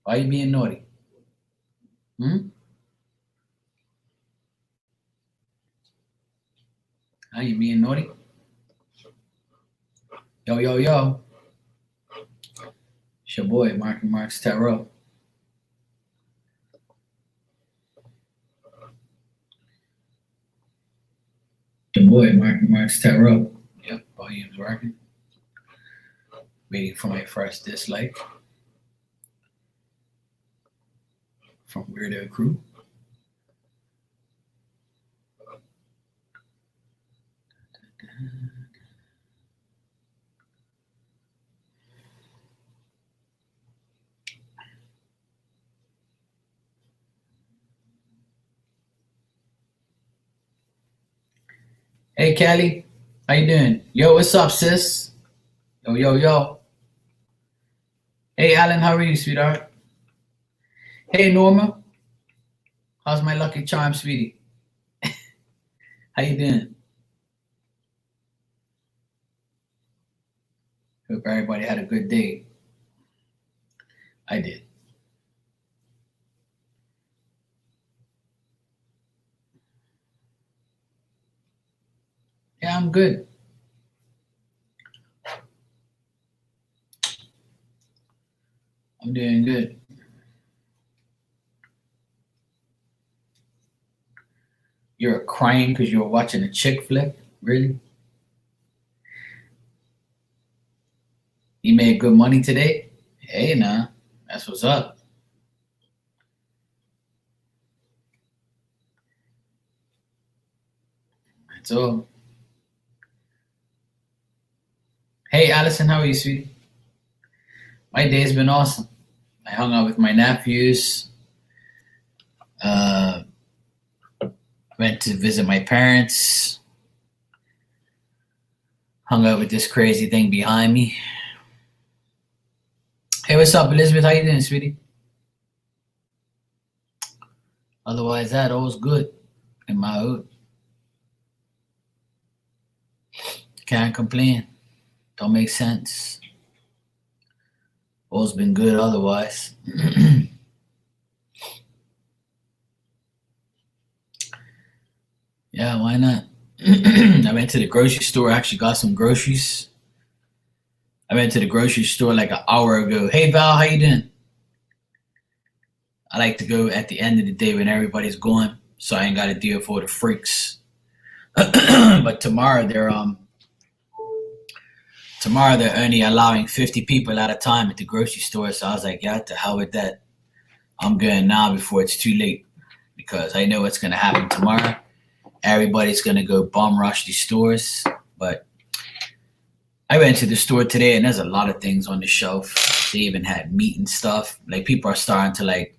Why you being naughty? Hmm? How you being naughty? Yo, yo, yo. It's your boy, Mark and Marks Tarot. Your boy, Mark and Marks Tarot. Yep, volume's working. Waiting for my first dislike from Weirdo Crew. Hey, Callie. How you doing? Yo, what's up, sis? Yo, yo, yo. Hey, Alan. How are you, sweetheart? Hey, Norma. How's my lucky charm, sweetie? How you doing? Hope everybody had a good day. I did. Yeah, I'm good. I'm doing good. You're crying because you were watching a chick flick? Really? You made good money today? Hey, nah. That's what's up. That's all. Hey, Allison. How are you, sweetie? My day's been awesome. I hung out with my nephews. Uh, went to visit my parents. Hung out with this crazy thing behind me. Hey, what's up, Elizabeth? How you doing, sweetie? Otherwise, that all's good in my hood. Can't complain. Don't make sense. All's been good otherwise. Yeah, why not? I went to the grocery store. Actually, got some groceries. I went to the grocery store like an hour ago. Hey, Val, how you doing? I like to go at the end of the day when everybody's gone, so I ain't got to deal with all the freaks. But tomorrow they're only allowing 50 people at a time at the grocery store. So I was like, yeah, to hell with that. I'm going now before it's too late because I know what's gonna happen tomorrow. Everybody's gonna go bum rush these stores. But I went to the store today and there's a lot of things on the shelf. They even had meat and stuff. Like people are starting to like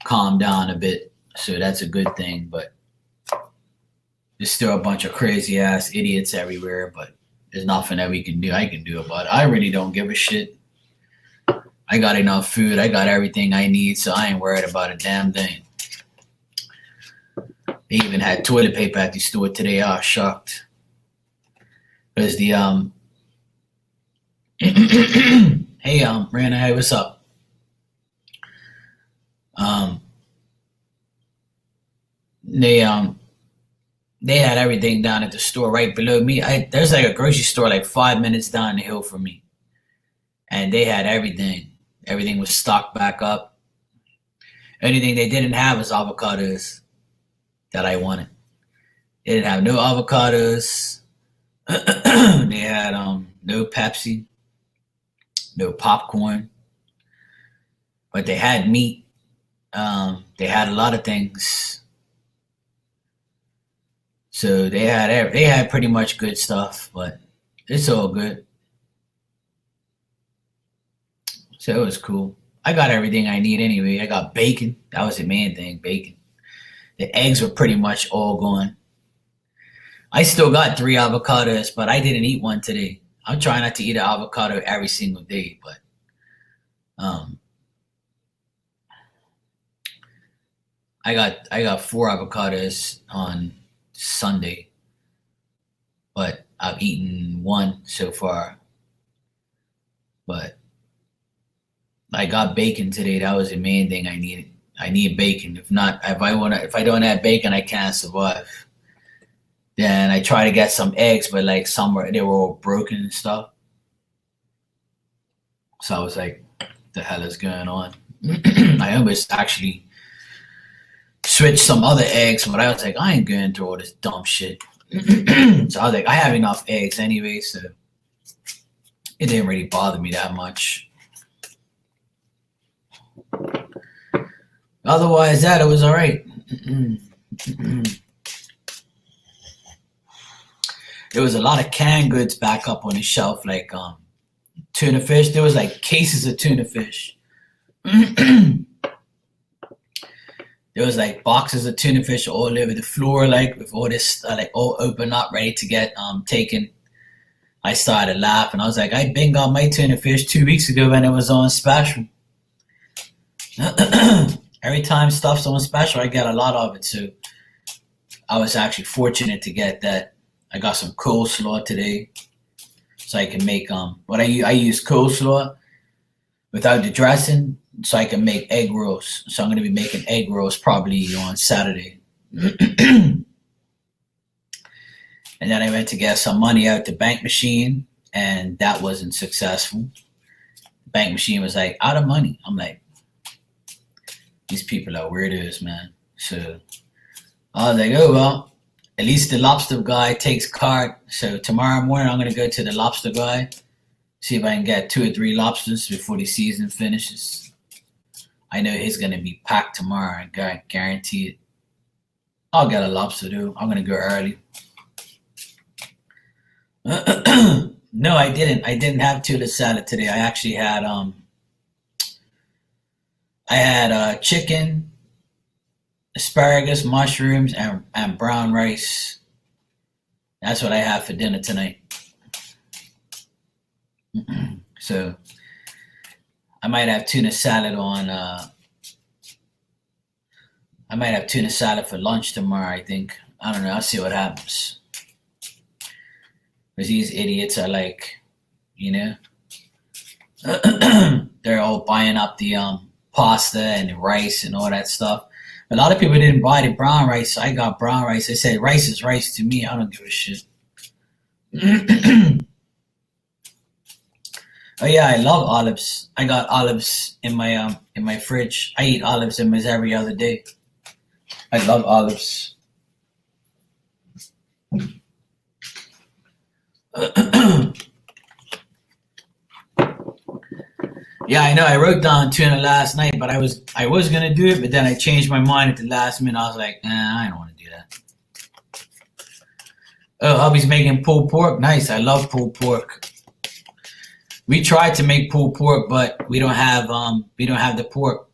calm down a bit. So that's a good thing. But there's still a bunch of crazy ass idiots everywhere. But there's nothing that I can do about it. I really don't give a shit. I got enough food. I got everything I need, so I ain't worried about a damn thing. They even had toilet paper at the store today. I was shocked. Because the hey Rana, hey, what's up? Um they they had everything down at the store right below me. There's like a grocery store like 5 minutes down the hill from me. And they had everything. Everything was stocked back up. Anything they didn't have was avocados that I wanted. They didn't have no avocados. They had no Pepsi, no popcorn, but they had meat. They had a lot of things, so they had pretty much good stuff. But it's all good. So it was cool. I got everything I need anyway. I got bacon. That was the main thing, bacon. The eggs were pretty much all gone. I still got 3 avocados, but I didn't eat one today. I'm trying not to eat an avocado every single day, but um, I got 4 avocados on Sunday, but I've eaten one so far. But I got bacon today. That was the main thing I needed. I need bacon. If not, if I don't have bacon, I can't survive. Then I try to get some eggs, but like they were all broken and stuff. So I was like, the hell is going on? I almost actually switched some other eggs, but I was like, I ain't going through all this dumb shit. So I was like, I have enough eggs anyway, so it didn't really bother me that much. Otherwise, it was all right. There was a lot of canned goods back up on the shelf, like tuna fish. There was like cases of tuna fish. There was like boxes of tuna fish all over the floor, like with all this, like all open up, ready to get taken. I started laughing. I was like, I been got my tuna fish 2 weeks ago when it was on special. Every time stuff's on special, I get a lot of it. So I was actually fortunate to get that. I got some coleslaw today, so I can make what I use coleslaw without the dressing, so I can make egg rolls. So I'm going to be making egg rolls probably on Saturday. And then I went to get some money out the bank machine, and that wasn't successful. The bank machine was like, out of money. I'm like, these people are weirdos, man. So I was like, oh, well, at least the lobster guy takes card. So tomorrow morning, I'm going to go to the lobster guy, see if I can get 2 or 3 lobsters before the season finishes. I know he's going to be packed tomorrow. I guarantee it. I'll get a lobster, though. I'm going to go early. No, I didn't. I didn't have tuna salad today. I actually had chicken, asparagus, mushrooms, and brown rice. That's what I have for dinner tonight. So I might have tuna salad I might have tuna salad for lunch tomorrow, I think. I don't know. I'll see what happens. Because these idiots are like, they're all buying up the pasta and the rice and all that stuff. A lot of people didn't buy the brown rice. I got brown rice. They said rice is rice to me. I don't give a shit. Oh yeah, I love olives. I got olives in my fridge. I eat olives almost every other day. I love olives. Yeah, I know. I wrote down tuna last night, but I was gonna do it, but then I changed my mind at the last minute. I was like, I don't want to do that. Oh, hubby's making pulled pork. Nice. I love pulled pork. We tried to make pulled pork, but we don't have the pork.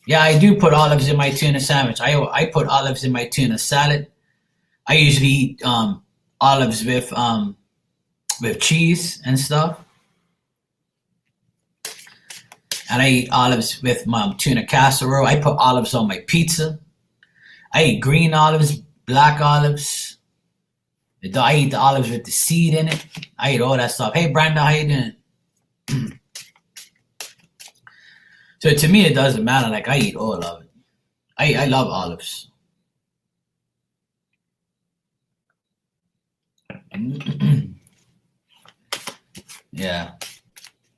Yeah, I do put olives in my tuna sandwich. I put olives in my tuna salad. I usually eat olives with cheese and stuff. And I eat olives with my tuna casserole. I put olives on my pizza. I eat green olives, black olives. I eat the olives with the seed in it. I eat all that stuff. Hey, Brenda, how you doing? So to me, it doesn't matter. Like, I eat all of it. I love olives. Yeah.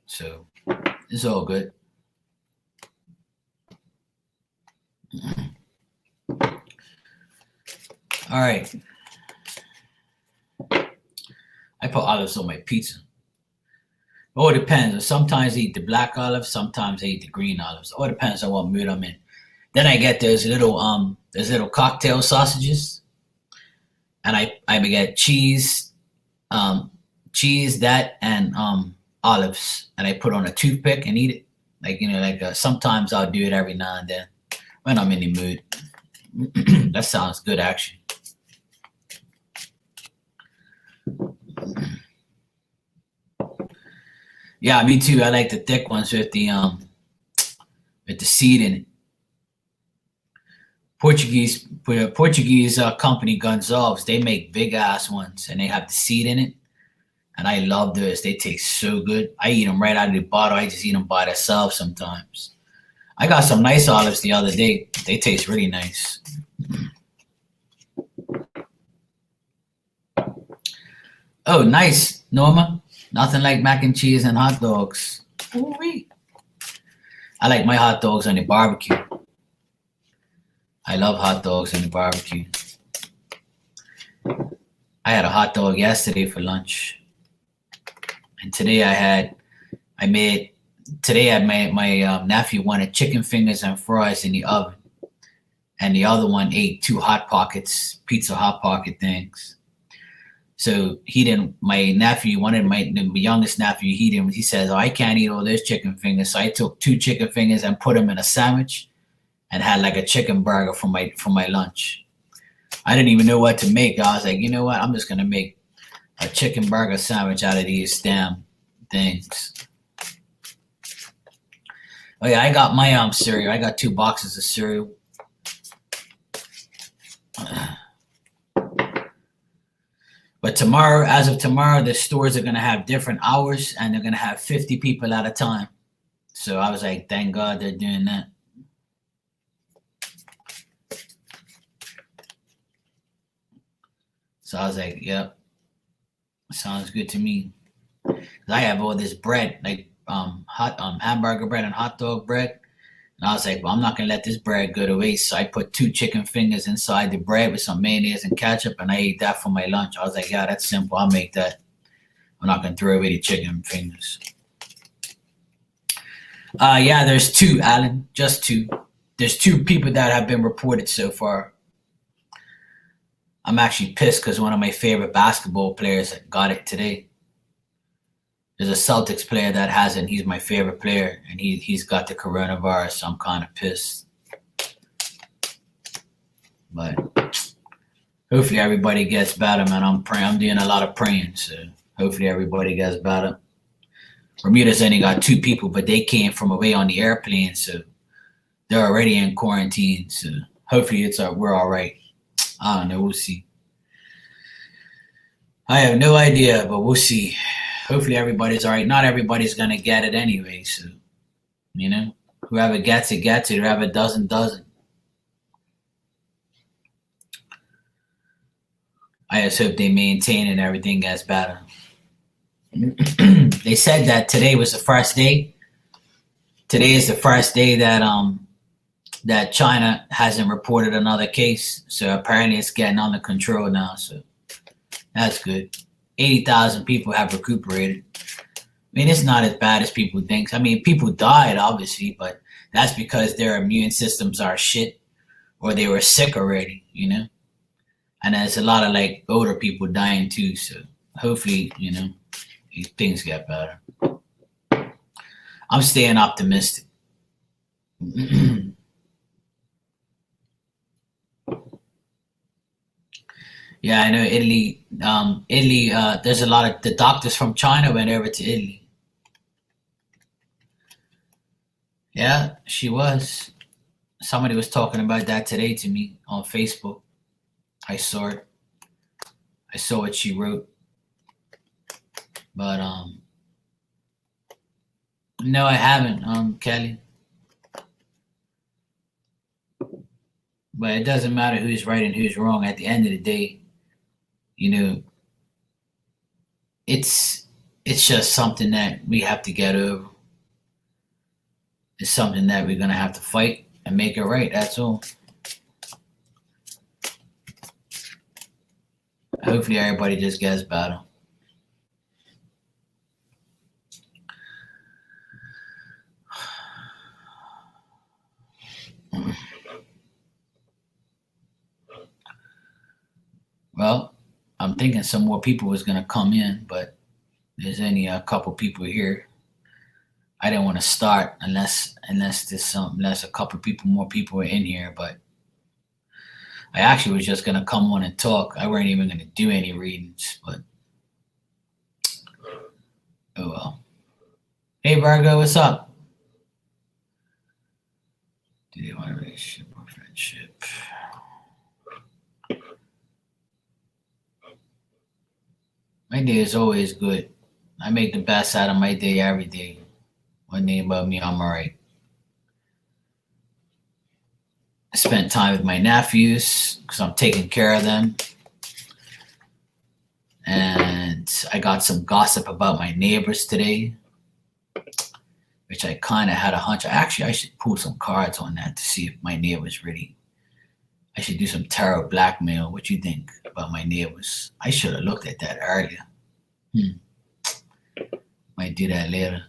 So it's all good. All right. I put olives on my pizza. Oh, it depends. Sometimes I eat the black olives. Sometimes I eat the green olives. Oh, it depends on what mood I'm in. Then I get those little cocktail sausages, and I get cheese, that and olives, and I put on a toothpick and eat it. Sometimes I'll do it every now and then when I'm in the mood. That sounds good, actually. Yeah, me too. I like the thick ones with the seed in it. Portuguese company Gonçalves, they make big ass ones and they have the seed in it. and I love those. They taste so good. I eat them right out of the bottle. I just eat them by themselves sometimes. I got some nice olives the other day. They taste really nice. Oh, nice, Norma. Nothing like mac and cheese and hot dogs. Ooh-wee. I like my hot dogs on the barbecue. I love hot dogs on the barbecue. I had a hot dog yesterday for lunch, and today my nephew wanted chicken fingers and fries in the oven, and the other one ate two hot pockets, pizza hot pocket things. So he didn't. My nephew, the youngest nephew, he didn't. He says, "Oh, I can't eat all those chicken fingers." So I took two chicken fingers and put them in a sandwich, and had like a chicken burger for my lunch. I didn't even know what to make. I was like, you know what? I'm just gonna make a chicken burger sandwich out of these damn things. Oh yeah, I got my cereal. I got 2 boxes of cereal. But tomorrow, as of tomorrow, the stores are gonna have different hours, and they're gonna have 50 people at a time. So I was like, thank God they're doing that. So I was like, yep, sounds good to me. 'Cause I have all this bread, like hot hamburger bread and hot dog bread. And I was like, well, I'm not gonna let this bread go to waste. So I put 2 chicken fingers inside the bread with some mayonnaise and ketchup, and I ate that for my lunch. I was like, yeah, that's simple. I'll make that. I'm not gonna throw away the chicken fingers. Yeah, there's 2, Alan. Just 2. There's 2 people that have been reported so far. I'm actually pissed because one of my favorite basketball players got it today. There's a Celtics player that hasn't. He's my favorite player, and he's got the coronavirus. So I'm kind of pissed. But hopefully everybody gets better, man. I'm praying. I'm doing a lot of praying, so hopefully everybody gets better. Bermuda's only got 2 people, but they came from away on the airplane, so they're already in quarantine. So hopefully we're all right. I don't know. We'll see. I have no idea, but we'll see. Hopefully everybody's all right. Not everybody's gonna get it anyway, so whoever gets it gets it. Whoever doesn't. I just hope they maintain and everything gets better. They said that today was the first day. Today is the first day that China hasn't reported another case. So apparently it's getting under control now. So that's good. 80,000 people have recuperated. I mean, it's not as bad as people think. I mean, people died, obviously, but that's because their immune systems are shit or they were sick already, And there's a lot of like older people dying too. So hopefully, things get better. I'm staying optimistic. Yeah, I know Italy. Italy. There's a lot of the doctors from China went over to Italy. Yeah, she was. Somebody was talking about that today to me on Facebook. I saw it. I saw what she wrote. But no, I haven't, Kelly. But it doesn't matter who's right and who's wrong. At the end of the day, it's just something that we have to get over. It's something that we're gonna have to fight and make it right. That's all. Hopefully, everybody just gets better. Well, I'm thinking some more people was gonna come in, but there's only a couple people here. I didn't want to start unless unless a couple more people are in here. But I actually was just gonna come on and talk. I weren't even gonna do any readings, but oh well. Hey Virgo, what's up? Do they want a relationship or friendship? I. My day is always good. I make the best out of my day every day. One thing about me, I'm alright. I spent time with my nephews because I'm taking care of them. And I got some gossip about my neighbors today, which I kind of had a hunch. Actually, I should pull some cards on that to see if my neighbors really. I should do some tarot blackmail. What you think about my neighbors? I should have looked at that earlier. Might do that later.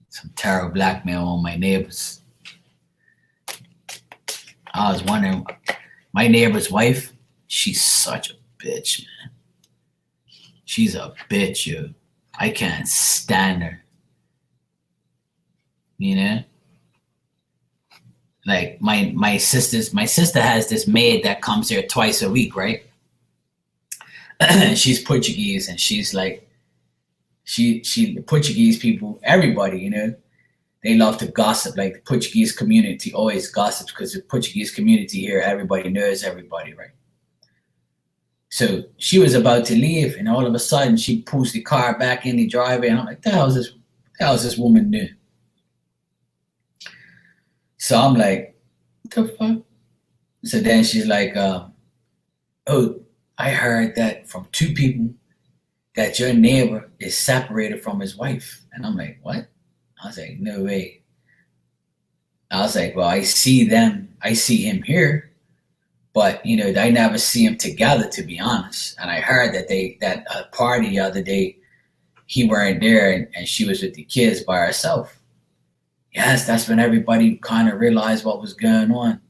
Some tarot blackmail on my neighbors. I was wondering, my neighbor's wife, she's such a bitch, man. She's a bitch, yo. I can't stand her. You know? Like my sister has this maid that comes here twice a week, right? She's Portuguese, and she's like, she Portuguese people, everybody, you know, they love to gossip. Like the Portuguese community always gossips because the Portuguese community here, everybody knows everybody, right? So she was about to leave, and all of a sudden she pulls the car back in the driveway, and I'm like, the hell is this woman doing? So I'm like, what the fuck? So then she's like, oh, I heard that from two people that your neighbor is separated from his wife. And I'm like, what? I was like, no way. I was like, well, I see him here, but you know, I never see them together, to be honest. And I heard that party the other day, he weren't there, and she was with the kids by herself. Yes, that's when everybody kind of realized what was going on.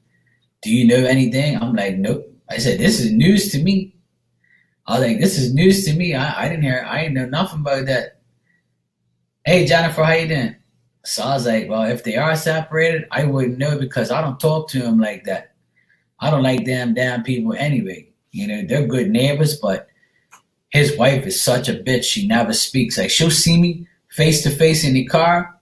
Do you know anything? I'm like, nope. I said, this is news to me. I was like, this is news to me. I didn't know nothing about that. Hey, Jennifer, how you doing? So I was like, well, if they are separated, I wouldn't know because I don't talk to them like that. I don't like them damn people anyway. You know, they're good neighbors, but his wife is such a bitch. She never speaks. Like, she'll see me face to face in the car,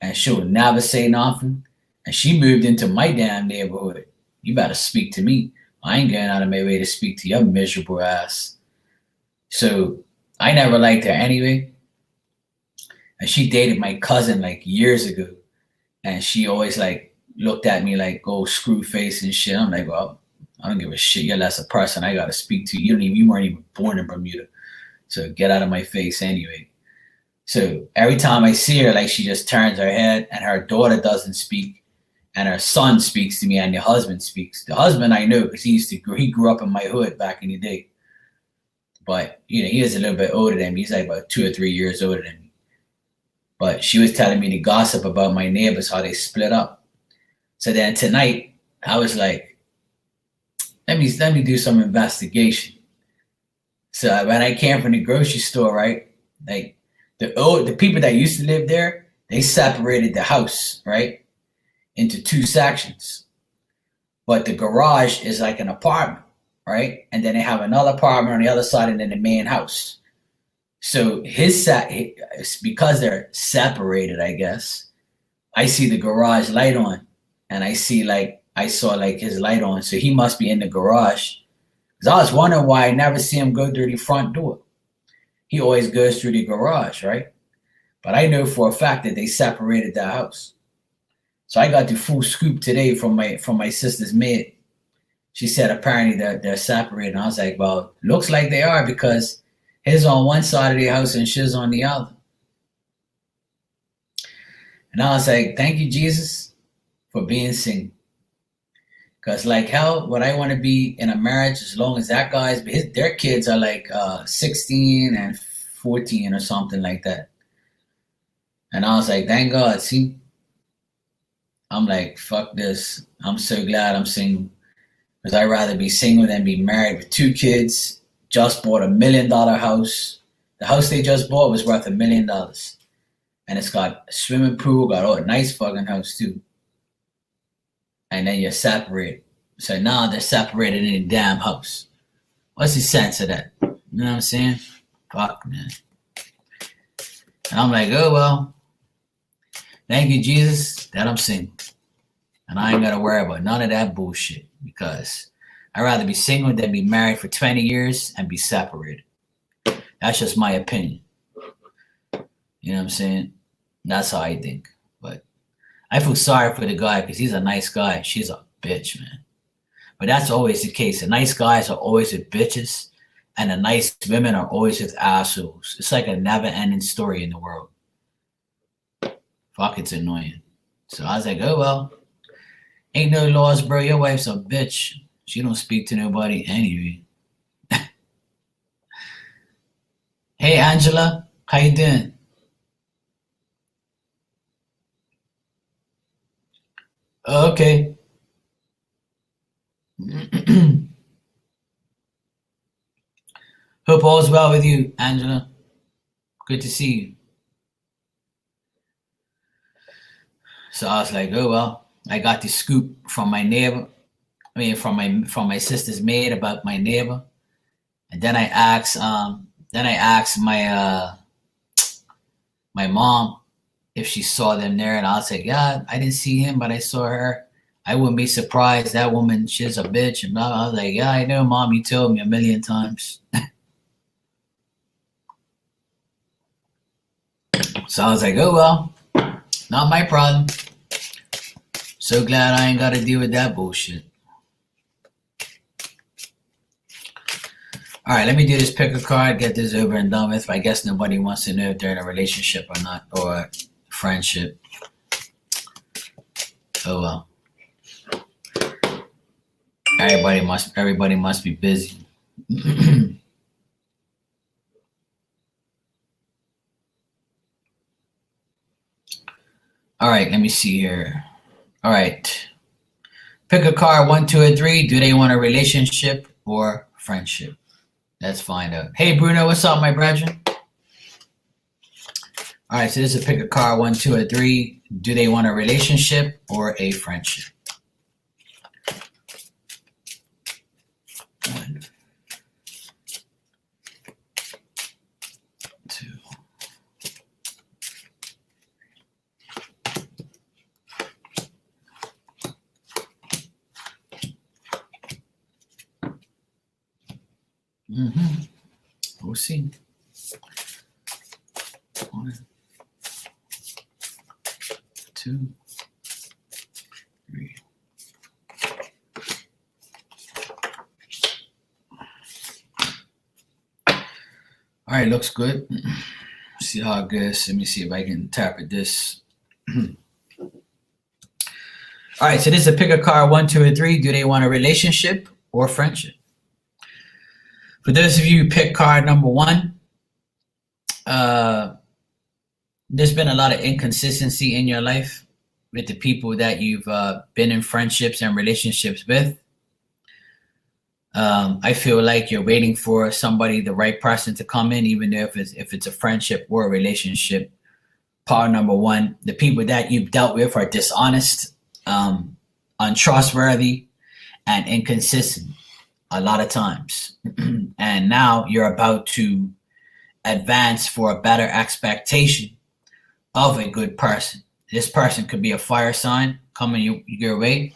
and she'll never say nothing. And she moved into my damn neighborhood. You better speak to me. I ain't going out of my way to speak to your miserable ass. So I never liked her anyway. And she dated my cousin like years ago. And she always like looked at me like, oh, screw face and shit. I'm like, well, I don't give a shit. You're less a person I gotta speak to. You weren't even born in Bermuda. So get out of my face anyway. So every time I see her, like she just turns her head, and her daughter doesn't speak, and her son speaks to me, and the husband speaks. The husband I know because he grew up in my hood back in the day. But you know, he is a little bit older than me. He's like about 2 or 3 years older than me. But she was telling me the gossip about my neighbors, how they split up. So then tonight, I was like, let me do some investigation. So when I came from the grocery store, right, like the people that used to live there, they separated the house, right, into two sections. But the garage is like an apartment, right? And then they have another apartment on the other side, and then the main house. So because they're separated, I guess, I see the garage light on, and I saw like his light on. So he must be in the garage. Because I was wondering why I never see him go through the front door. He always goes through the garage, right? But I know for a fact that they separated the house. So I got the full scoop today from my sister's maid. She said apparently they're separated. And I was like, well, looks like they are because his on one side of the house and she's on the other. And I was like, thank you, Jesus, for being single. Because like hell, would I want to be in a marriage as long as that guy's, their kids are like 16 and 14 or something like that. And I was like, thank God, see? I'm like, fuck this. I'm so glad I'm single. Because I'd rather be single than be married with 2 kids, just bought $1 million house. The house they just bought was worth $1 million. And it's got a swimming pool, got a nice fucking house too. And then you're separated. So now they're separated in a damn house. What's the sense of that? You know what I'm saying? Fuck, man. And I'm like, oh, well, thank you, Jesus, that I'm single. And I ain't got to worry about none of that bullshit because I'd rather be single than be married for 20 years and be separated. That's just my opinion. You know what I'm saying? That's how I think. But I feel sorry for the guy because he's a nice guy. She's a bitch, man. But that's always the case. The nice guys are always with bitches, and the nice women are always with assholes. It's like a never-ending story in the world. Fuck, it's annoying. So I was like, oh well, ain't no laws, bro. Your wife's a bitch. She don't speak to nobody anyway. Hey, Angela, how you doing? Okay. Hope all's well with you, Angela. Good to see you. So I was like, oh well, I got the scoop from my neighbor. I mean, from my sister's maid about my neighbor, and then I asked my mom if she saw them there, and I was like, yeah, I didn't see him, but I saw her. I wouldn't be surprised. That woman, she's a bitch. And blah, blah. I was like, yeah, I know, mom. You told me a million times. So I was like, oh well, not my problem. So glad I ain't got to deal with that bullshit. All right, let me do this pick a card, get this over and done with. I guess nobody wants to know if they're in a relationship or not, or friendship. Oh well. Everybody must be busy. All right, let me see here. All right. Pick a card, 1, 2, or 3. Do they want a relationship or friendship? Let's find out. Hey, Bruno, what's up, my brethren? All right, so this is a pick a card, 1, 2, or 3. Do they want a relationship or a friendship? 1, 2. We'll see. 1, 2, 3. All right, looks good. See how it goes. Let me see if I can interpret this. All right, so this is a pick a card, 1, 2, or 3. Do they want a relationship or friendship? For those of you who pick card number 1, there's been a lot of inconsistency in your life with the people that you've been in friendships and relationships with. I feel like you're waiting for somebody, the right person to come in, even though if it's a friendship or a relationship. Part number 1, the people that you've dealt with are dishonest, untrustworthy, and inconsistent a lot of times. And now you're about to advance for a better expectation of a good person. This person could be a fire sign coming your way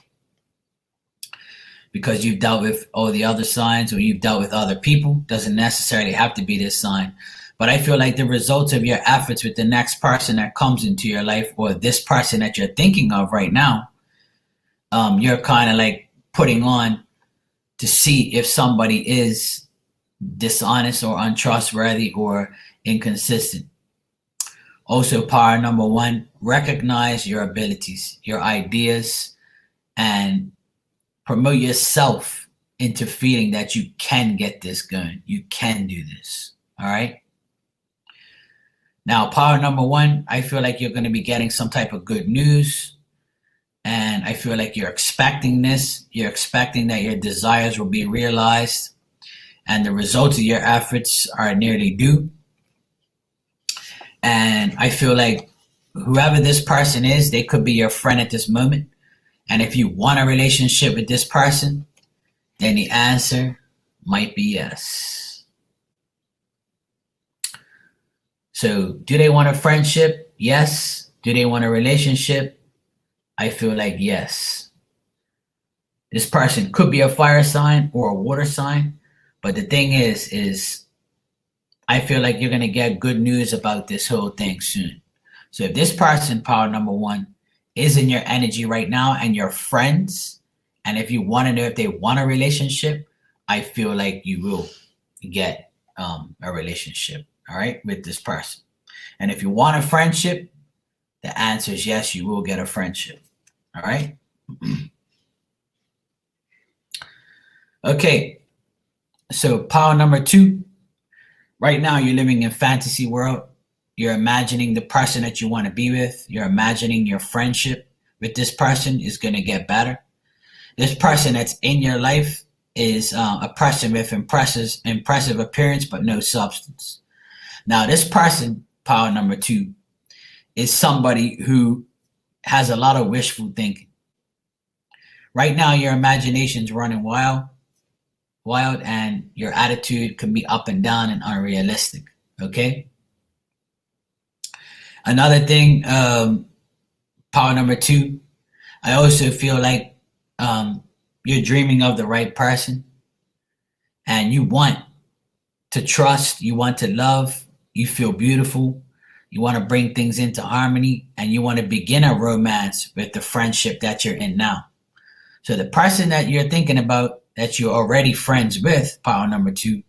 because you've dealt with all the other signs or you've dealt with other people. Doesn't necessarily have to be this sign. But I feel like the results of your efforts with the next person that comes into your life or this person that you're thinking of right now, you're kind of like putting on to see if somebody is dishonest or untrustworthy or inconsistent. Also, power number 1, recognize your abilities, your ideas, and promote yourself into feeling that you can get this going. You can do this. All right. Now, power number 1, I feel like you're going to be getting some type of good news. And I feel like you're expecting this. You're expecting that your desires will be realized. And the results of your efforts are nearly due. And I feel like whoever this person is, they could be your friend at this moment. And if you want a relationship with this person, then the answer might be yes. So do they want a friendship? Yes. Do they want a relationship? I feel like yes. This person could be a fire sign or a water sign. But the thing is I feel like you're going to get good news about this whole thing soon. So if this person, power number one, is in your energy right now and you're friends, and if you want to know if they want a relationship, I feel like you will get a relationship, all right, with this person. And if you want a friendship, the answer is yes, you will get a friendship, all right? Okay, so power number two, right now you're living in fantasy world. You're imagining the person that you want to be with. You're imagining your friendship with this person is going to get better. This person that's in your life is a person with impressive appearance but no substance. Now, this person, power number two, is somebody who has a lot of wishful thinking. Right now, your imagination's running wild, and your attitude can be up and down and unrealistic. Okay. Another thing, power number two, I also feel like you're dreaming of the right person, and you want to trust, you want to love, you feel beautiful, you want to bring things into harmony, and you want to begin a romance with the friendship that you're in now. So the person that you're thinking about that you're already friends with, power number two,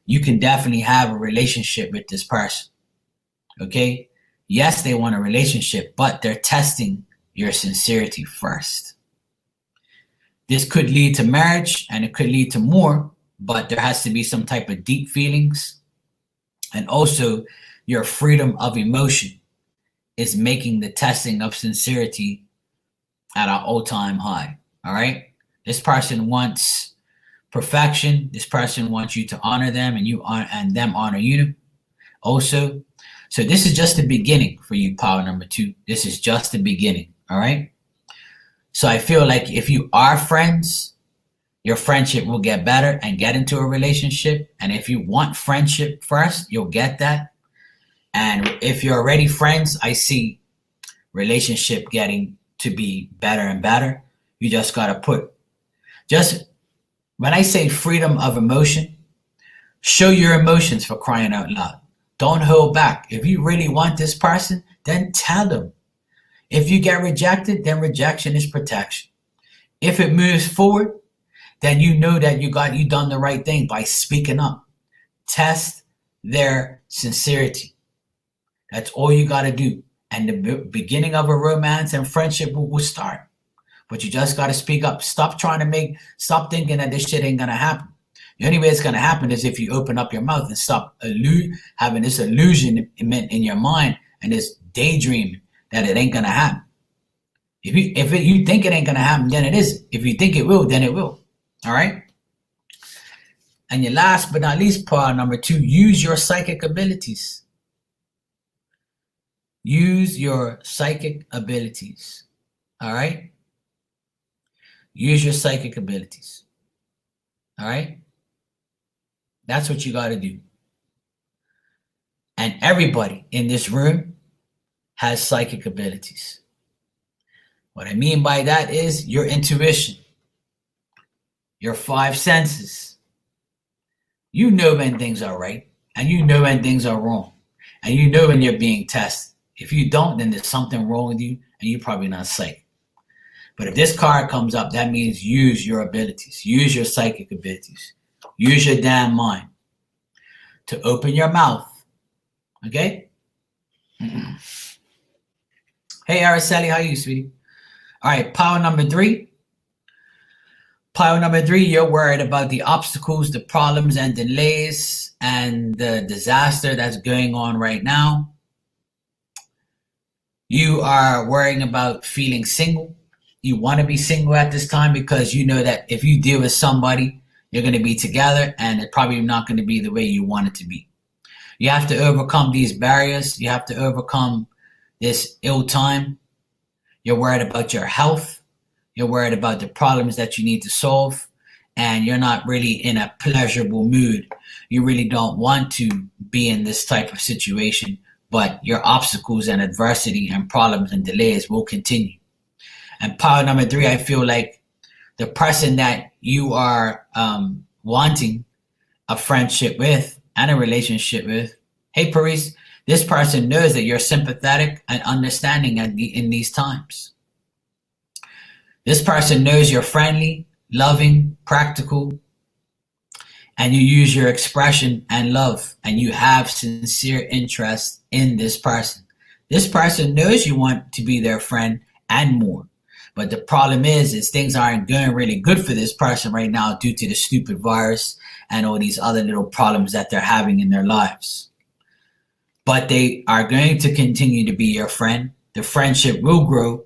you can definitely have a relationship with this person. Okay? Yes, they want a relationship, but they're testing your sincerity first. This could lead to marriage and it could lead to more, but there has to be some type of deep feelings. And also, your freedom of emotion is making the testing of sincerity at an all-time high. All right? This person wants perfection. This person wants you to honor them, and them honor you also. So this is just the beginning for you, power number two. This is just the beginning. All right? So I feel like if you are friends, your friendship will get better and get into a relationship. And if you want friendship first, you'll get that. And if you're already friends, I see relationship getting to be better and better. You just got to when I say freedom of emotion, show your emotions, for crying out loud. Don't hold back. If you really want this person, then tell them. If you get rejected, then rejection is protection. If it moves forward, then you know that you done the right thing by speaking up. Test their sincerity. That's all you got to do. And the beginning of a romance and friendship will start. But you just got to speak up. Stop thinking that this shit ain't going to happen. The only way it's going to happen is if you open up your mouth and stop having this illusion in your mind and this daydream that it ain't going to happen. If you think it ain't going to happen, then it isn't. If you think it will, then it will. All right? And your last but not least, power number two, use your psychic abilities. Use your psychic abilities. All right? Use your psychic abilities. All right? That's what you got to do. And everybody in this room has psychic abilities. What I mean by that is your intuition, your five senses. You know when things are right, and you know when things are wrong, and you know when you're being tested. If you don't, then there's something wrong with you, and you're probably not psychic. But if this card comes up, that means use your abilities. Use your psychic abilities. Use your damn mind to open your mouth. Okay? Hey, Araceli, how are you, sweetie? All right, power number three. Power number three, you're worried about the obstacles, the problems and delays and the disaster that's going on right now. You are worrying about feeling single. You want to be single at this time because you know that if you deal with somebody, you're going to be together and it's probably not going to be the way you want it to be. You have to overcome these barriers. You have to overcome this ill time. You're worried about your health. You're worried about the problems that you need to solve. And you're not really in a pleasurable mood. You really don't want to be in this type of situation, but your obstacles and adversity and problems and delays will continue. And power number three, I feel like the person that you are wanting a friendship with and a relationship with. Hey, Paris, this person knows that you're sympathetic and understanding in these times. This person knows you're friendly, loving, practical, and you use your expression and love, and you have sincere interest in this person. This person knows you want to be their friend and more. But the problem is things aren't going really good for this person right now due to the stupid virus and all these other little problems that they're having in their lives. But they are going to continue to be your friend. The friendship will grow.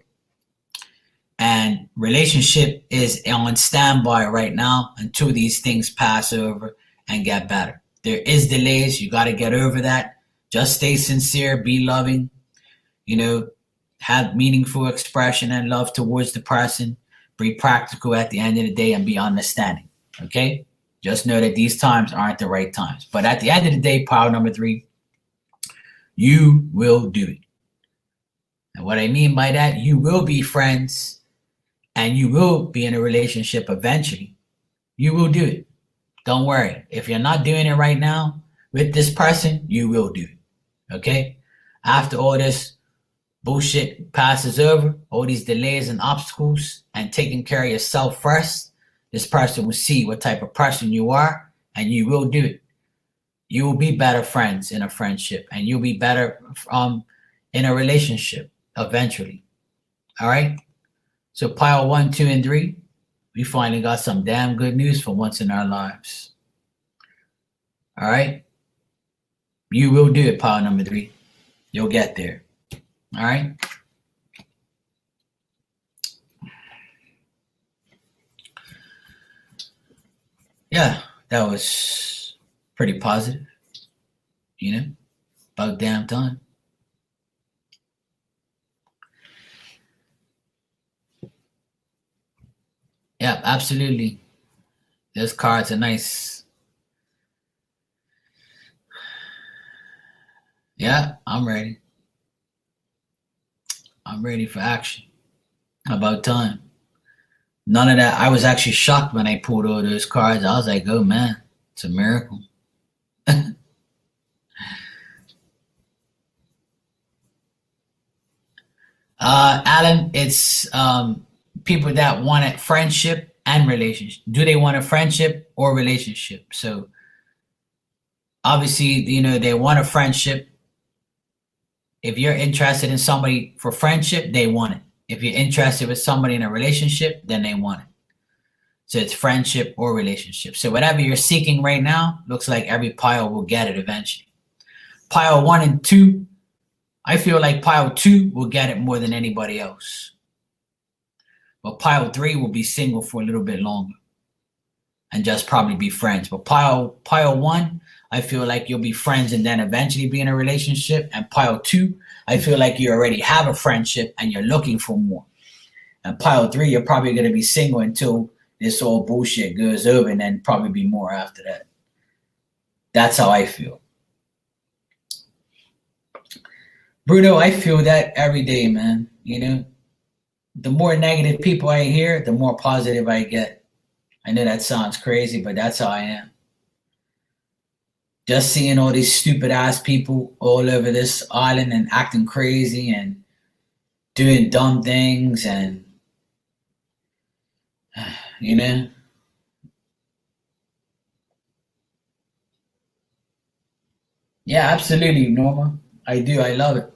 And relationship is on standby right now until these things pass over and get better. There is delays. You got to get over that. Just stay sincere, be loving, have meaningful expression and love towards the person. Be practical at the end of the day and be understanding. Okay? Just know that these times aren't the right times. But at the end of the day, power number 3, you will do it. And what I mean by that, you will be friends and you will be in a relationship eventually. You will do it. Don't worry. If you're not doing it right now with this person, you will do it. Okay? After all this bullshit passes over, all these delays and obstacles, and taking care of yourself first, this person will see what type of person you are, and you will do it. You will be better friends in a friendship, and you'll be better in a relationship eventually. All right? So pile 1, 2, and 3, we finally got some damn good news for once in our lives. All right? You will do it, pile number 3. You'll get there. All right? Yeah, that was pretty positive. About damn time. Yeah, absolutely. Those cards are nice. Yeah, I'm ready. I'm ready for action. About time. None of that. I was actually shocked when I pulled all those cards. I was like, oh man, it's a miracle. Alan, it's people that want a friendship and relationship. Do they want a friendship or relationship? So obviously, they want a friendship. If you're interested in somebody for friendship, they want it. If you're interested with somebody in a relationship, then they want it. So it's friendship or relationship. So whatever you're seeking right now, looks like every pile will get it eventually. Pile 1 and 2, I feel like pile 2 will get it more than anybody else. But pile 3 will be single for a little bit longer and just probably be friends. But pile 1, I feel like you'll be friends and then eventually be in a relationship. And pile 2, I feel like you already have a friendship and you're looking for more. And pile 3, you're probably going to be single until this whole bullshit goes over and then probably be more after that. That's how I feel. Bruno, I feel that every day, man. The more negative people I hear, the more positive I get. I know that sounds crazy, but that's how I am. Just seeing all these stupid ass people all over this island and acting crazy and doing dumb things and, Yeah, absolutely, Norma. I do. I love it.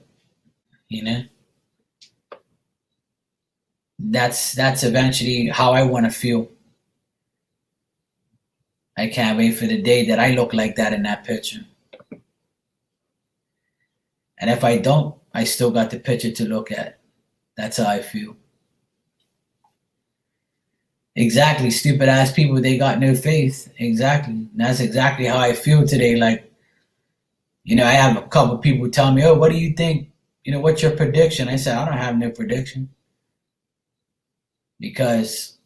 That's eventually how I want to feel. I can't wait for the day that I look like that in that picture. And if I don't, I still got the picture to look at. That's how I feel. Exactly. Stupid ass people, they got no faith. Exactly. And that's exactly how I feel today. Like, I have a couple people tell me, oh, what do you think? What's your prediction? I said, I don't have no prediction. Because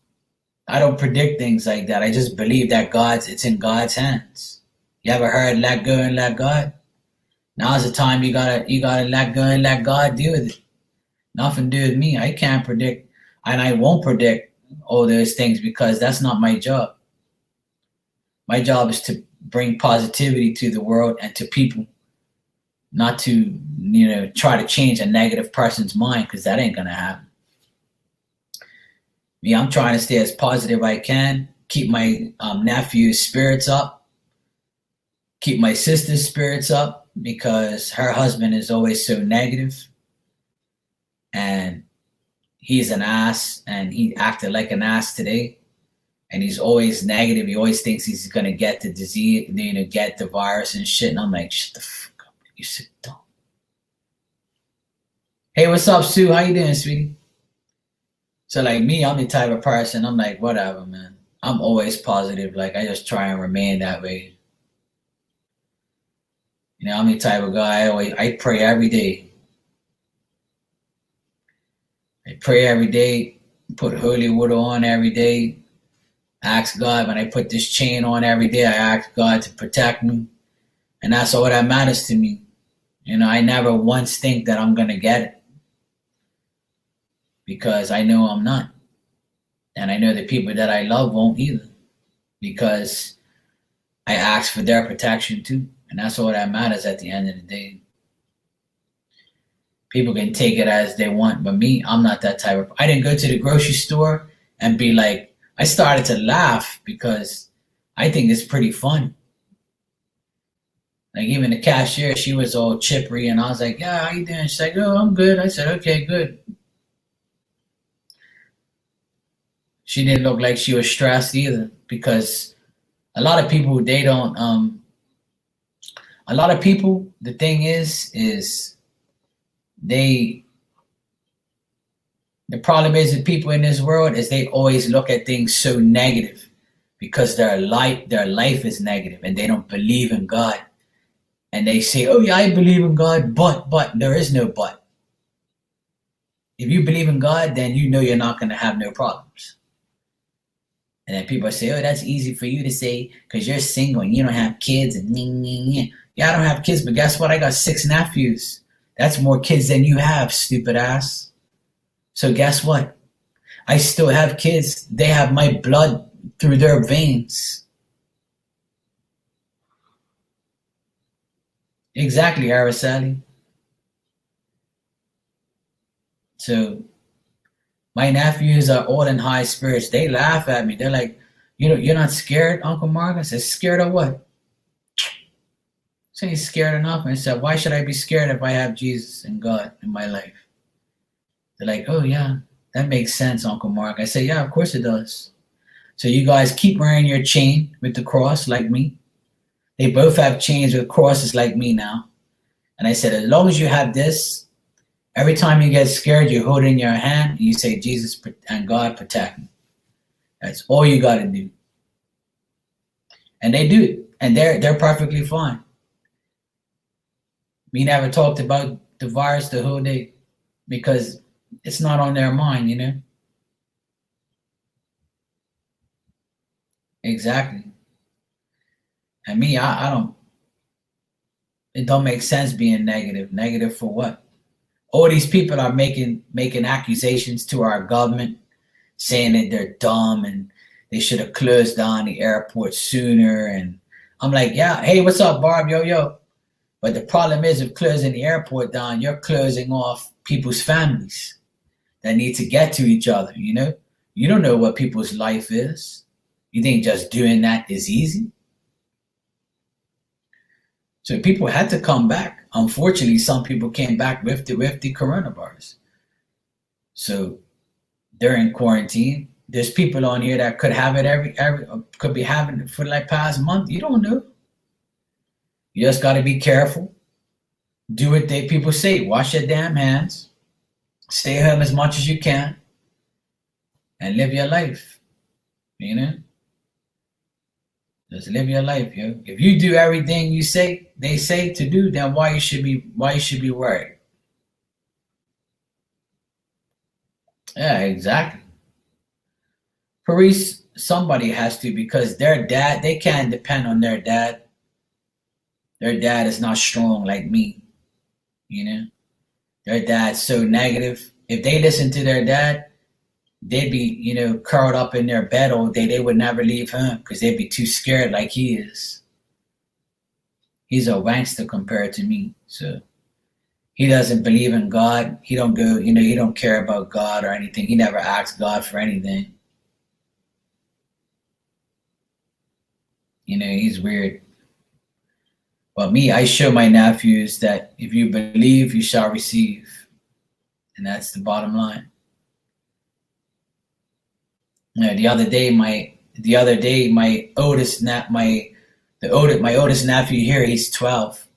I don't predict things like that. I just believe that it's in God's hands. You ever heard let go and let God? Now's the time you gotta let go and let God deal with it. Nothing to do with me. I can't predict, and I won't predict all those things because that's not my job. My job is to bring positivity to the world and to people, not to, try to change a negative person's mind, because that ain't gonna happen. Me, I'm trying to stay as positive I can, keep my nephew's spirits up, keep my sister's spirits up, because her husband is always so negative, and he's an ass, and he acted like an ass today, and he's always negative. He always thinks he's gonna get the disease, get the virus and shit. And I'm like, shut the fuck up, you so dumb. Hey, what's up, Sue? How you doing, sweetie? So like me, I'm the type of person, I'm like, whatever, man. I'm always positive. Like, I just try and remain that way. I'm the type of guy, I pray every day. I pray every day, put holy water on every day. Ask God, when I put this chain on every day, I ask God to protect me. And that's all that matters to me. I never once think that I'm going to get it, because I know I'm not. And I know the people that I love won't either, because I ask for their protection too. And that's all that matters at the end of the day. People can take it as they want, but me, I'm not that type of. I didn't go to the grocery store and be like, I started to laugh because I think it's pretty fun. Like, even the cashier, she was all chippery, and I was like, yeah, how you doing? She's like, oh, I'm good. I said, okay, good. She didn't look like she was stressed either, because a lot of people, they don't, a lot of people, the thing is the problem is that people in this world is they always look at things so negative, because their life is negative, and they don't believe in God. And they say, oh yeah, I believe in God, but there is no but. If you believe in God, then you know you're not going to have no problems. And then people say, oh, that's easy for you to say because you're single and you don't have kids. And yeah, I don't have kids, but guess what? I got 6 nephews. That's more kids than you have, stupid ass. So guess what? I still have kids. They have my blood through their veins. Exactly, Araceli. So my nephews are all in high spirits. They laugh at me. They're like, you're not scared, Uncle Mark? I said, scared of what? So he's scared enough. And I said, why should I be scared if I have Jesus and God in my life? They're like, oh yeah, that makes sense, Uncle Mark. I said, yeah, of course it does. So you guys keep wearing your chain with the cross like me. They both have chains with crosses like me now. And I said, as long as you have this, every time you get scared, you hold it in your hand and you say, Jesus and God protect me. That's all you got to do. And they do it. And they're perfectly fine. We never talked about the virus the whole day because it's not on their mind, Exactly. And me, I don't, it don't make sense being negative. Negative for what? All these people are making accusations to our government, saying that they're dumb and they should have closed down the airport sooner. And I'm like, yeah, hey, what's up, Barb? Yo. But the problem is, if closing the airport down, you're closing off people's families that need to get to each other, You don't know what people's life is. You think just doing that is easy? So people had to come back. Unfortunately, some people came back with the coronavirus. So they're in quarantine. There's people on here that could have it could be having it for like past month. You don't know. You just got to be careful. Do what people say. Wash your damn hands. Stay home as much as you can. And live your life. Just live your life, yo. If you do everything they say to do, then why you should be worried? Yeah, exactly. Paris, somebody has to, because their dad, they can't depend on their dad. Their dad is not strong like me, Their dad's so negative. If they listen to their dad, they'd be, curled up in their bed all day. They would never leave home because they'd be too scared like he is. He's a wankster compared to me. So he doesn't believe in God. He don't go, he don't care about God or anything. He never asks God for anything. He's weird. But me, I show my nephews that if you believe, you shall receive. And that's the bottom line. The other day, my oldest nephew here, he's 12,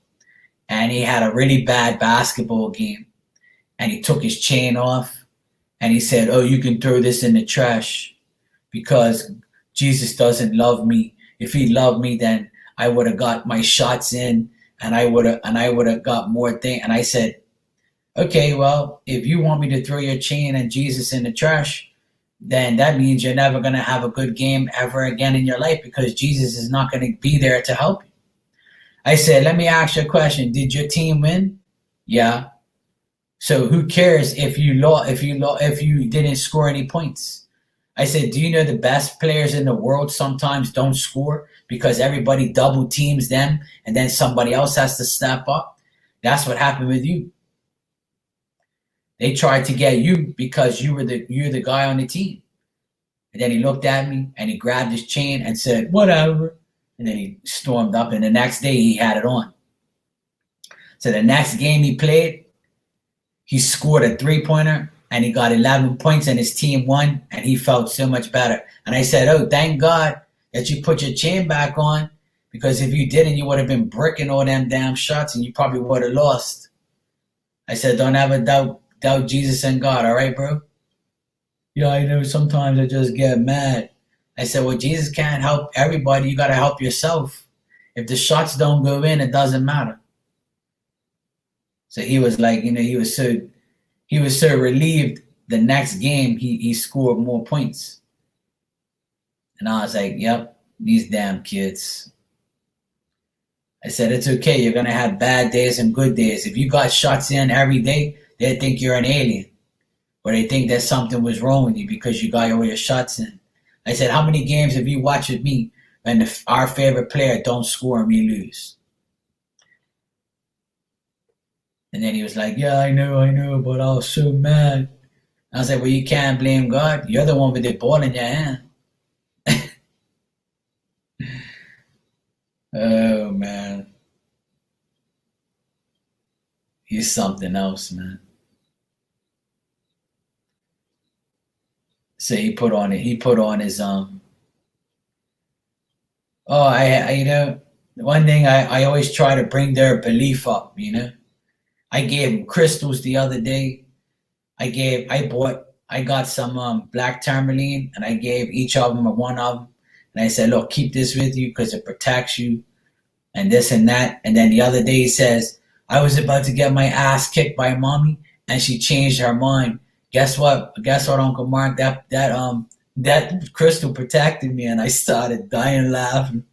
and he had a really bad basketball game, and he took his chain off, and he said, "Oh, you can throw this in the trash because Jesus doesn't love me. If he loved me, then I would have got my shots in, and I would have got more thing." And I said, "Okay, well, if you want me to throw your chain and Jesus in the trash, then that means you're never going to have a good game ever again in your life because Jesus is not going to be there to help you." I said, "Let me ask you a question. Did your team win?" "Yeah." "So who cares if you didn't score any points?" I said, "Do you know the best players in the world sometimes don't score because everybody double teams them and then somebody else has to step up?" That's what happened with you. They tried to get you because you're the guy on the team. And then he looked at me and he grabbed his chain and said, "Whatever." And then he stormed up, and the next day he had it on. So the next game he played, he scored a 3-pointer and he got 11 points and his team won, and he felt so much better. And I said, "Oh, thank God that you put your chain back on, because if you didn't, you would have been bricking all them damn shots and you probably would have lost." I said, "Don't ever doubt Jesus and God, all right, bro?" "Yeah, I know sometimes I just get mad." I said, "Well, Jesus can't help everybody. You got to help yourself. If the shots don't go in, it doesn't matter." So he was like, he was so relieved. The next game, he scored more points. And I was like, "Yep, these damn kids." I said, "It's okay. You're going to have bad days and good days. If you got shots in every day, they think you're an alien. Or they think that something was wrong with you because you got all your shots in." I said, "How many games have you watched with me when our favorite player don't score and we lose?" And then he was like, "Yeah, I know, but I was so mad." I was like, "Well, you can't blame God. You're the one with the ball in your hand." Oh, man. He's something else, man. So he put on his, oh, one thing I always try to bring their belief up. I gave him crystals the other day. I got some black tourmaline, and I gave each of them one of them. And I said, "Look, keep this with you because it protects you and this and that." And then the other day he says, "I was about to get my ass kicked by mommy and she changed her mind." Guess what? Guess what, Uncle Mark? That crystal protected me, and I started dying laughing.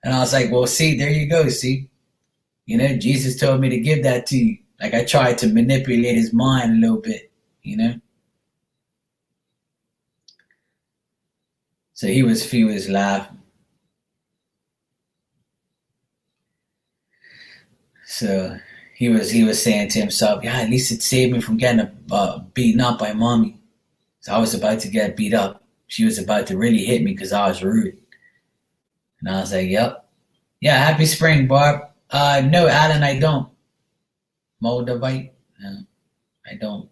And I was like, "Well, see, there you go. See, Jesus told me to give that to you." Like, I tried to manipulate his mind a little bit. So he was laughing. So he was saying to himself, "Yeah, at least it saved me from getting beaten up by mommy." So I was about to get beat up. She was about to really hit me because I was rude. And I was like, "Yep, yeah, happy spring, Barb." No, Alan, I don't. Moldavite? No, I don't.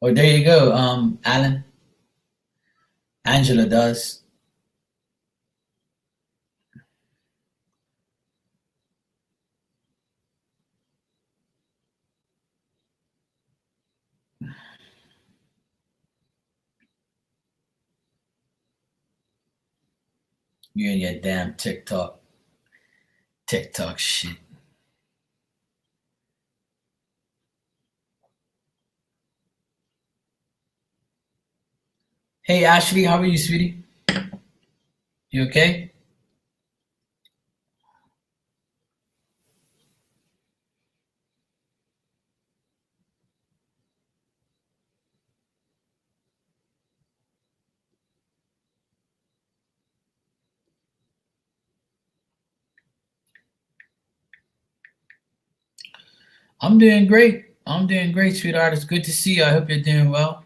Oh, there you go, Alan. Angela does. You and your damn TikTok shit. Hey, Ashley, how are you, sweetie? You okay? I'm doing great. I'm doing great, sweetheart. It's good to see you. I hope you're doing well.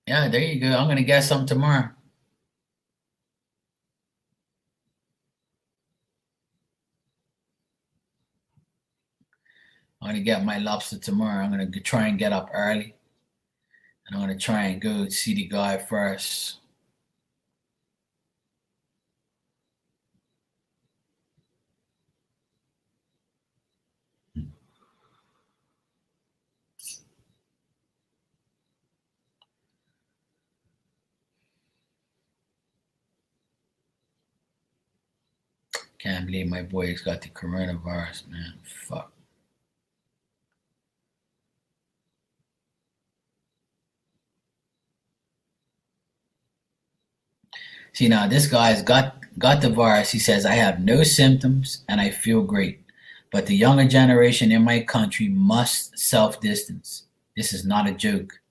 Yeah, there you go. I'm gonna get some tomorrow. I'm gonna get my lobster tomorrow. I'm gonna try and get up early, and I'm gonna try and go see the guy first. Can't believe my boy's got the coronavirus, man. Fuck. See now, this guy's got the virus. He says I have no symptoms and I feel great. But the younger generation in my country must self-distance. This is not a joke.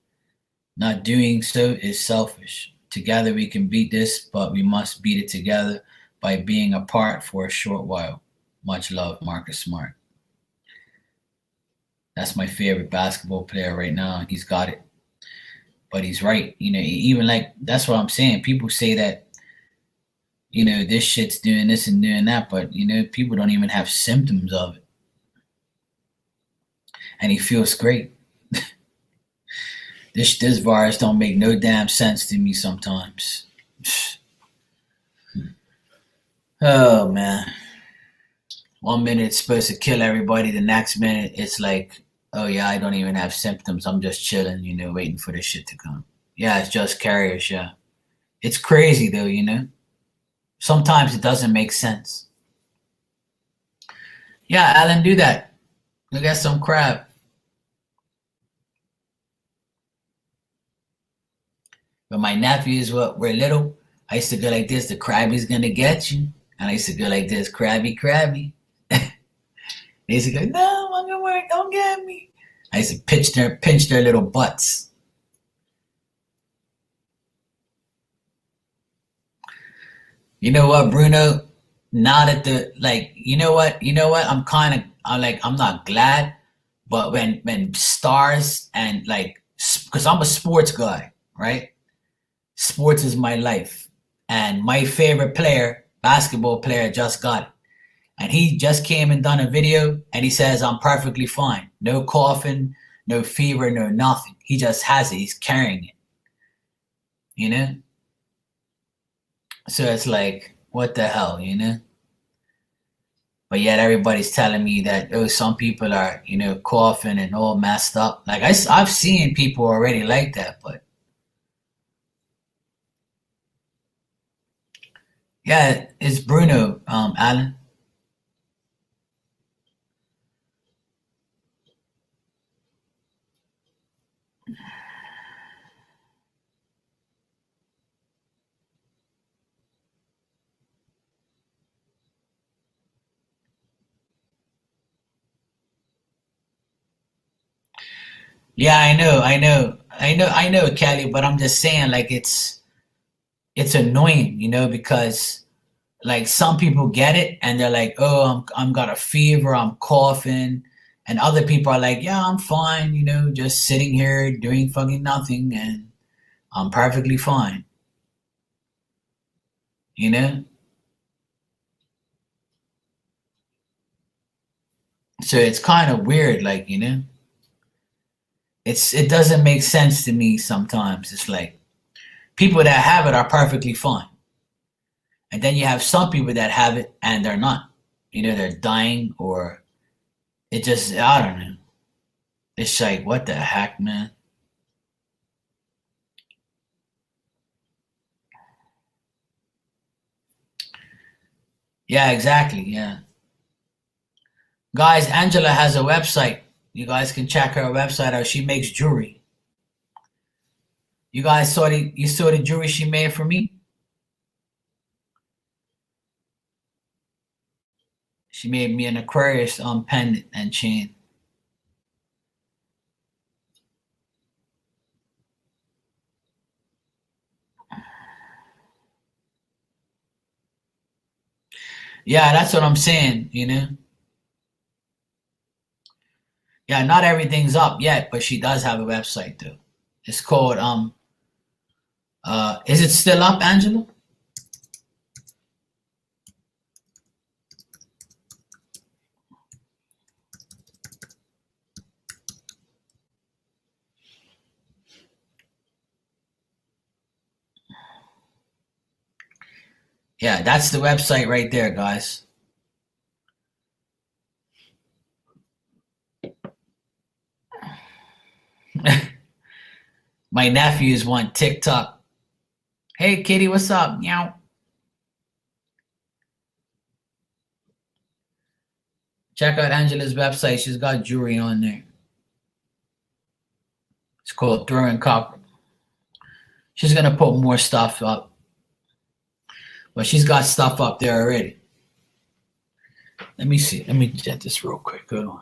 Not doing so is selfish. Together we can beat this, but we must beat it together by being apart for a short while. Much love, Marcus Smart. That's my favorite basketball player right now. He's got it. But he's right. Even like that's what I'm saying. People say that, this shit's doing this and doing that, but people don't even have symptoms of it. And he feels great. This virus don't make no damn sense to me sometimes. Oh man. 1 minute it's supposed to kill everybody, the next minute it's like, oh yeah, I don't even have symptoms. I'm just chilling, waiting for this shit to come. Yeah, it's just carriers, yeah. It's crazy though. Sometimes it doesn't make sense. Yeah, Alan, do that. Go get some crab. But my nephews were little, I used to go like this, the crabby's gonna get you. And I used to go like this, crabby, crabby. They used to go, no, I'm gonna work, don't get me. I used to pinch their little butts. You know what, Bruno? Now that you know what? I'm not glad, but when stars and like, because I'm a sports guy, right? Sports is my life, and my favorite player, basketball player, just got it. And he just came and done a video and he says, I'm perfectly fine. No coughing, no fever, no nothing. He just has it. He's carrying it, you know? So it's like, what the hell? But yet everybody's telling me that, oh, some people are, coughing and all messed up. Like I've seen people already like that, but yeah, it's Bruno, Alan. Yeah, I know, Kelly, but I'm just saying, like, it's annoying, because like some people get it and they're like, oh, I'm got a fever, I'm coughing, and other people are like, yeah, I'm fine, just sitting here doing fucking nothing, and I'm perfectly fine, you know. So it's kind of weird, like, it doesn't make sense to me sometimes. It's like people that have it are perfectly fine, and then you have some people that have it and they're not, they're dying, or it just, I don't know. It's like, what the heck, man? Yeah, exactly. Yeah. Guys, Angela has a website. You guys can check her website out. She makes jewelry. You guys saw the jewelry she made for me? She made me an Aquarius pendant and chain. Yeah, that's what I'm saying, you know? Yeah, not everything's up yet, but she does have a website though. It's called is it still up, Angela? Yeah, that's the website right there, guys. My nephews want TikTok. Hey kitty, what's up? Meow. Check out Angela's website. She's got jewelry on there. It's called Throwing Copper. She's gonna put more stuff up, but she's got stuff up there already. Let me see. Let me get this real quick. Hold on.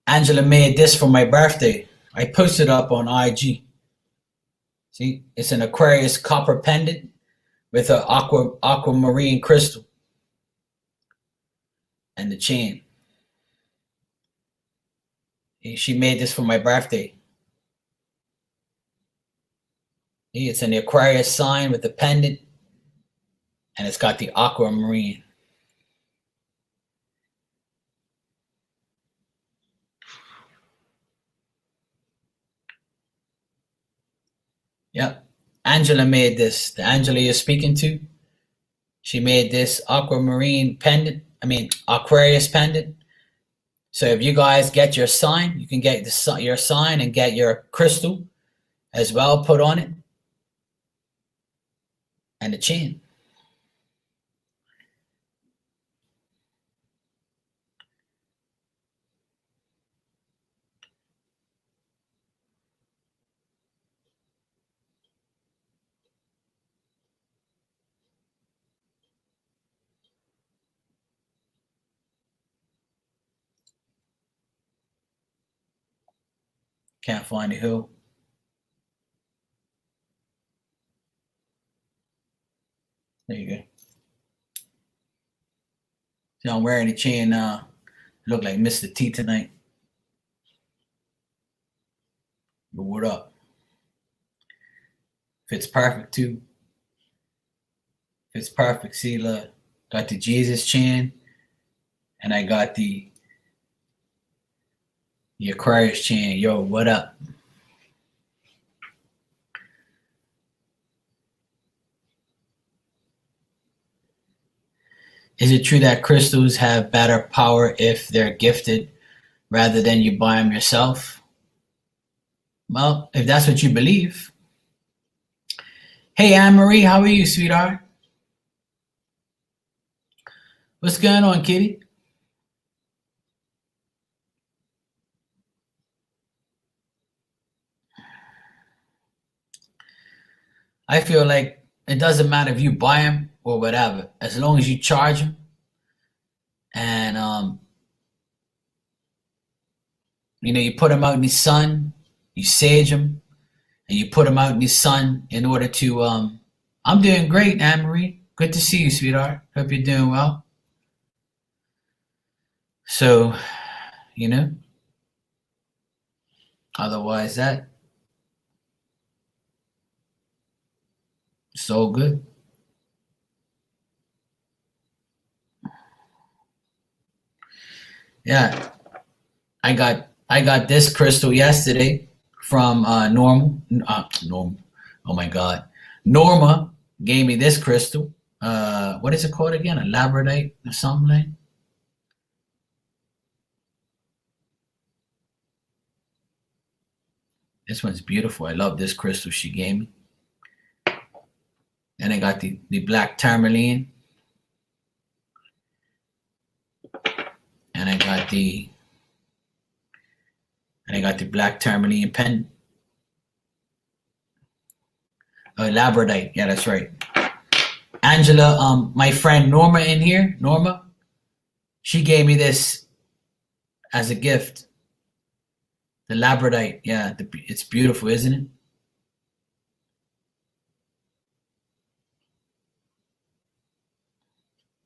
Angela made this for my birthday. I posted up on IG. See, it's an Aquarius copper pendant with an aquamarine crystal and the chain. She made this for my birthday. It's an Aquarius sign with the pendant, and it's got the aquamarine. Yep. Angela made this. The Angela you're speaking to, she made this aquamarine pendant. I mean, Aquarius pendant. So if you guys get your sign, you can get your sign and get your crystal as well put on it, and the chain. Can't find the who. There you go. See, I'm wearing the chain now. Look like Mr. T tonight. But what up? Fits perfect too. Fits perfect. See, look, got the Jesus chain, and I got the Aquarius chain. Yo, what up? Is it true that crystals have better power if they're gifted rather than you buy them yourself? Well, if that's what you believe. Hey, Anne Marie, how are you, sweetheart? What's going on, kitty? I feel like it doesn't matter if you buy them or whatever, as long as you charge them and you put them out in the sun, you sage them, and you put them out in the sun in order to. I'm doing great, Anne Marie. Good to see you, sweetheart. Hope you're doing well. So, otherwise that so good. Yeah, I got this crystal yesterday from Normal. Oh my God, Norma gave me this crystal. What is it called again? A labradorite or something? This one's beautiful. I love this crystal she gave me. And I got the black tourmaline. I got the black tourmaline pen. Labradorite. Yeah, that's right. Angela, my friend Norma in here, Norma, she gave me this as a gift. The labradorite. Yeah, it's beautiful, isn't it?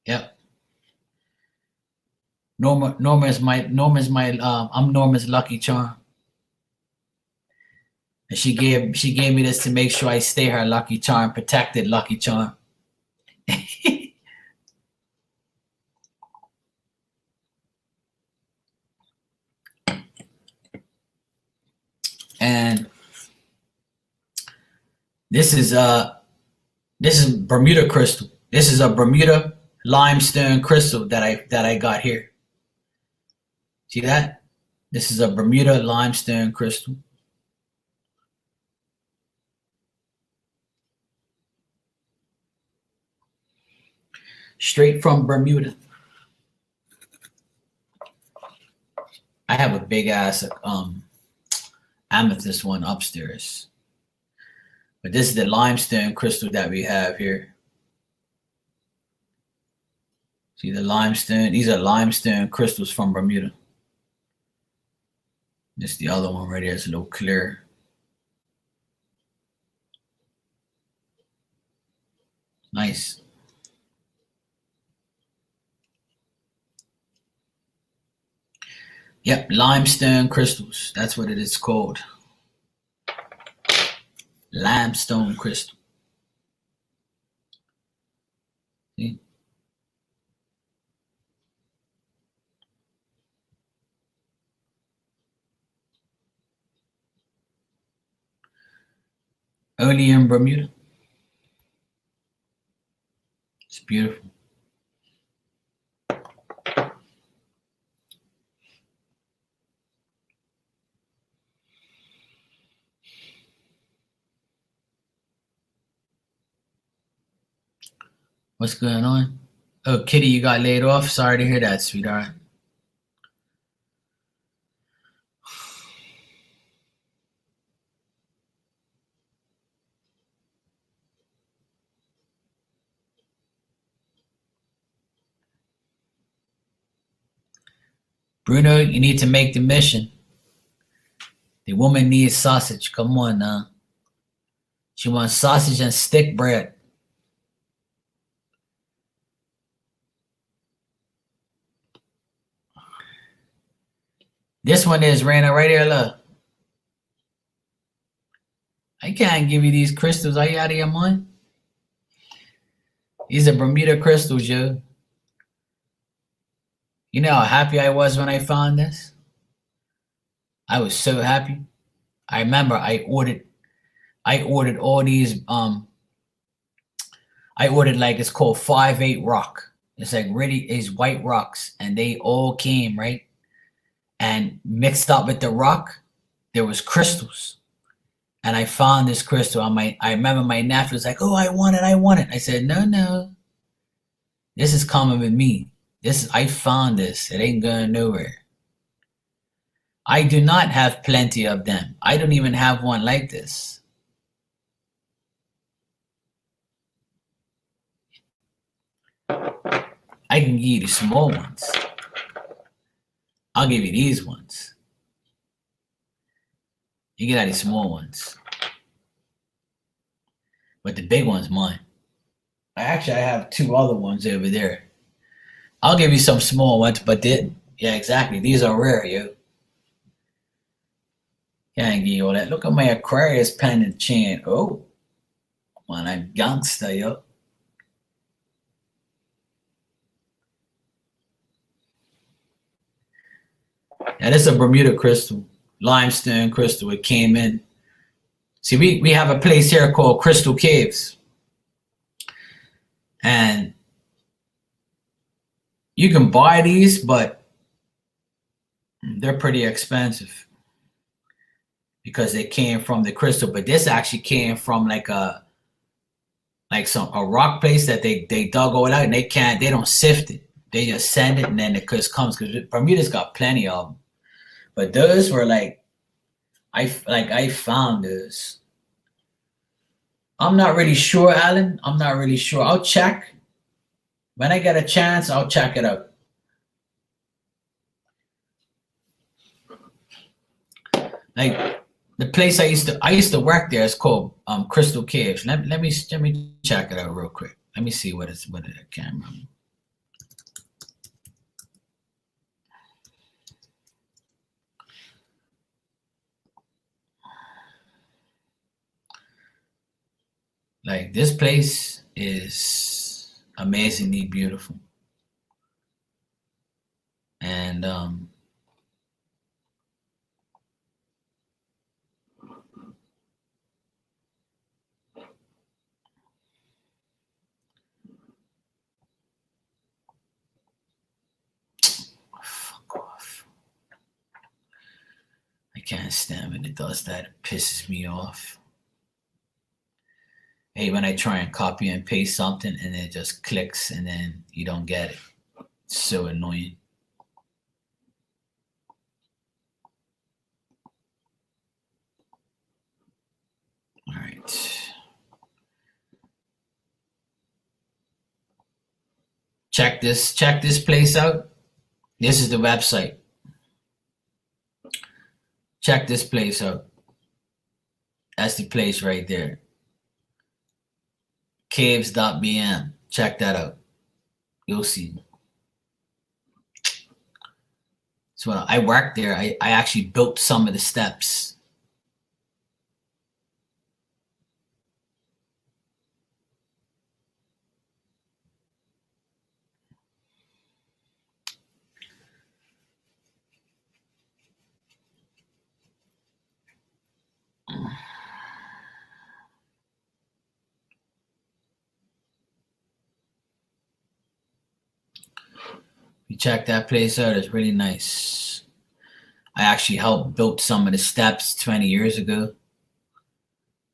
Yep. Norma's my I'm Norma's lucky charm. And she gave me this to make sure I stay her lucky charm, protected lucky charm. And this is Bermuda crystal. This is a Bermuda limestone crystal that I got here. See that? This is a Bermuda limestone crystal. Straight from Bermuda. I have a big ass amethyst one upstairs. But this is the limestone crystal that we have here. See the limestone? These are limestone crystals from Bermuda. This is the other one right here. It's a little clearer. Nice. Yep, limestone crystals. That's what it is called. Limestone crystal. See? Only in Bermuda. It's beautiful. What's going on? Oh, Kitty, you got laid off? Sorry to hear that, sweetheart. Bruno, you need to make the mission. The woman needs sausage. Come on now. She wants sausage and stick bread. This one is Rana right here, look. I can't give you these crystals. Are you out of your mind? These are Bermuda crystals, yo. You know how happy I was when I found this? I was so happy. I remember I ordered all these I ordered like it's called 5/8 rock. It's like really is white rocks and they all came, right? And mixed up with the rock, there was crystals. And I found this crystal on I remember my nephew was like, oh, I want it. I said, no. This is coming with me. I found this. It ain't going nowhere. I do not have plenty of them. I don't even have one like this. I can give you the small ones. I'll give you these ones. You get out the small ones. But the big one's mine. Actually, I have two other ones over there. I'll give you some small ones, but yeah, exactly. These are rare, yo. Can't give you all that. Look at my Aquarius pendant chain. Oh, man, I'm youngster, yo. Yeah, this is a Bermuda crystal, limestone crystal. It came in. See, we have a place here called Crystal Caves. And you can buy these, but they're pretty expensive because they came from the crystal. But this actually came from a rock place that they dug all out and they don't sift it. They just send it and then it just comes because Bermuda's got plenty of them. But those were like I found those. I'm not really sure, Alan. I'm not really sure. I'll check when I get a chance. I'll check it out. Like the place I used to work there is called Crystal Caves. Let me check it out real quick. Let me see what it I can't remember. Like this place is amazingly beautiful. And fuck off. I can't stand when it does that. It pisses me off. Hey, when I try and copy and paste something and it just clicks and then you don't get it. It's so annoying. All right. Check this place out. This is the website. Check this place out. That's the place right there. Caves.bm. Check that out. You'll see. So when I worked there, I actually built some of the steps. You check that place out. It's really nice. I actually helped build some of the steps 20 years ago.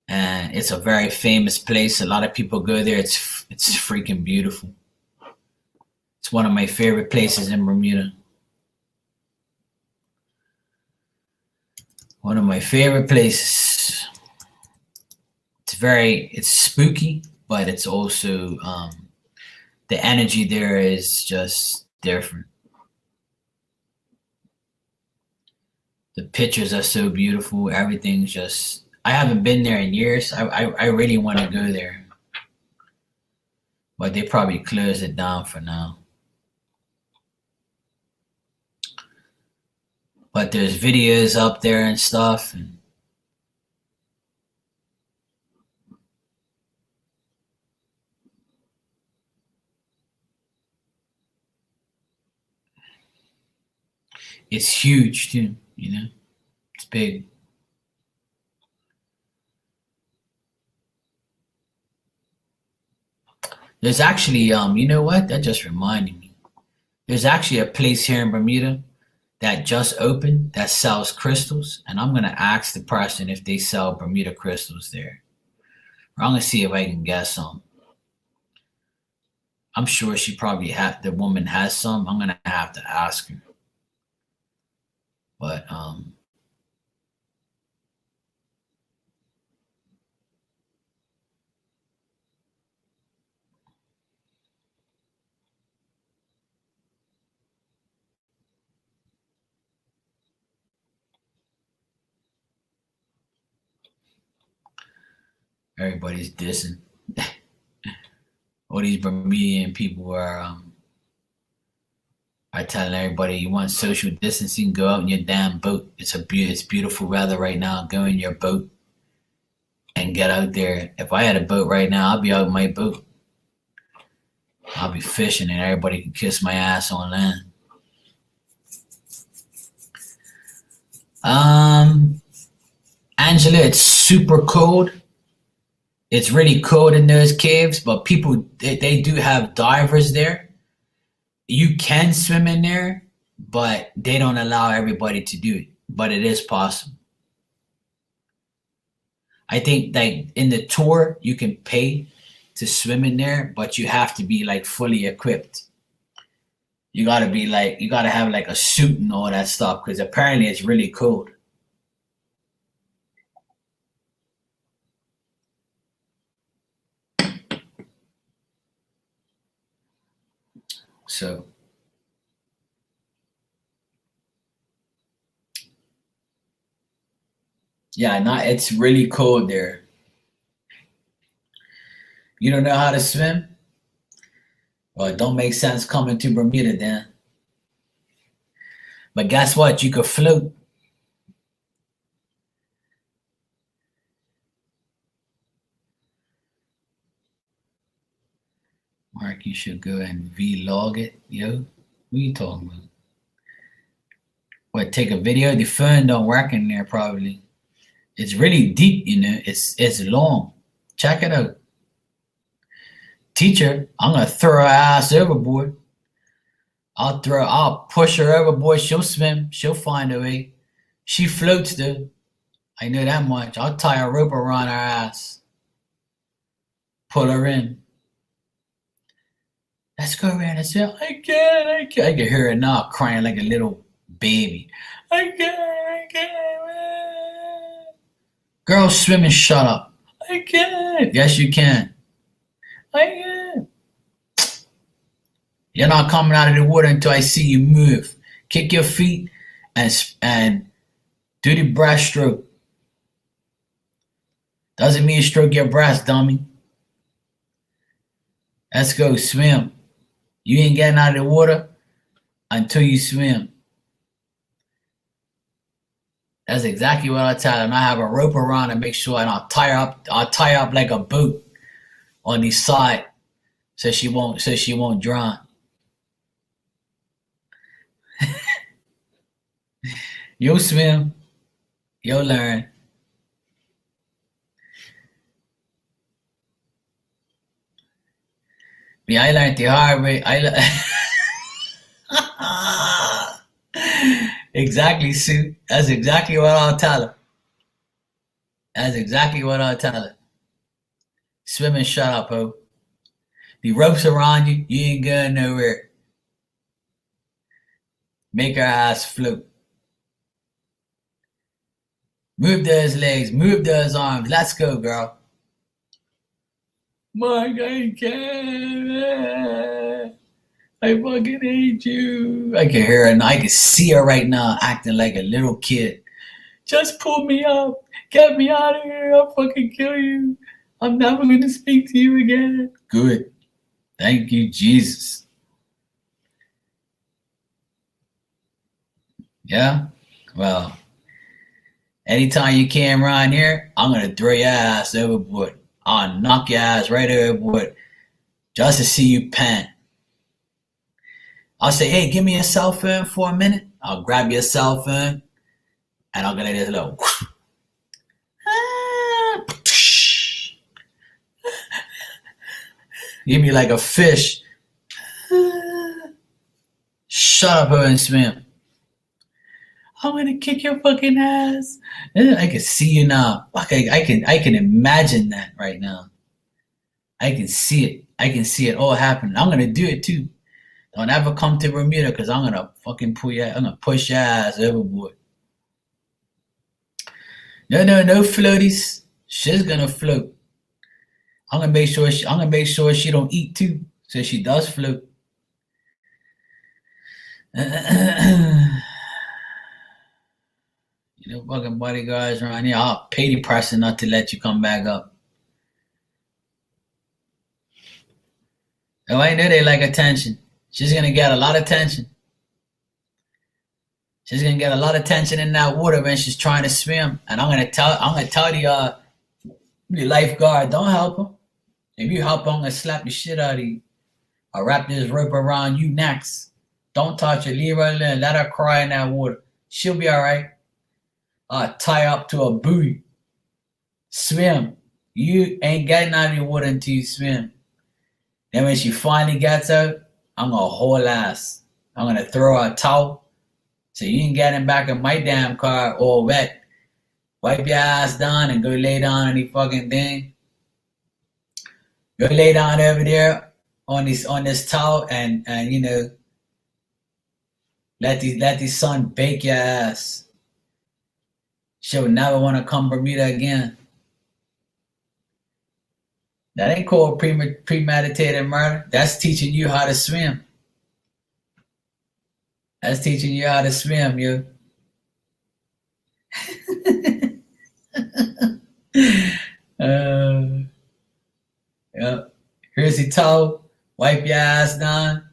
And it's a very famous place. A lot of people go there. It's freaking beautiful. It's one of my favorite places in Bermuda. One of my favorite places. It's spooky, but it's also the energy there is just different. The pictures are so beautiful. Everything's just. I haven't been there in years. I really want to go there, but they probably closed it down for now. But there's videos up there and stuff. And it's huge too, you know. It's big. There's actually, you know what? That just reminded me. There's actually a place here in Bermuda that just opened that sells crystals, and I'm gonna ask the person if they sell Bermuda crystals there. Or I'm gonna see if I can get some. I'm sure she probably the woman has some. I'm gonna have to ask her. But everybody's dissing. All these Bermudian people are telling everybody you want social distancing, go out in your damn boat. It's beautiful weather right now. Go in your boat and get out there. If I had a boat right now, I'd be out in my boat. I'll be fishing and everybody can kiss my ass on land. Angela, it's super cold. It's really cold in those caves, but people, they do have divers there. You can swim in there, but they don't allow everybody to do it. But it is possible. I think like in the tour, you can pay to swim in there, but you have to be like fully equipped. you gotta have like a suit and all that stuff because apparently it's really cold. So yeah, not it's really cold there. You don't know how to swim? Well, it don't make sense coming to Bermuda then. But guess what? You could float. Mark, you should go and vlog it, yo. What are you talking about? What, take a video? The phone don't work in there probably. It's really deep, you know. It's long. Check it out. Teacher, I'm gonna throw her ass overboard. I'll push her overboard. She'll swim. She'll find a way. She floats though. I know that much. I'll tie a rope around her ass. Pull her in. Let's go around and say, I can't. I can hear her now crying like a little baby. I can't. Girl swimming, shut up. I can't. Yes, you can. I can't. You're not coming out of the water until I see you move. Kick your feet and do the breaststroke. Doesn't mean stroke your breast, dummy. Let's go swim. You ain't getting out of the water until you swim. That's exactly what I tell them. I have a rope around and make sure, and I'll tie her up like a boat on the side so she won't drown. You'll swim, you'll learn. Yeah, I learned the hard way. Exactly, Sue. That's exactly what I'll tell her. That's exactly what I'll tell her. Swim and shut up, ho. The rope's around you, you ain't going nowhere. Make her ass float. Move those legs, move those arms. Let's go, girl. Mark, I can't. I fucking hate you. I can hear her and I can see her right now acting like a little kid. Just pull me up. Get me out of here. I'll fucking kill you. I'm never going to speak to you again. Good. Thank you, Jesus. Yeah? Well, anytime you came around here, I'm going to throw your ass overboard. I'll knock your ass right overboard just to see you pant. I'll say, hey, give me your cell phone for a minute. I'll grab your cell phone and I'll get this little. Give me like a fish. Shut up, her and swim. I'm gonna kick your fucking ass. I can see you now. I can imagine that right now. I can see it. I can see it all happening. I'm gonna do it too. Don't ever come to Bermuda because I'm gonna fucking I'm gonna push your ass overboard. No floaties. She's gonna float. I'm gonna make sure she don't eat too, so she does float. You know, fucking bodyguards around here. I'll pay the person not to let you come back up. Oh, I know they like attention. She's gonna get a lot of attention. She's gonna get a lot of attention in that water when she's trying to swim. And I'm gonna tell the lifeguard, don't help her. If you help her, I'm gonna slap the shit out of you. I'll wrap this rope around you next. Don't touch her, leave her alone. Let her cry in that water. She'll be alright. I'll tie her up to a buoy. Swim. You ain't getting out of the water until you swim. Then when she finally gets out, I'm gonna haul ass. I'm gonna throw her a towel. So you ain't getting back in my damn car all wet. Wipe your ass down and go lay down on the fucking thing. Go lay down over there on this towel and you know, Let the sun bake your ass. She'll never want to come Bermuda again. That ain't called premeditated murder. That's teaching you how to swim. That's teaching you how to swim, you. Yeah. Here's the towel. Wipe your ass down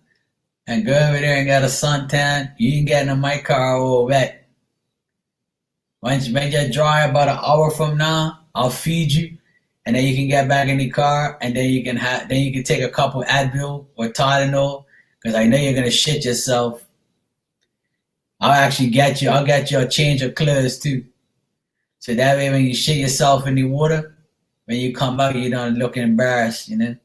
and go over there and get a suntan. You ain't getting in my car all wet. Once you're dry about an hour from now, I'll feed you, and then you can get back in the car, and then you can take a couple Advil or Tylenol, because I know you're gonna shit yourself. I'll actually get you. I'll get you a change of clothes too, so that way when you shit yourself in the water, when you come out, you don't look embarrassed, you know.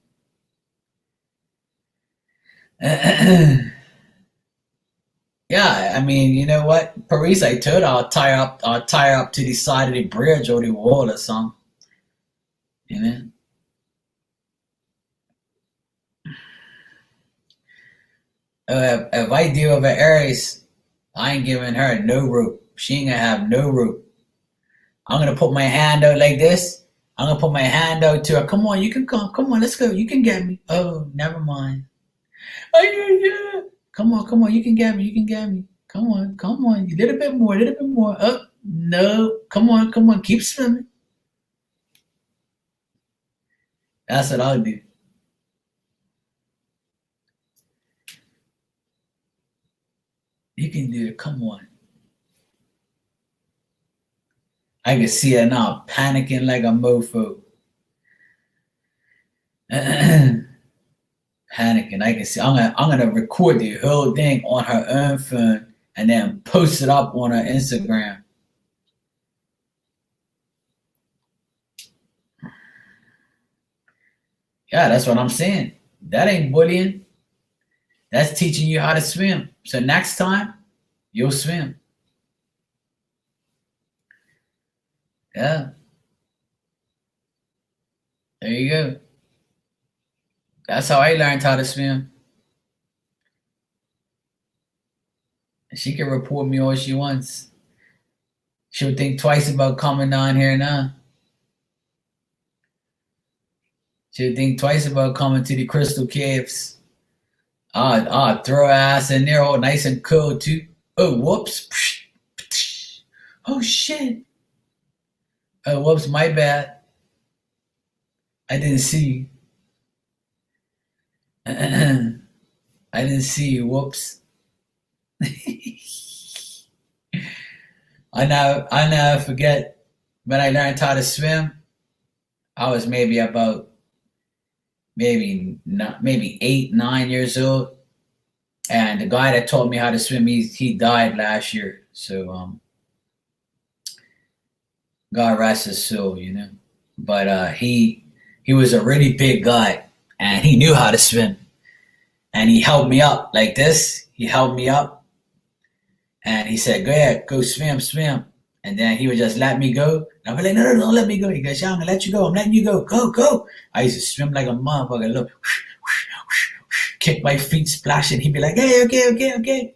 Yeah, I mean, you know what, Paris? I told her I'll tie her up to the side of the bridge or the wall or something, you know. If I deal with an Aries, I ain't giving her no rope. She ain't gonna have no rope. I'm gonna put my hand out like this. I'm gonna put my hand out to her. Come on, you can come. Come on, let's go. You can get me. Oh, never mind. Oh yeah, yeah. Come on. You can get me. You can get me. Come on. A little bit more. A little bit more. Oh no. Come on. Keep swimming. That's what I'll do. You can do it. Come on. I can see her now, panicking like a mofo. Panicking. I can see. I'm gonna record the whole thing on her own phone and then post it up on her Instagram. Yeah, that's what I'm saying. That ain't bullying. That's teaching you how to swim. So next time, you'll swim. Yeah, there you go. That's how I learned how to swim. She can report me all she wants. She'll think twice about coming down here now. She'll think twice about coming to the Crystal Caves. I'll throw her ass in there all nice and cool too. Oh, whoops. Oh, shit. Oh, whoops, my bad. I didn't see you. I didn't see you. Whoops. I never forget when I learned how to swim. I was maybe about maybe 8, 9 years old, and the guy that taught me how to swim, he died last year. So God rest his soul, you know. But he was a really big guy, and he knew how to swim, and he held me up like this. He held me up, and he said, "Go ahead, go swim, swim." And then he would just let me go. And I'd be like, "No, no, don't let me go." He goes, "Yeah, I'm gonna let you go. I'm letting you go. Go, go." I used to swim like a motherfucker. Look, kick my feet splashing. He'd be like, "Hey, okay, okay, okay."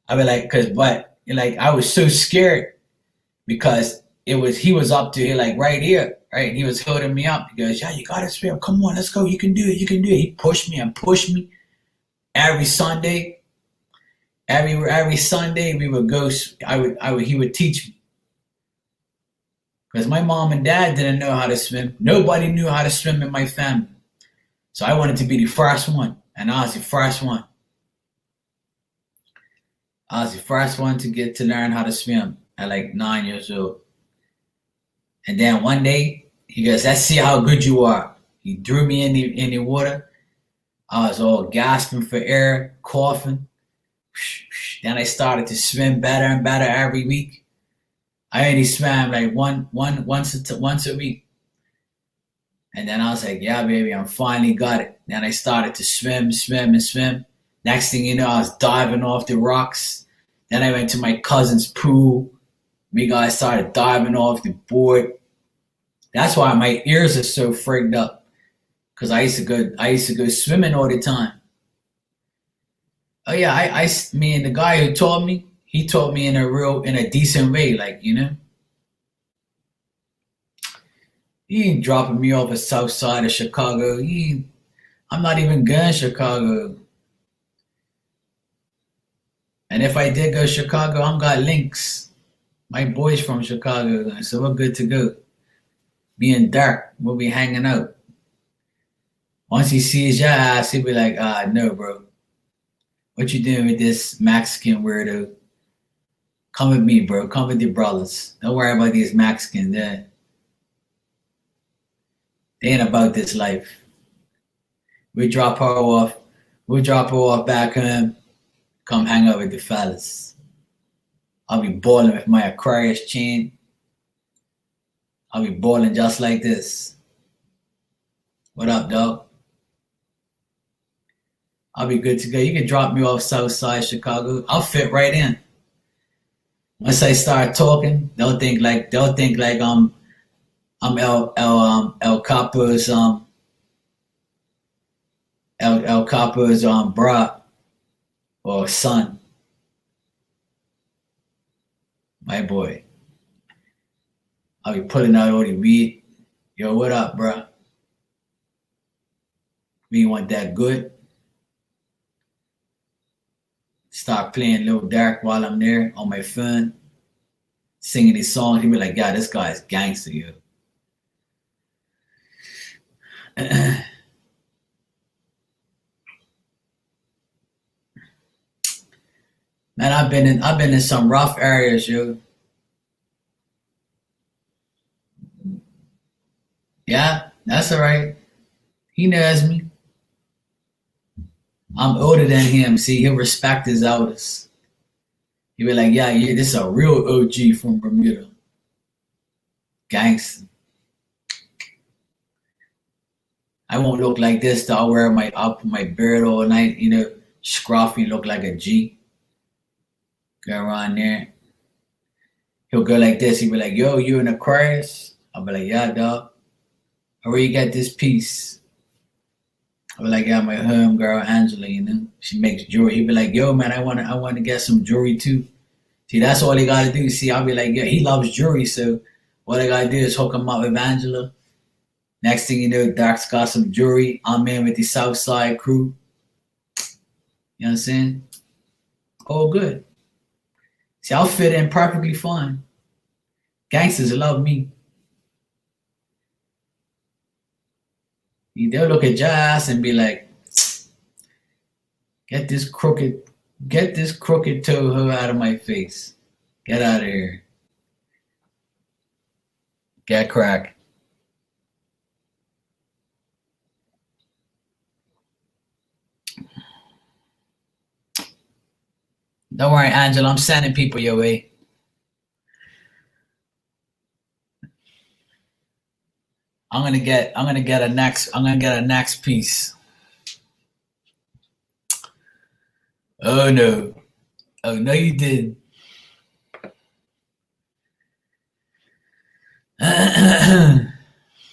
I'd be like, but like I was so scared because he was up to here like right here, right? And he was holding me up. He goes, "Yeah, you gotta swim. Come on, let's go. You can do it. You can do it." He pushed me and pushed me every Sunday. Every Sunday we would go. He would teach me because my mom and dad didn't know how to swim. Nobody knew how to swim in my family, so I wanted to be the first one, and I was the first one. I was the first one to get to learn how to swim at like 9 years old. And then one day he goes, "Let's see how good you are." He threw me in the water. I was all gasping for air, coughing. Then I started to swim better and better every week. I only swam like once a week. And then I was like, "Yeah, baby, I finally got it." Then I started to swim, swim, and swim. Next thing you know, I was diving off the rocks. Then I went to my cousin's pool. We guys started diving off the board. That's why my ears are so frigged up. Cause I used to go swimming all the time. Oh yeah, me and the guy who taught me, he taught me in a decent way, like he ain't dropping me off at South Side of Chicago. I'm not even going to Chicago. And if I did go to Chicago, I'm got links. My boys from Chicago, so we're good to go. Being dark, we'll be hanging out. Once he sees your ass, he'll be like, no, bro. What you doing with this Mexican weirdo? Come with me, bro. Come with your brothers. Don't worry about these Mexicans. They ain't about this life. We drop her off. We'll drop her off back home. Come hang out with the fellas. I'll be balling with my Aquarius chain. I'll be balling just like this. What up, dog? I'll be good to go. You can drop me off Southside Chicago. I'll fit right in. Once I start talking, they'll think like I'm El Capo's El Capo's bra or son. My boy. I'll be pulling out all the weed. Yo, what up, bro? We want that good. Start playing Lil Dark while I'm there on my phone, singing these songs. He'll be like, yeah, this guy's gangster, yo. Man, I've been in some rough areas, yo. Yeah, that's all right. He knows me. I'm older than him. See, he'll respect his elders. He'll be like, yeah, this is a real OG from Bermuda. Gangster. I won't look like this though. I'll put my beard all night, scruffy, look like a G. Go around there. He'll go like this. He'll be like, yo, you in Aquarius? I'll be like, yeah, dog. Where you get this piece? I'll be like, yeah, my home girl Angela, she makes jewelry. He'll be like, yo, man, I wanna get some jewelry too. See, that's all they gotta do. See, I'll be like, yeah, he loves jewelry, so what I gotta do is hook him up with Angela. Next thing you know, Doc's got some jewelry. I'm in with the Southside crew. You know what I'm saying? All good. See, I'll fit in perfectly fine. Gangsters love me. They'll look at your ass and be like, get this crooked toe hoe out of my face. Get out of here. Get crack. Don't worry, Angela. I'm sending people your way. I'm gonna get a next piece. Oh no. Oh no, you didn't.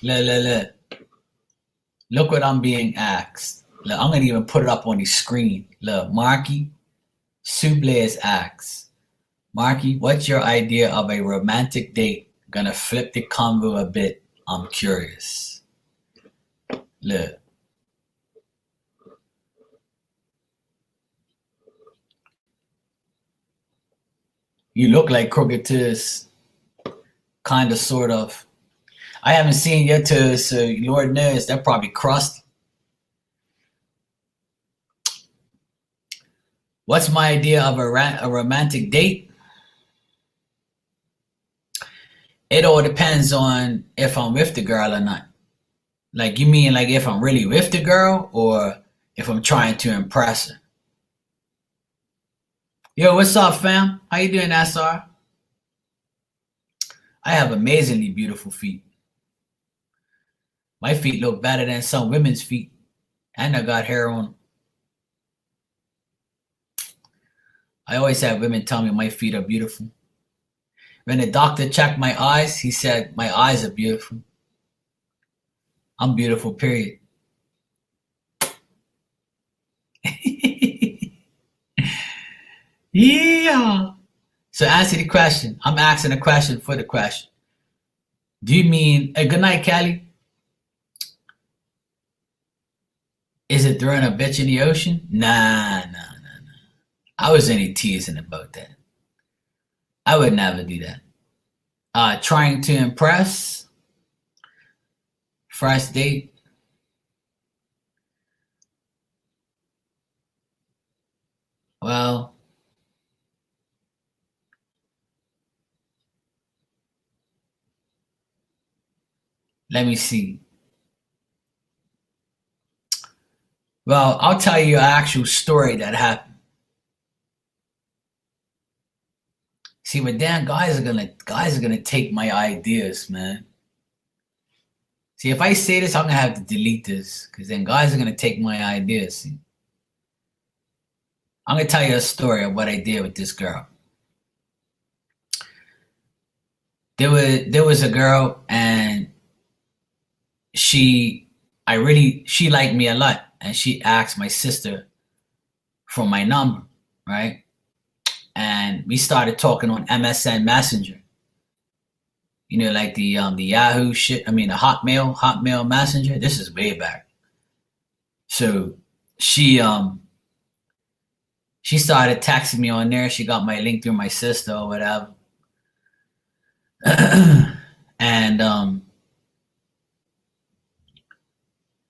Look. Look what I'm being asked. Look, I'm gonna even put it up on the screen. Look, Marky Suble is asked. Marky, what's your idea of a romantic date? Gonna flip the convo a bit. I'm curious. Look. You look like crooked toes. Kinda, sort of. I haven't seen your toes, so Lord knows they're probably crusty. What's my idea of a romantic date? It all depends on if I'm with the girl or not. Like, you mean like if I'm really with the girl or if I'm trying to impress her? Yo, what's up, fam? How you doing, SR? I have amazingly beautiful feet. My feet look better than some women's feet. And I got hair on them. I always have women tell me my feet are beautiful. When the doctor checked my eyes, he said my eyes are beautiful. I'm beautiful, period. Yeah. So answer the question. I'm asking a question for the question. Do you mean a good night, Callie? Is it throwing a bitch in the ocean? Nah. I was only teasing about that. I would never do that. Trying to impress. First date. Well, let me see. Well, I'll tell you an actual story that happened. See, but then guys are gonna take my ideas, man. See, if I say this, I'm gonna have to delete this because then guys are gonna take my ideas. See? I'm gonna tell you a story of what I did with this girl. There was a girl and she liked me a lot and she asked my sister for my number, right? And we started talking on MSN Messenger. You know, like the Yahoo shit. I mean, the Hotmail Messenger. This is way back. So she she started texting me on there. She got my link through my sister or whatever. And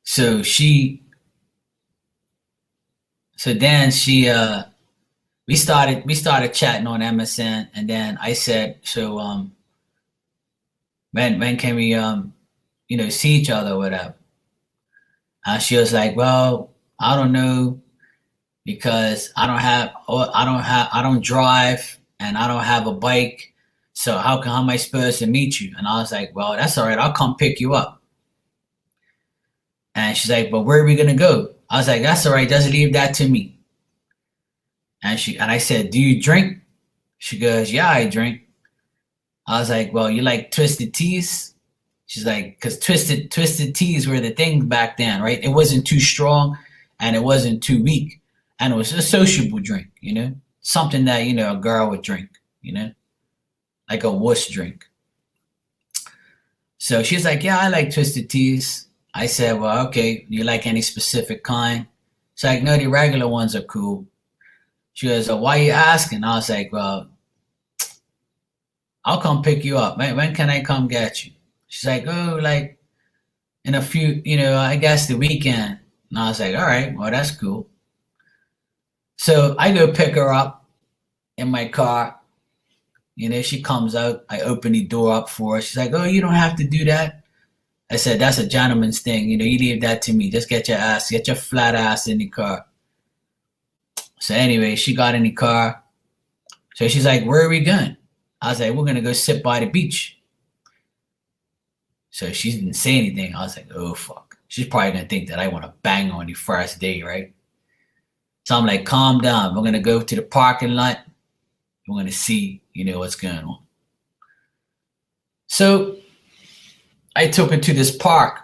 so then we started chatting on MSN, and then I said, so when can we see each other or whatever? She was like, well, I don't know because I don't drive and I don't have a bike. So how am I supposed to meet you? And I was like, well, that's all right. I'll come pick you up. And she's like, but where are we gonna go? I was like, that's all right. Just leave that to me. And I said, do you drink? She goes, yeah, I drink. I was like, well, you like twisted teas? She's like, because twisted teas were the thing back then, right? It wasn't too strong and it wasn't too weak. And it was a sociable drink, something that, a girl would drink, like a wuss drink. So she's like, yeah, I like twisted teas. I said, well, okay, do you like any specific kind? She's like, no, the regular ones are cool. She goes, oh, why are you asking? I was like, well, I'll come pick you up. When can I come get you? She's like, oh, like in a few, I guess the weekend. And I was like, all right, well, that's cool. So I go pick her up in my car. She comes out. I open the door up for her. She's like, oh, you don't have to do that. I said, that's a gentleman's thing. You leave that to me. Just get your flat ass in the car. So anyway, she got in the car. So she's like, where are we going? I was like, we're going to go sit by the beach. So she didn't say anything. I was like, oh, fuck. She's probably going to think that I want to bang on the first day, right? So I'm like, calm down. We're going to go to the parking lot. We're going to see, what's going on. So I took her to this park.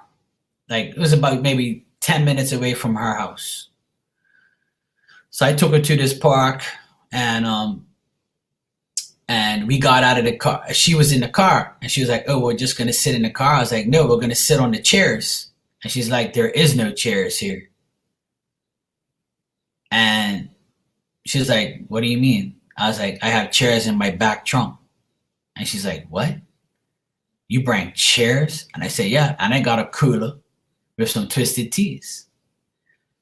Like, it was about maybe 10 minutes away from her house. So I took her to this park and we got out of the car. She was in the car and she was like, oh, we're just going to sit in the car. I was like, no, we're going to sit on the chairs. And she's like, there is no chairs here. And she's like, what do you mean? I was like, I have chairs in my back trunk. And she's like, what? You bring chairs? And I said, yeah. And I got a cooler with some twisted teas.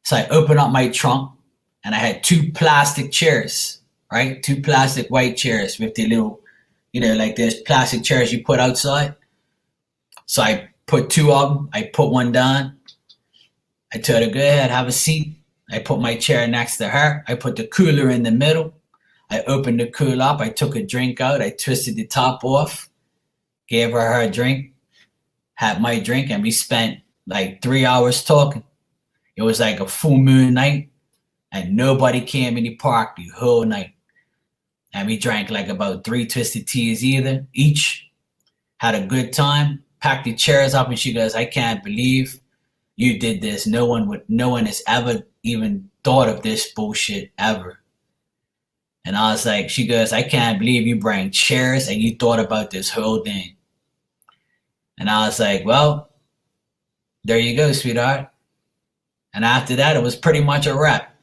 So I opened up my trunk and I had 2 plastic chairs, right? 2 plastic white chairs with the little, like there's plastic chairs you put outside. So I put 2 of them. I put one down. I told her, go ahead, have a seat. I put my chair next to her. I put the cooler in the middle. I opened the cooler up. I took a drink out. I twisted the top off, gave her drink, had my drink, and we spent like 3 hours talking. It was like a full moon night. And nobody came in the park the whole night. And we drank like about 3 twisted teas each. Had a good time. Packed the chairs up and she goes, I can't believe you did this. No one has ever even thought of this bullshit ever. And I was like, she goes, I can't believe you bring chairs and you thought about this whole thing. And I was like, well, there you go, sweetheart. And after that, it was pretty much a wrap.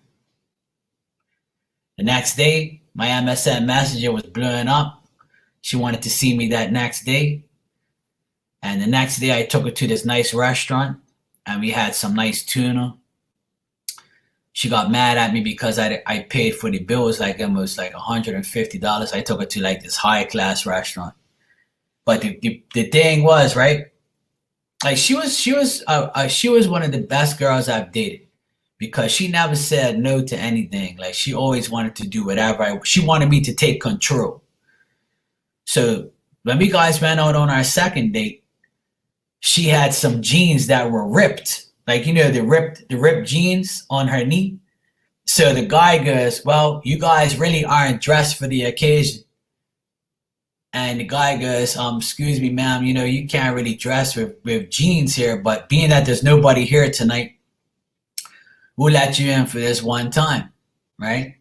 The next day, my MSN Messenger was blowing up. She wanted to see me that next day. And the next day, I took her to this nice restaurant and we had some nice tuna. She got mad at me because I paid for the bill. It was like almost like $150. I took her to like this high class restaurant. But the thing was, right? Like she was one of the best girls I've dated because she never said no to anything. Like she always wanted to do whatever. She wanted me to take control. So when we guys went out on our second date, she had some jeans that were ripped, like the ripped jeans on her knee. So the guy goes, "Well, you guys really aren't dressed for the occasion." And the guy goes, excuse me, ma'am, you can't really dress with jeans here, but being that there's nobody here tonight, we'll let you in for this one time, right?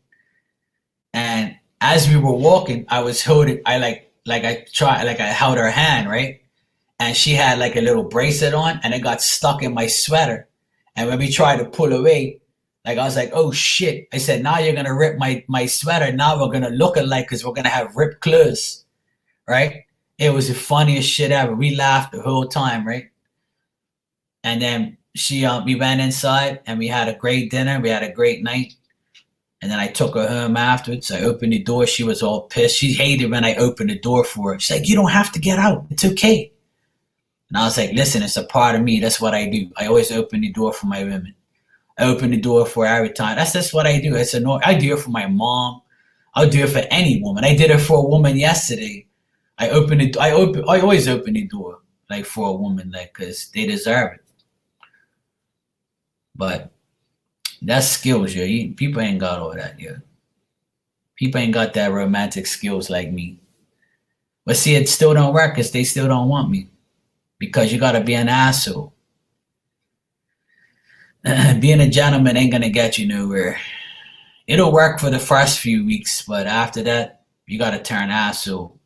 And as we were walking, I was holding, I held her hand, right? And she had like a little bracelet on and it got stuck in my sweater. And when we tried to pull away, like I was like, oh shit. I said, now you're going to rip my sweater. Now we're going to look alike because we're going to have ripped clothes. Right? It was the funniest shit ever. We laughed the whole time, right? And then we went inside and we had a great dinner. We had a great night. And then I took her home afterwards. I opened the door. She was all pissed. She hated when I opened the door for her. She's like, you don't have to get out. It's okay. And I was like, listen, it's a part of me. That's what I do. I always open the door for my women. I open the door for her every time. That's just what I do. I do it for my mom. I'll do it for any woman. I did it for a woman yesterday. I always open the door, like for a woman, like, cause they deserve it. But that's skills, yo. People ain't got all that, yo. People ain't got that romantic skills like me. But see, it still don't work cause they still don't want me. Because you gotta be an asshole. Being a gentleman ain't gonna get you nowhere. It'll work for the first few weeks, but after that, you gotta turn asshole.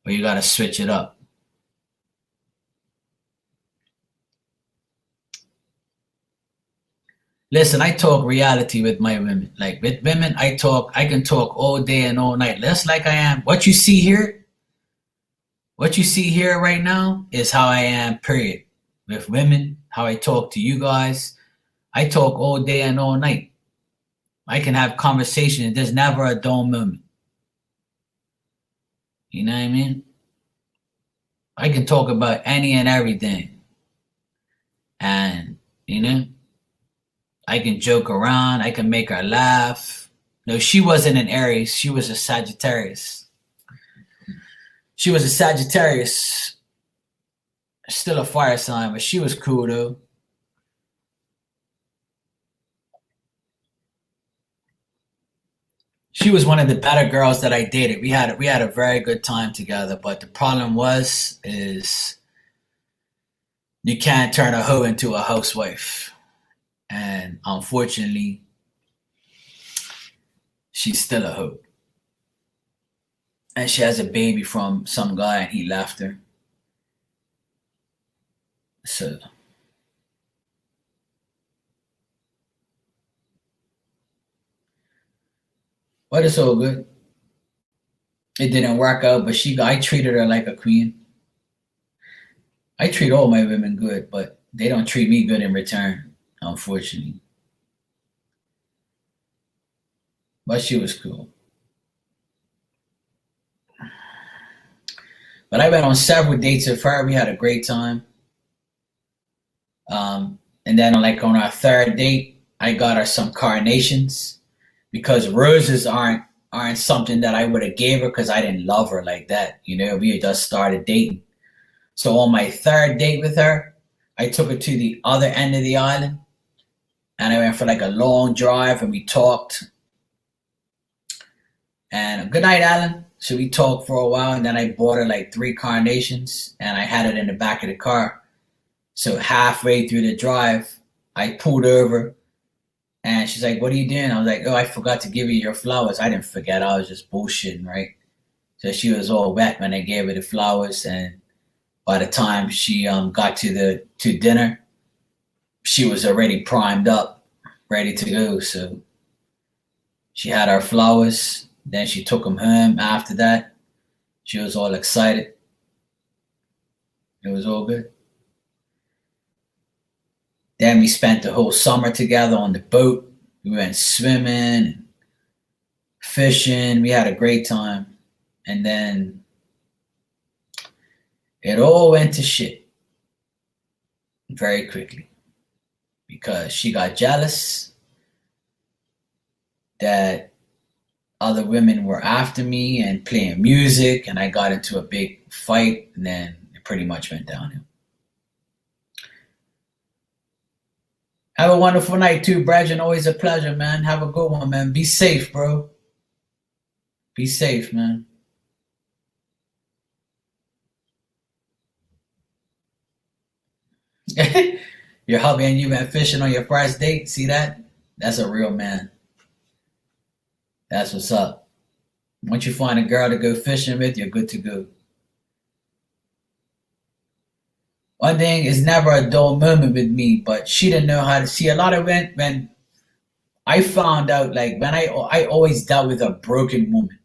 Or you gotta switch it up. Listen, I talk reality with my women. Like with women, I can talk all day and all night. Just like I am. What you see here right now is how I am, period. With women, how I talk to you guys. I talk all day and all night. I can have conversations. There's never a dull moment. You know what I mean? I can talk about any and everything. And, I can joke around. I can make her laugh. No, she wasn't an Aries. She was a Sagittarius. Still a fire sign, but she was cool though. She was one of the better girls that I dated. We had a very good time together, but the problem is you can't turn a hoe into a housewife. And unfortunately, she's still a hoe. And she has a baby from some guy and he left her. So but it's all good. It didn't work out, but I treated her like a queen. I treat all my women good, but they don't treat me good in return, unfortunately. But she was cool. But I went on several dates with her. We had a great time. And then on our third date, I got her some carnations because roses aren't something that I would have gave her because I didn't love her like that. We had just started dating. So on my third date with her, I took her to the other end of the island and I went for like a long drive and we talked. And good night, Alan. So we talked for a while and then I bought her like 3 carnations and I had it in the back of the car. So halfway through the drive, I pulled over And she's like, "What are you doing?" I was like, "Oh, I forgot to give you your flowers." I didn't forget. I was just bullshitting, right? So she was all wet when I gave her the flowers, and by the time she got to dinner, she was already primed up, ready to go. So she had our flowers. Then she took them home. After that, she was all excited. It was all good. Then we spent the whole summer together on the boat. We went swimming, fishing. We had a great time. And then it all went to shit very quickly because she got jealous that other women were after me and playing music, and I got into a big fight, and then it pretty much went downhill. Have a wonderful night too, Brajan. Always a pleasure, man. Have a good one, man. Be safe, bro. Be safe, man. Your hubby and you went fishing on your first date. See that? That's a real man. That's what's up. Once you find a girl to go fishing with, you're good to go. One thing is never a dull moment with me, but she didn't know how to see a lot of when I found out, like when I always dealt with a broken woman.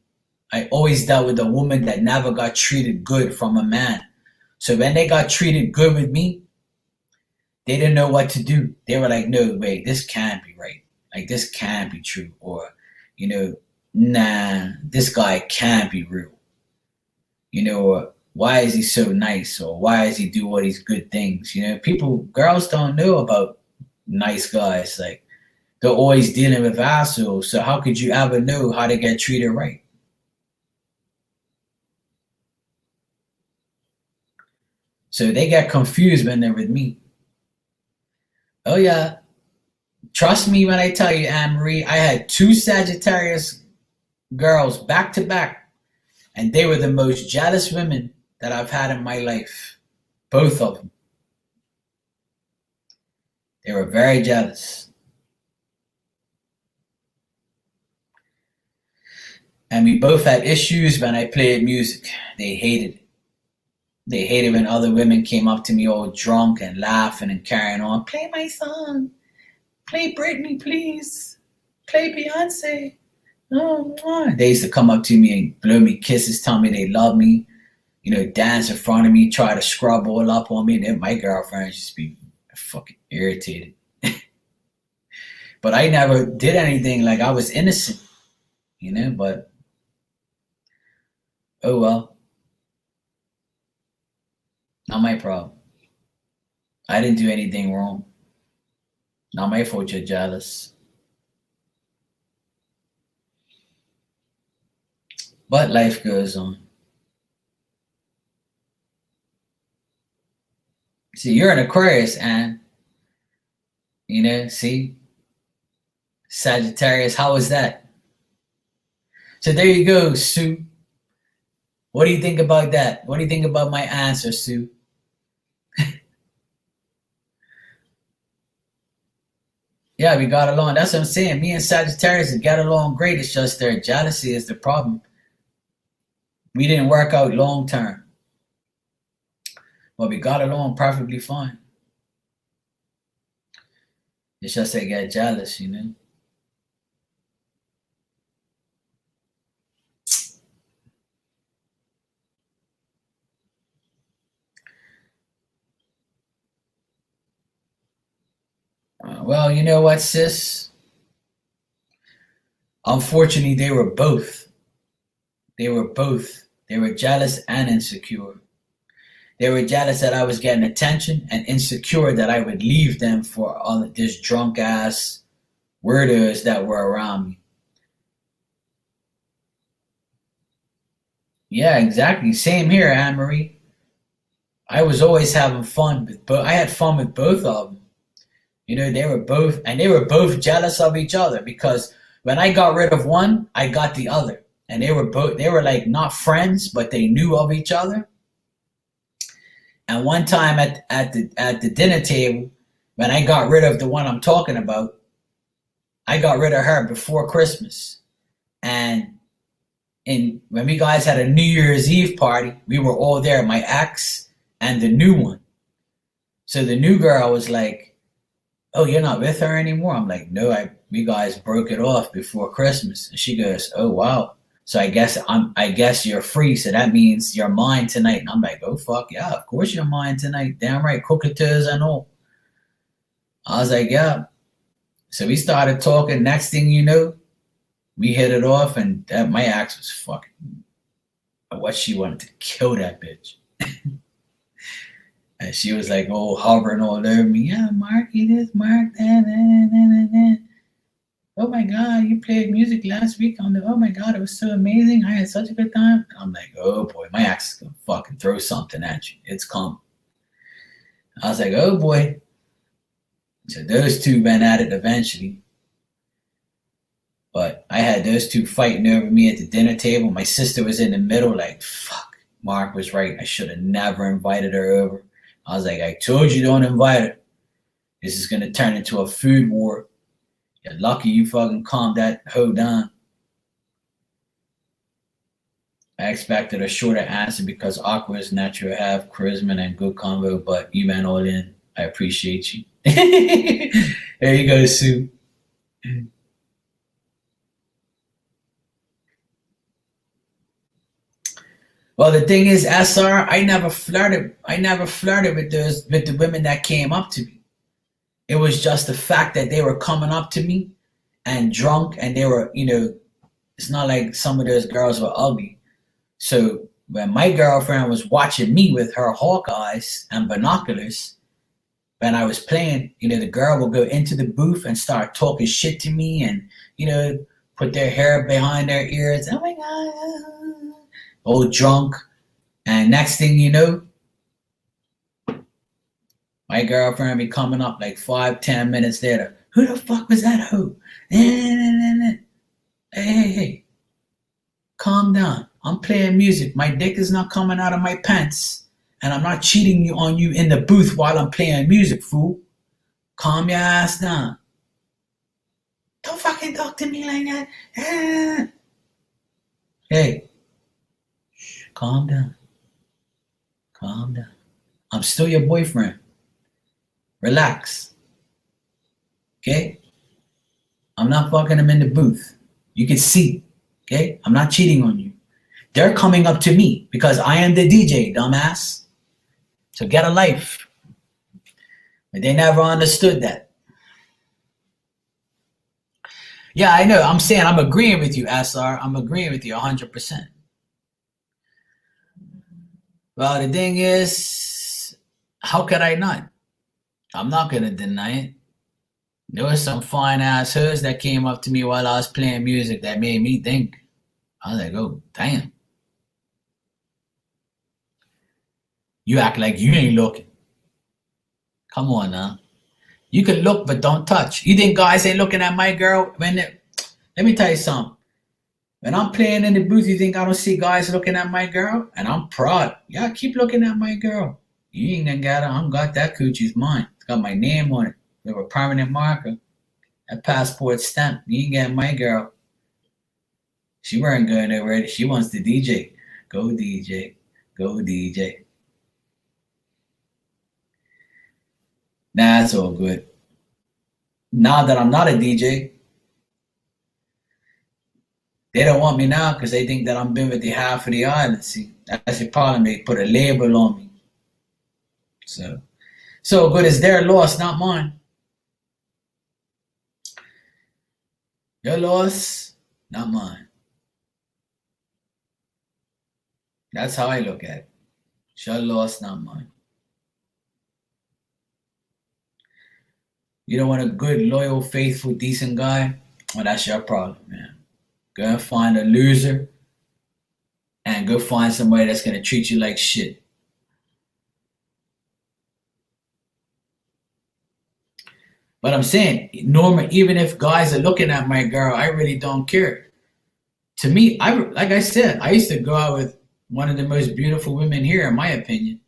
I always dealt with a woman that never got treated good from a man. So when they got treated good with me, they didn't know what to do. They were like, "No, wait, this can't be right. Like this can't be true." Or, "Nah, this guy can't be real." Or why is he so nice? Or why does he do all these good things? Girls don't know about nice guys. Like they're always dealing with assholes. So how could you ever know how to get treated right? So they get confused when they're with me. Oh yeah, trust me when I tell you, Anne Marie, I had two Sagittarius girls back to back, and they were the most jealous women that I've had in my life. Both of them. They were very jealous. And we both had issues when I played music. They hated it. They hated when other women came up to me all drunk and laughing and carrying on. "Play my song. Play Britney, please. Play Beyonce." Oh, they used to come up to me and blow me kisses, tell me they love me, dance in front of me, try to scrub all up on me. And then my girlfriends just be fucking irritated. But I never did anything, like I was innocent, but oh well, not my problem. I didn't do anything wrong. Not my fault you're jealous. But life goes on. See, you're an Aquarius, and see, Sagittarius. How is that? So there you go, Sue. What do you think about that? What do you think about my answer, Sue? Yeah, we got along. That's what I'm saying. Me and Sagittarius get along great. It's just their jealousy is the problem. We didn't work out long term, but we got along perfectly fine. It's just they get jealous, Well, you know what, sis? Unfortunately, they were both. They were both. They were jealous and insecure. They were jealous that I was getting attention and insecure that I would leave them for all of this drunk ass weirdos that were around me. Yeah, exactly. Same here, Anne Marie. I was always having fun with both. I had fun with both of them. They were both jealous of each other because when I got rid of one, I got the other. And they were like not friends, but they knew of each other. And one time at the dinner table, when I got rid of the one I'm talking about, I got rid of her before Christmas. And when we guys had a New Year's Eve party, we were all there, my ex and the new one. So the new girl was like, "Oh, you're not with her anymore?" I'm like, "No, we guys broke it off before Christmas." And she goes, "Oh wow. So I guess you're free, so that means you're mine tonight." And I'm like, "Oh fuck yeah, of course you're mine tonight. Damn right, cockatoos and all." I was like, "Yeah." So we started talking. Next thing you know, we hit it off, and my ex was fucking what she wanted to kill that bitch. And she was like, oh, hovering all over me. "Yeah, Mark, this, Mark, that. Oh my God, you played music last week oh my God, it was so amazing. I had such a good time." I'm like, oh boy, my ex is gonna fucking throw something at you. It's coming. I was like, oh boy. So those two went at it eventually. But I had those two fighting over me at the dinner table. My sister was in the middle, like, fuck, Mark was right. I should have never invited her over. I was like, "I told you don't invite her. This is going to turn into a food war. You're lucky you fucking calmed that hoe down." I expected a shorter answer because Aqua is natural, have charisma and good convo, but you went all in. I appreciate you. There you go, Sue. Well, the thing is, SR, I never flirted with the women that came up to me. It was just the fact that they were coming up to me and drunk, and they were, it's not like some of those girls were ugly. So when my girlfriend was watching me with her hawk eyes and binoculars, when I was playing, the girl would go into the booth and start talking shit to me and, put their hair behind their ears. Oh my God. All drunk. And next thing you know, my girlfriend be coming up like 5-10 minutes later. "Who the fuck was that hoe? Hey. Calm down. I'm playing music. My dick is not coming out of my pants. And I'm not cheating on you in the booth while I'm playing music, fool. Calm your ass down. Don't fucking talk to me like that. Hey. Calm down. Calm down. I'm still your boyfriend. Relax. Okay? I'm not fucking him in the booth. You can see. Okay? I'm not cheating on you. They're coming up to me because I am the DJ, dumbass. So get a life." But they never understood that. Yeah, I know. I'm saying I'm agreeing with you, SR. I'm agreeing with you 100%. Well, the thing is, how could I not? I'm not going to deny it. There was some fine ass hoes that came up to me while I was playing music that made me think. I was like, oh, damn. You act like you ain't looking. Come on now. You can look, but don't touch. You think guys ain't looking at my girl? Let me tell you something. When I'm playing in the booth, you think I don't see guys looking at my girl? And I'm proud. Yeah, keep looking at my girl. You ain't gonna get her. I got that coochie's mine. It's got my name on it with a permanent marker. A passport stamp. You ain't getting my girl. She weren't going nowhere. She wants the DJ. Go DJ. Go DJ. Nah, it's all good. Now that I'm not a DJ, they don't want me now because they think that I'm been with the half of the island. See, that's the problem. They put a label on me. So good, it's their loss, not mine. Your loss, not mine. That's how I look at it. It's your loss, not mine. You don't want a good, loyal, faithful, decent guy? Well, that's your problem, man. Go and find a loser and go find somebody that's going to treat you like shit. But I'm saying, Norma, even if guys are looking at my girl, I really don't care. To me, like I said, I used to go out with one of the most beautiful women here, in my opinion.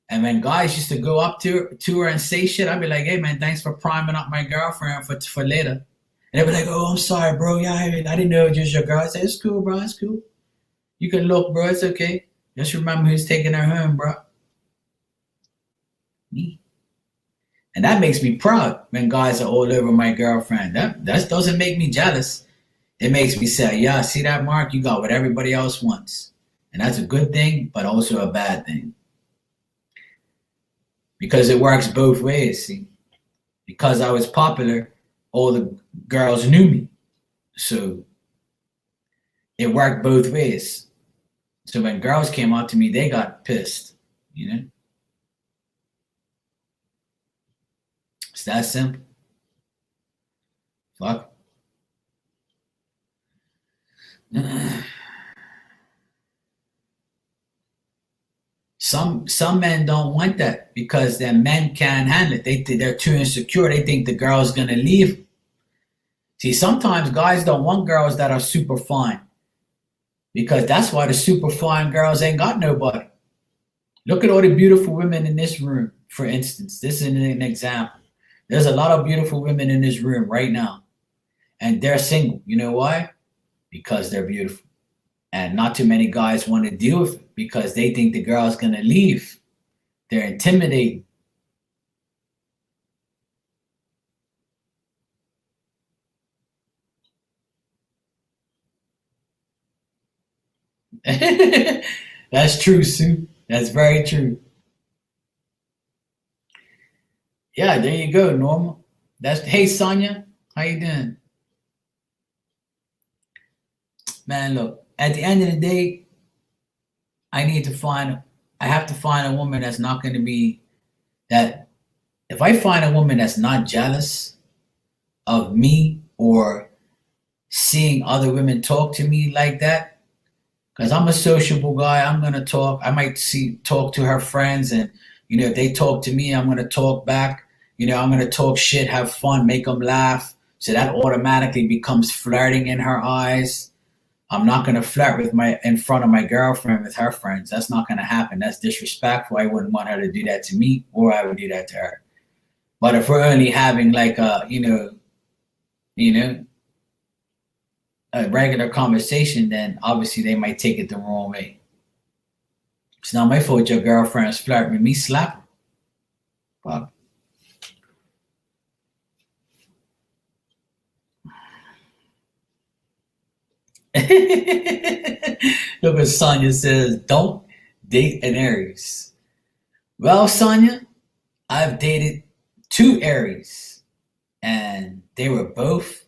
And when guys used to go up to her and say shit, I'd be like, hey, man, thanks for priming up my girlfriend for later. And they be like, "Oh, I'm sorry, bro. Yeah, I didn't know it was just your girl." I say, "It's cool, bro. It's cool. You can look, bro. It's okay. Just remember who's taking her home, bro." Me. And that makes me proud when guys are all over my girlfriend. That doesn't make me jealous. It makes me say, "Yeah, see that, Mark? You got what everybody else wants." And that's a good thing, but also a bad thing. Because it works both ways, see. Because I was popular, all the girls knew me. So it worked both ways. So when girls came out to me, they got pissed, you know? It's that simple. Fuck. Some men don't want that because their men can't handle it. They're too insecure. They think the girl's gonna leave. See, sometimes guys don't want girls that are super fine because that's why the super fine girls ain't got nobody. Look at all the beautiful women in this room, for instance. This is an example. There's a lot of beautiful women in this room right now, and they're single. You know why? Because they're beautiful. And not too many guys want to deal with it because they think the girl's going to leave. They're intimidating. That's true, Sue. That's very true. Yeah, there you go, Norma. That's Hey, Sonia. How you doing? Man, look, at the end of the day, I need to find, I have to find a woman that's not going to be that. If I find a woman that's not jealous of me or seeing other women talk to me like that, because I'm a sociable guy, I'm gonna talk. I might talk to her friends, and if they talk to me, I'm gonna talk back. I'm gonna talk shit, have fun, make them laugh. So that automatically becomes flirting in her eyes. I'm not gonna flirt with my in front of my girlfriend with her friends. That's not gonna happen. That's disrespectful. I wouldn't want her to do that to me, or I would do that to her. But if we're only having like you know, a regular conversation, then obviously they might take it the wrong way. It's not my fault your girlfriend's flirting with me, slap her. Fuck. Look what Sonya says, don't date an Aries. Well, Sonya, I've dated two Aries, and they were both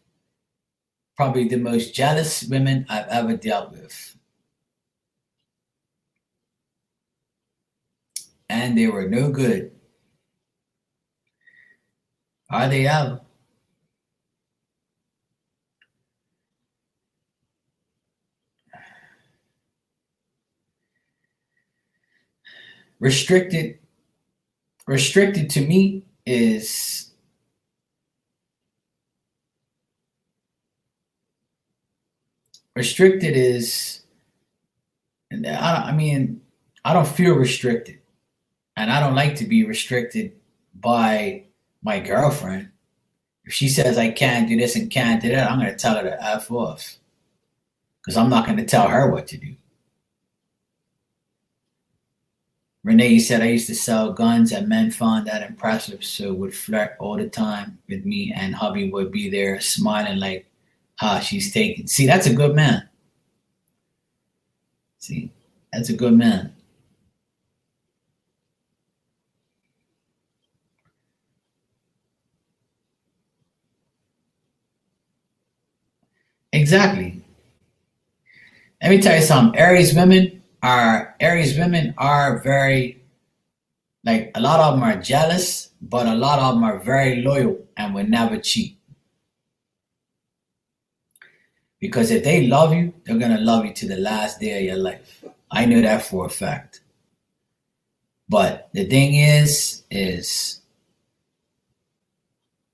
probably the most jealous women I've ever dealt with. And they were no good. Are they ever? Restricted restricted to me is restricted is I mean, I don't feel restricted, and I don't like to be restricted by my girlfriend. If she says I can't do this and can't do that, I'm going to tell her to f off because I'm not going to tell her what to do. Renee said I used to sell guns and men found that impressive, so would flirt all the time with me, and hubby would be there smiling like, "Ha, she's taken." See, that's a good man. See, that's a good man. Exactly. Let me tell you something. Aries women are very, like, a lot of them are jealous, but a lot of them are very loyal and will never cheat. Because if they love you, they're gonna love you to the last day of your life. I know that for a fact. But the thing is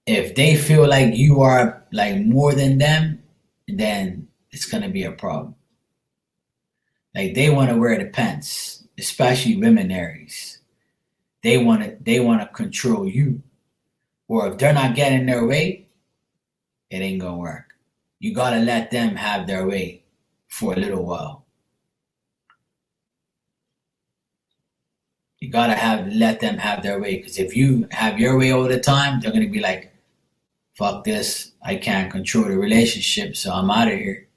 if they feel like you are like more than them, then it's gonna be a problem. Like they want to wear the pants, especially women Aries. They want to control you. Or if they're not getting their way, it ain't gonna work. You gotta let them have their way for a little while. You gotta let them have their way, because if you have your way all the time, they're gonna be like, fuck this, I can't control the relationship, so I'm out of here.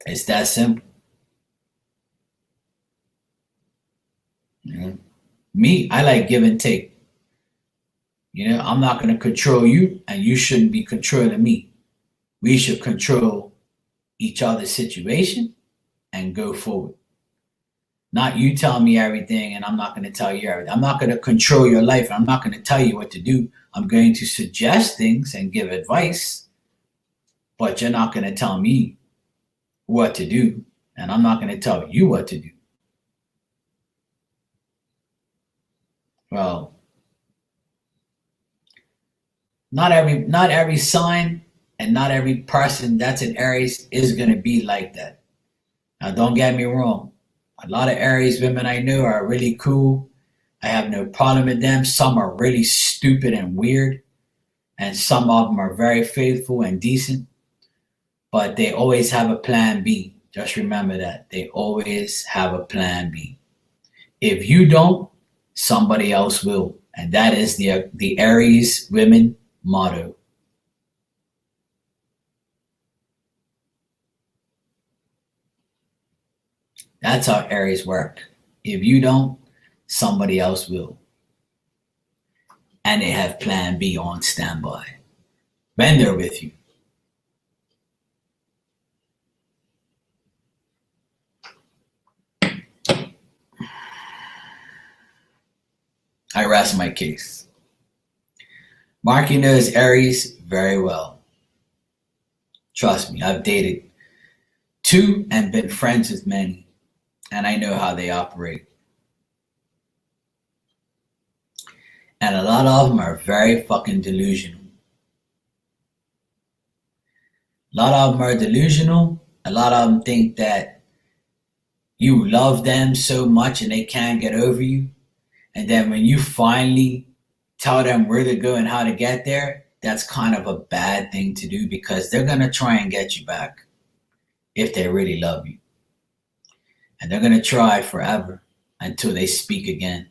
It's that simple. You know? Me, I like give and take. I'm not going to control you, and you shouldn't be controlling me. We should control each other's situation and go forward. Not you tell me everything, and I'm not going to tell you everything. I'm not going to control your life. I'm not going to tell you what to do. I'm going to suggest things and give advice, but you're not going to tell me what to do, and I'm not going to tell you what to do. Well, not every sign and not every person that's in Aries is going to be like that. Now, don't get me wrong. A lot of Aries women I know are really cool. I have no problem with them. Some are really stupid and weird, and some of them are very faithful and decent, but they always have a plan B. Just remember that. They always have a plan B. If you don't, somebody else will. And that is the Aries women motto. That's how Aries work. If you don't, somebody else will. And they have plan B on standby when they're with you. I rest my case. Marky knows Aries very well. Trust me, I've dated two and been friends with many, and I know how they operate. And a lot of them are very fucking delusional. A lot of them are delusional. A lot of them think that you love them so much and they can't get over you. And then when you finally tell them where to go and how to get there, that's kind of a bad thing to do, because they're going to try and get you back if they really love you. And they're going to try forever until they speak again.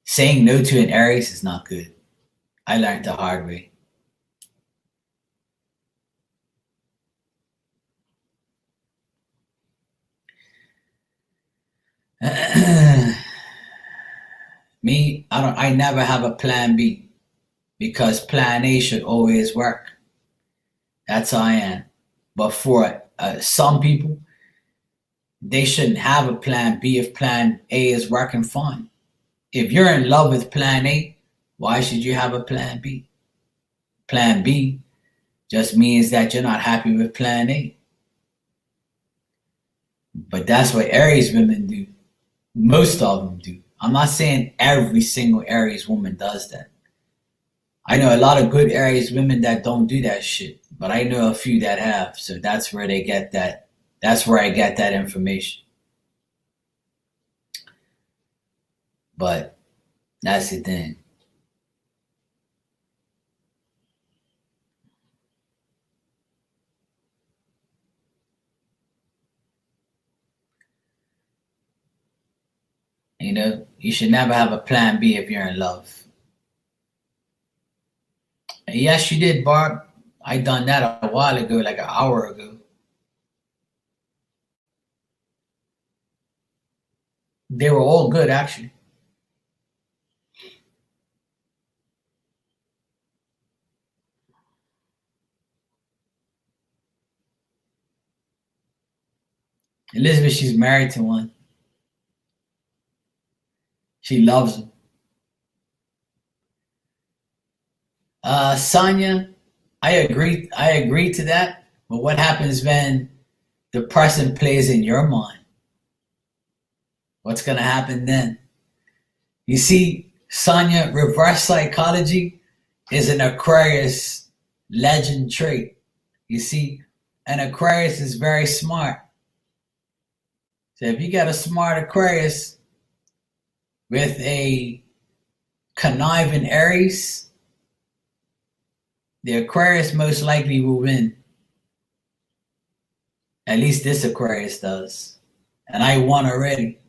Saying no to an Aries is not good. I learned the hard way. Me, I never have a plan B, because plan A should always work. That's how I am. But for some people, they shouldn't have a plan B if plan A is working fine. If you're in love with plan A, why should you have a plan B? Plan B just means that you're not happy with plan A. But that's what Aries women do. Most of them do. I'm not saying every single Aries woman does that. I know a lot of good Aries women that don't do that shit, but I know a few that have. So that's where they get that. That's where I get that information. But that's the thing. You should never have a plan B if you're in love. And yes, you did, Barb. I done that a while ago, like an hour ago. They were all good, actually. Elizabeth, she's married to one. She loves him. Sonia, I agree to that. But what happens when the person plays in your mind? What's going to happen then? You see, Sonia, reverse psychology is an Aquarius legend trait. You see, an Aquarius is very smart. So if you got a smart Aquarius, with a conniving Aries, the Aquarius most likely will win. At least this Aquarius does. And I won already.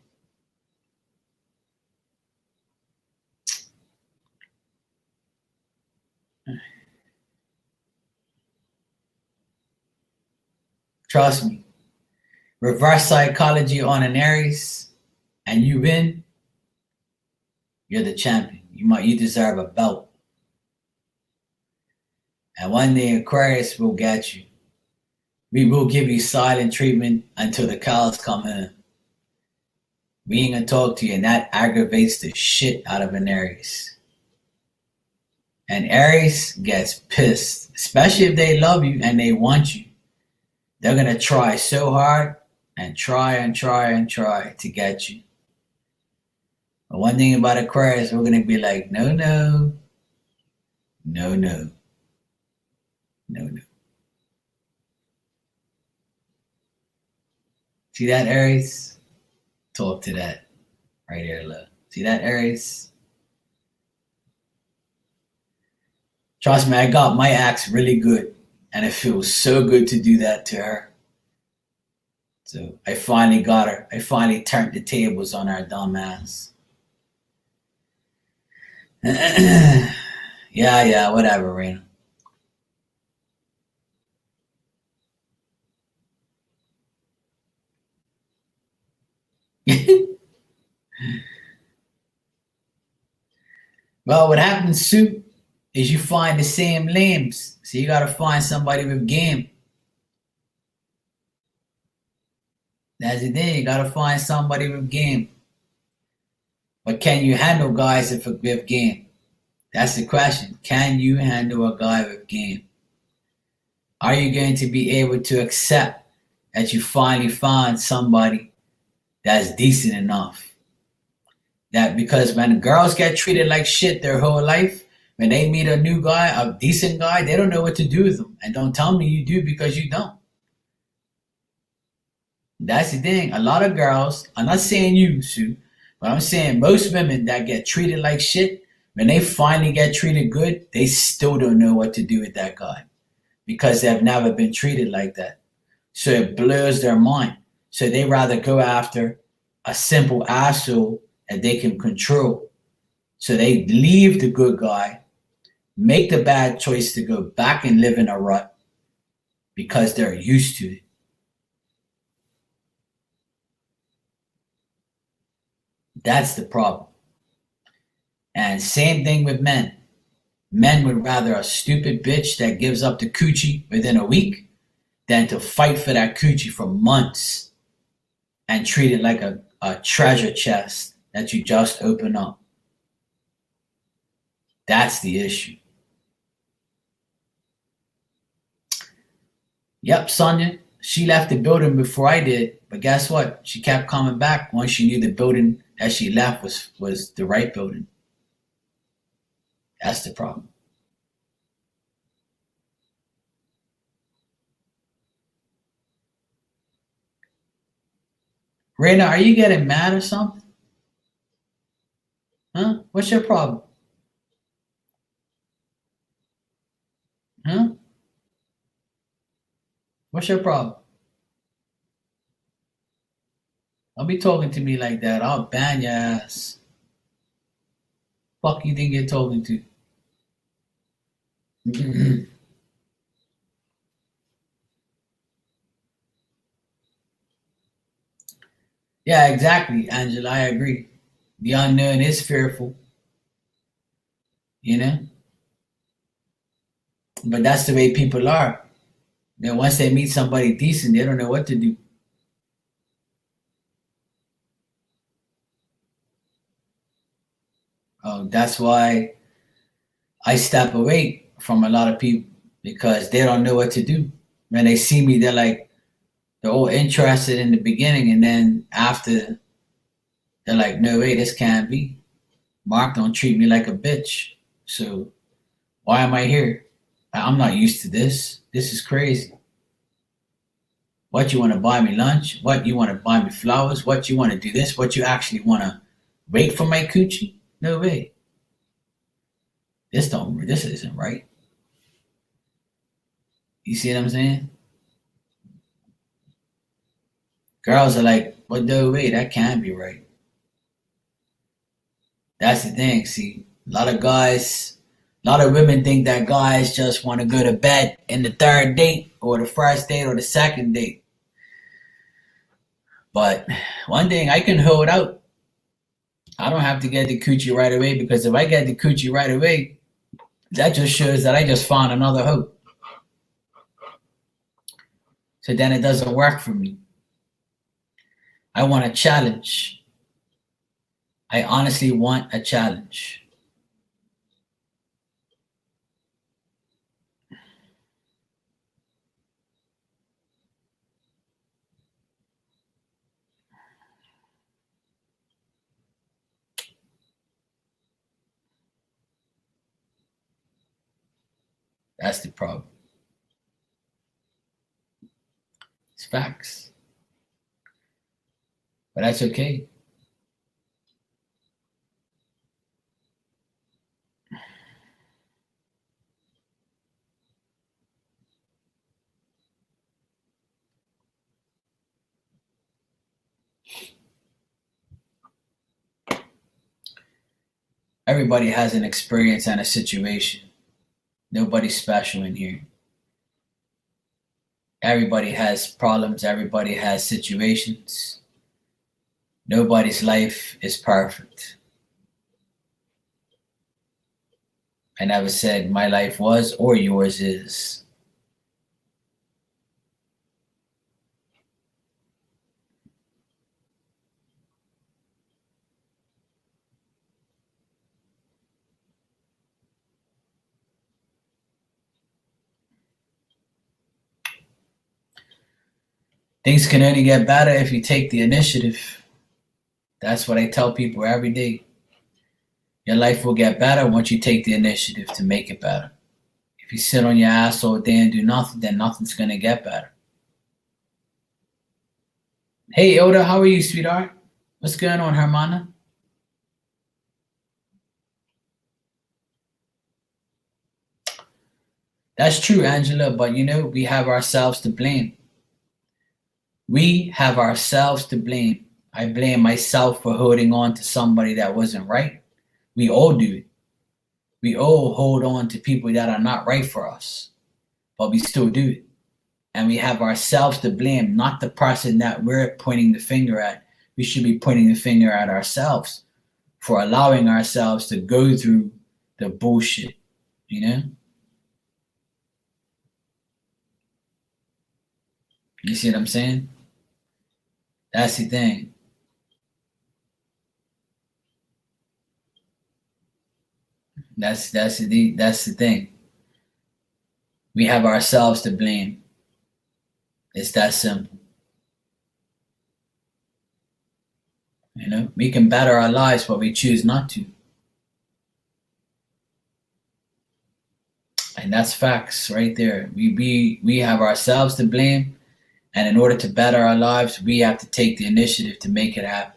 Trust me. Reverse psychology on an Aries and you win, you're the champion. You deserve a belt. And one day Aquarius will get you. We will give you silent treatment until the cows come in. We ain't gonna talk to you, and that aggravates the shit out of an Aries. And Aries gets pissed, especially if they love you and they want you. They're gonna try so hard and try to get you. But one thing about Aquarius, we're gonna be like, no, no, no, no, no, no. See that, Aries? Talk to that right here, love. See that, Aries? Trust me, I got my axe really good, and it feels so good to do that to her. So I finally got her. I finally turned the tables on our dumb ass. Yeah, whatever, Raina. Well, what happens, Sue, is you find the same lames. So you gotta find somebody with game. That's the thing. You gotta find somebody with game. But can you handle guys with game? That's the question. Can you handle a guy with game? Are you going to be able to accept that you finally found somebody that's decent enough? That because when girls get treated like shit their whole life, when they meet a new guy, a decent guy, they don't know what to do with them. And don't tell me you do because you don't. That's the thing. A lot of girls, I'm not saying you, Sue, but I'm saying most women that get treated like shit, when they finally get treated good, they still don't know what to do with that guy because they've never been treated like that. So it blurs their mind. So they rather go after a simple asshole that they can control. So they leave the good guy, make the bad choice to go back and live in a rut because they're used to it. That's the problem. And same thing with men. Men would rather a stupid bitch that gives up the coochie within a week than to fight for that coochie for months and treat it like a treasure chest that you just open up. That's the issue. Yep, Sonia, she left the building before I did, but guess what? She kept coming back once she knew the building that she left was the right building. That's the problem. Raina, are you getting mad or something? Huh? What's your problem? Huh? What's your problem? Don't be talking to me like that. I'll ban your ass. Fuck you think you're talking to? Yeah, exactly, Angela. I agree. The unknown is fearful, you know? But that's the way people are. Then once they meet somebody decent, they don't know what to do. That's why I step away from a lot of people because they don't know what to do. When they see me, they're all interested in the beginning, and then after they're like, no way, this can't be. Mark don't treat me like a bitch. So why am I here? I'm not used to this. This is crazy. What, you want to buy me lunch? What, you want to buy me flowers? What, you want to do this? What, you actually want to Wait for my coochie? No way. This isn't right. You see what I'm saying? Girls are like, well, no way, that can't be right. That's the thing. See, a lot of women think that guys just want to go to bed in the third date or the first date or the second date. But one thing I can hold out. I don't have to get the coochie right away because if I get the coochie right away, that just shows that I just found another hoe. So then it doesn't work for me. I want a challenge. I honestly want a challenge. That's the problem. It's facts. But that's okay. Everybody has an experience and a situation. Nobody's special in here. Everybody has problems, everybody has situations. Nobody's life is perfect. I never said my life was or yours is. Things can only get better if you take the initiative. That's what I tell people every day. Your life will get better once you take the initiative to make it better. If you sit on your ass all day and do nothing, then nothing's going to get better. Hey, Oda, how are you, sweetheart? What's going on, Hermana? That's true, Angela, but we have ourselves to blame. We have ourselves to blame. I blame myself for holding on to somebody that wasn't right. We all do it. We all hold on to people that are not right for us, but we still do it. And we have ourselves to blame, not the person that we're pointing the finger at. We should be pointing the finger at ourselves for allowing ourselves to go through the bullshit, you know? You see what I'm saying? That's the thing. That's the thing. We have ourselves to blame. It's that simple. We can better our lives, but we choose not to. And that's facts right there. We have ourselves to blame, and in order to better our lives, we have to take the initiative to make it happen.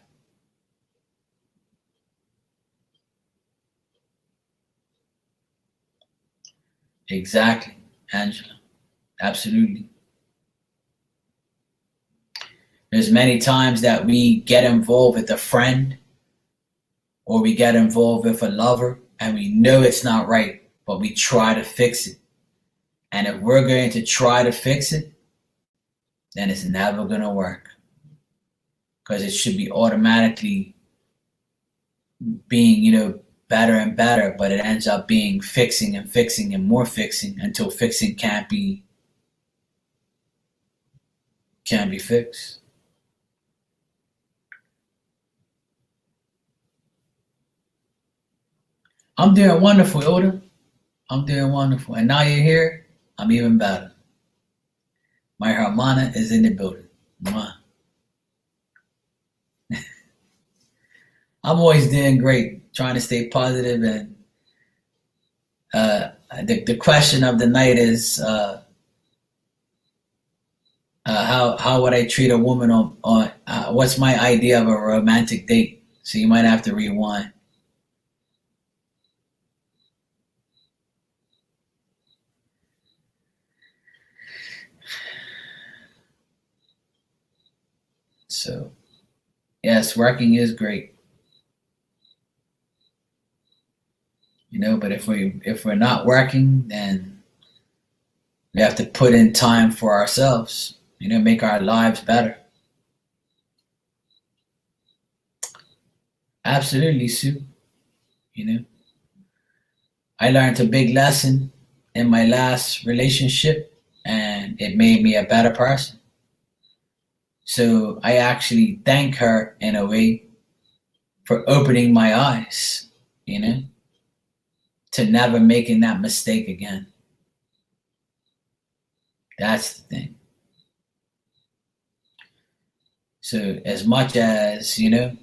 Exactly, Angela. Absolutely. There's many times that we get involved with a friend or we get involved with a lover and we know it's not right, but we try to fix it. And if we're going to try to fix it, then it's never going to work. Because it should be automatically being, better and better, but it ends up being fixing and fixing and more fixing until fixing can't be fixed. I'm doing wonderful, Oda. I'm doing wonderful. And now you're here, I'm even better. My Hermana is in the building. Mwah. I'm always doing great, trying to stay positive. And the question of the night is how would I treat a woman on what's my idea of a romantic date? So you might have to rewind. So yes, working is great. But if we're not working, then we have to put in time for ourselves, make our lives better. Absolutely, Sue. You know, I learned a big lesson in my last relationship, and it made me a better person. So I actually thank her in a way for opening my eyes, you know, to never making that mistake again. That's the thing. So as much as you know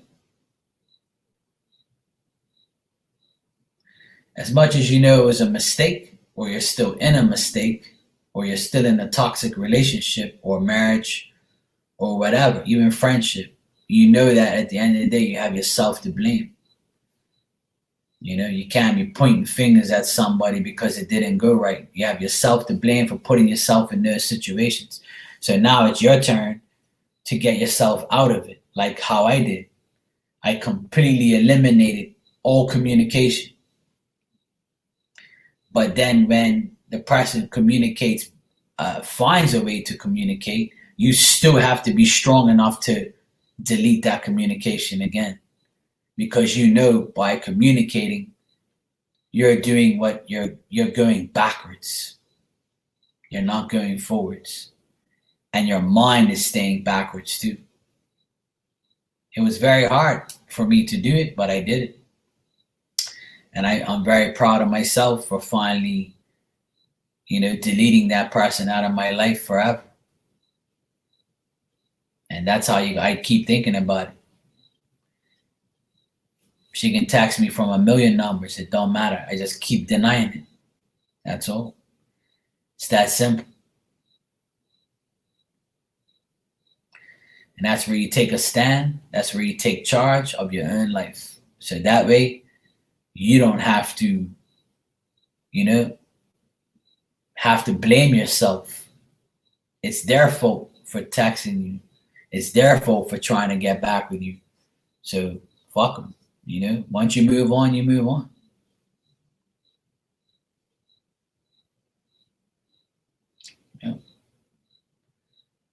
it was a mistake, or you're still in a mistake, or you're still in a toxic relationship or marriage or whatever, even friendship, you know that at the end of the day you have yourself to blame. You can't be pointing fingers at somebody because it didn't go right. You have yourself to blame for putting yourself in those situations. So now it's your turn to get yourself out of it, like how I did. I completely eliminated all communication. But then when the person communicates, finds a way to communicate, you still have to be strong enough to delete that communication again. Because by communicating, you're doing what you're going backwards. You're not going forwards. And your mind is staying backwards too. It was very hard for me to do it, but I did it. And I'm very proud of myself for finally, deleting that person out of my life forever. And that's how I keep thinking about it. She can text me from a million numbers. It don't matter. I just keep denying it. That's all. It's that simple. And that's where you take a stand. That's where you take charge of your own life. So that way, you don't have to, have to blame yourself. It's their fault for texting you. It's their fault for trying to get back with you. So fuck them. Once you move on, you move on.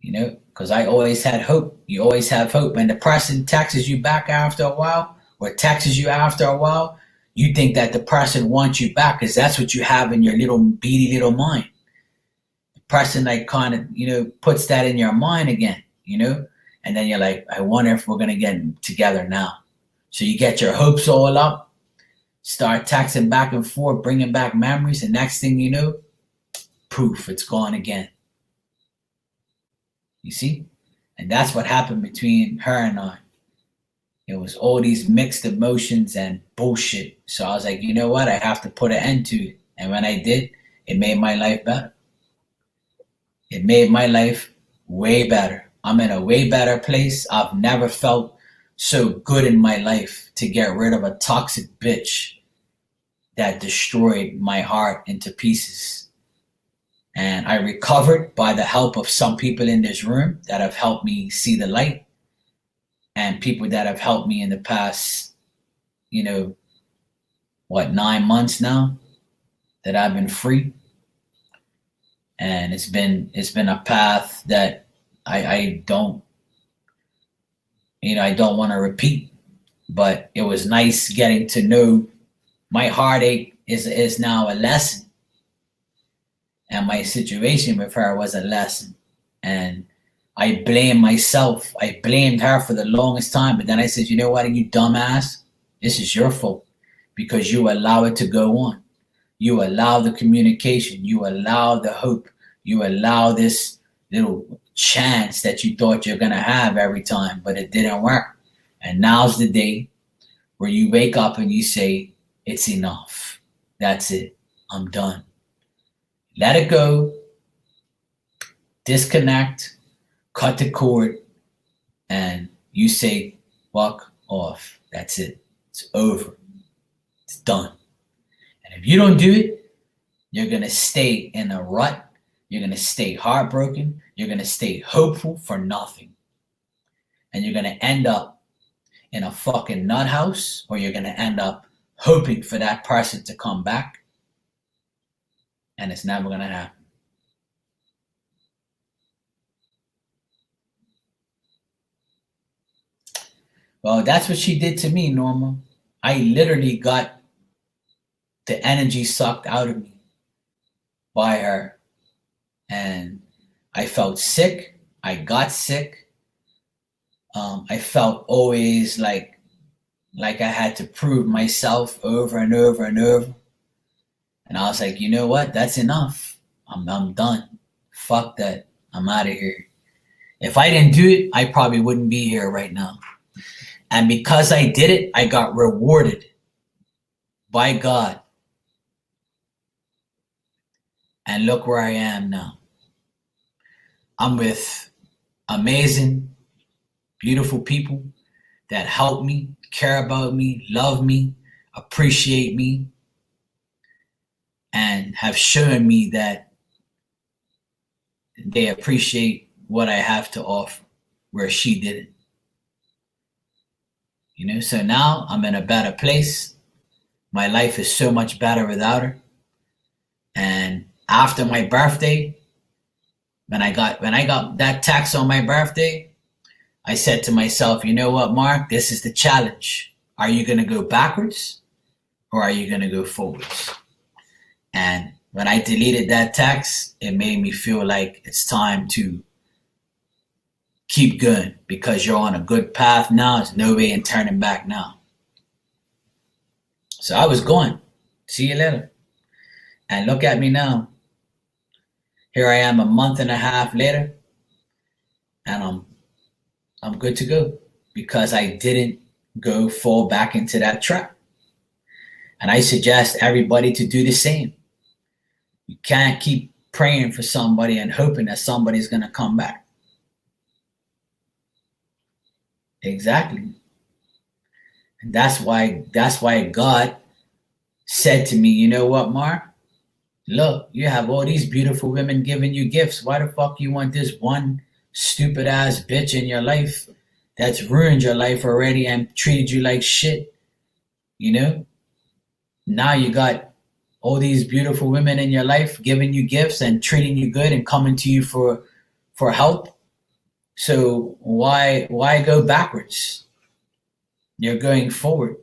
Because I always had hope. You always have hope. When the person texts you back after a while, or texts you after a while, you think that the person wants you back because that's what you have in your little beady little mind. The person like kind of, puts that in your mind again, and then you're like, I wonder if we're going to get together now. So you get your hopes all up, start texting back and forth, bringing back memories, and next thing you know, poof, it's gone again. You see? And that's what happened between her and I. It was all these mixed emotions and bullshit. So I was like, you know what? I have to put an end to it. And when I did, it made my life better. It made my life way better. I'm in a way better place. I've never felt so good in my life to get rid of a toxic bitch that destroyed my heart into pieces. And I recovered by the help of some people in this room that have helped me see the light, and people that have helped me in the past, 9 months now that I've been free. And it's been a path that I don't want to repeat, but it was nice getting to know my heartache is now a lesson. And my situation with her was a lesson. And I blame myself. I blamed her for the longest time. But then I said, you know what, you dumbass? This is your fault because you allow it to go on. You allow the communication. You allow the hope. You allow this little chance that you thought you're going to have every time, but it didn't work. And now's the day where you wake up and you say, it's enough. That's it. I'm done. Let it go, disconnect, cut the cord, and you say, fuck off. That's it. It's over. It's done. And if you don't do it, you're going to stay in a rut. You're going to stay heartbroken. You're going to stay hopeful for nothing. And you're going to end up in a fucking nut house, or you're going to end up hoping for that person to come back. And it's never going to happen. Well, that's what she did to me, Norma. I literally got the energy sucked out of me by her. And I felt sick. I got sick. I felt always like I had to prove myself over and over and over. And I was like, you know what? That's enough. I'm done. Fuck that. I'm out of here. If I didn't do it, I probably wouldn't be here right now. And because I did it, I got rewarded by God. And look where I am now. I'm with amazing, beautiful people that help me, care about me, love me, appreciate me, and have shown me that they appreciate what I have to offer, where she didn't. You know, so now I'm in a better place. My life is so much better without her. And after my birthday, when I got that text on my birthday, I said to myself, you know what, Mark, this is the challenge. Are you going to go backwards or are you going to go forwards? And when I deleted that text, it made me feel like it's time to keep going, because you're on a good path now. There's no way in turning back now. So I was going. See you later. And look at me now. Here I am a month and a half later, and I'm good to go, because I didn't fall back into that trap. And I suggest everybody to do the same. You can't keep praying for somebody and hoping that somebody's going to come back. Exactly. And that's why God said to me, you know what, Mark? Look, you have all these beautiful women giving you gifts. Why the fuck you want this one stupid ass bitch in your life that's ruined your life already and treated you like shit? You know? Now you got all these beautiful women in your life giving you gifts and treating you good and coming to you for help. So why go backwards? You're going forward.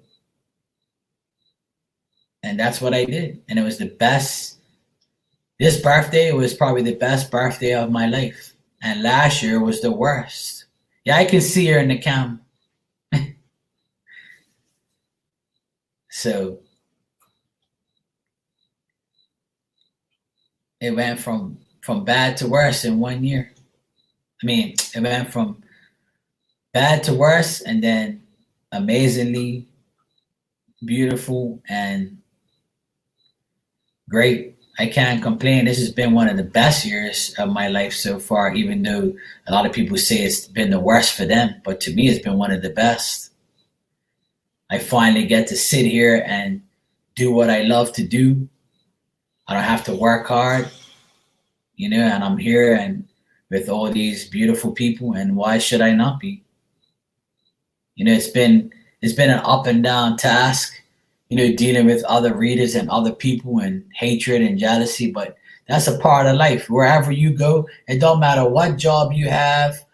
And that's what I did. And it was the best. This birthday was probably the best birthday of my life. And last year was the worst. Yeah, I can see her in the camera. So it went from bad to worse in 1 year. I mean, it went from bad to worse, and then amazingly beautiful and great. I can't complain. This has been one of the best years of my life so far, even though a lot of people say it's been the worst for them. But to me, it's been one of the best. I finally get to sit here and do what I love to do. I don't have to work hard, you know, and I'm here and with all these beautiful people, and why should I not be? You know, it's been an up and down task, you know, dealing with other readers and other people and hatred and jealousy, but that's a part of life. Wherever you go, it don't matter what job you have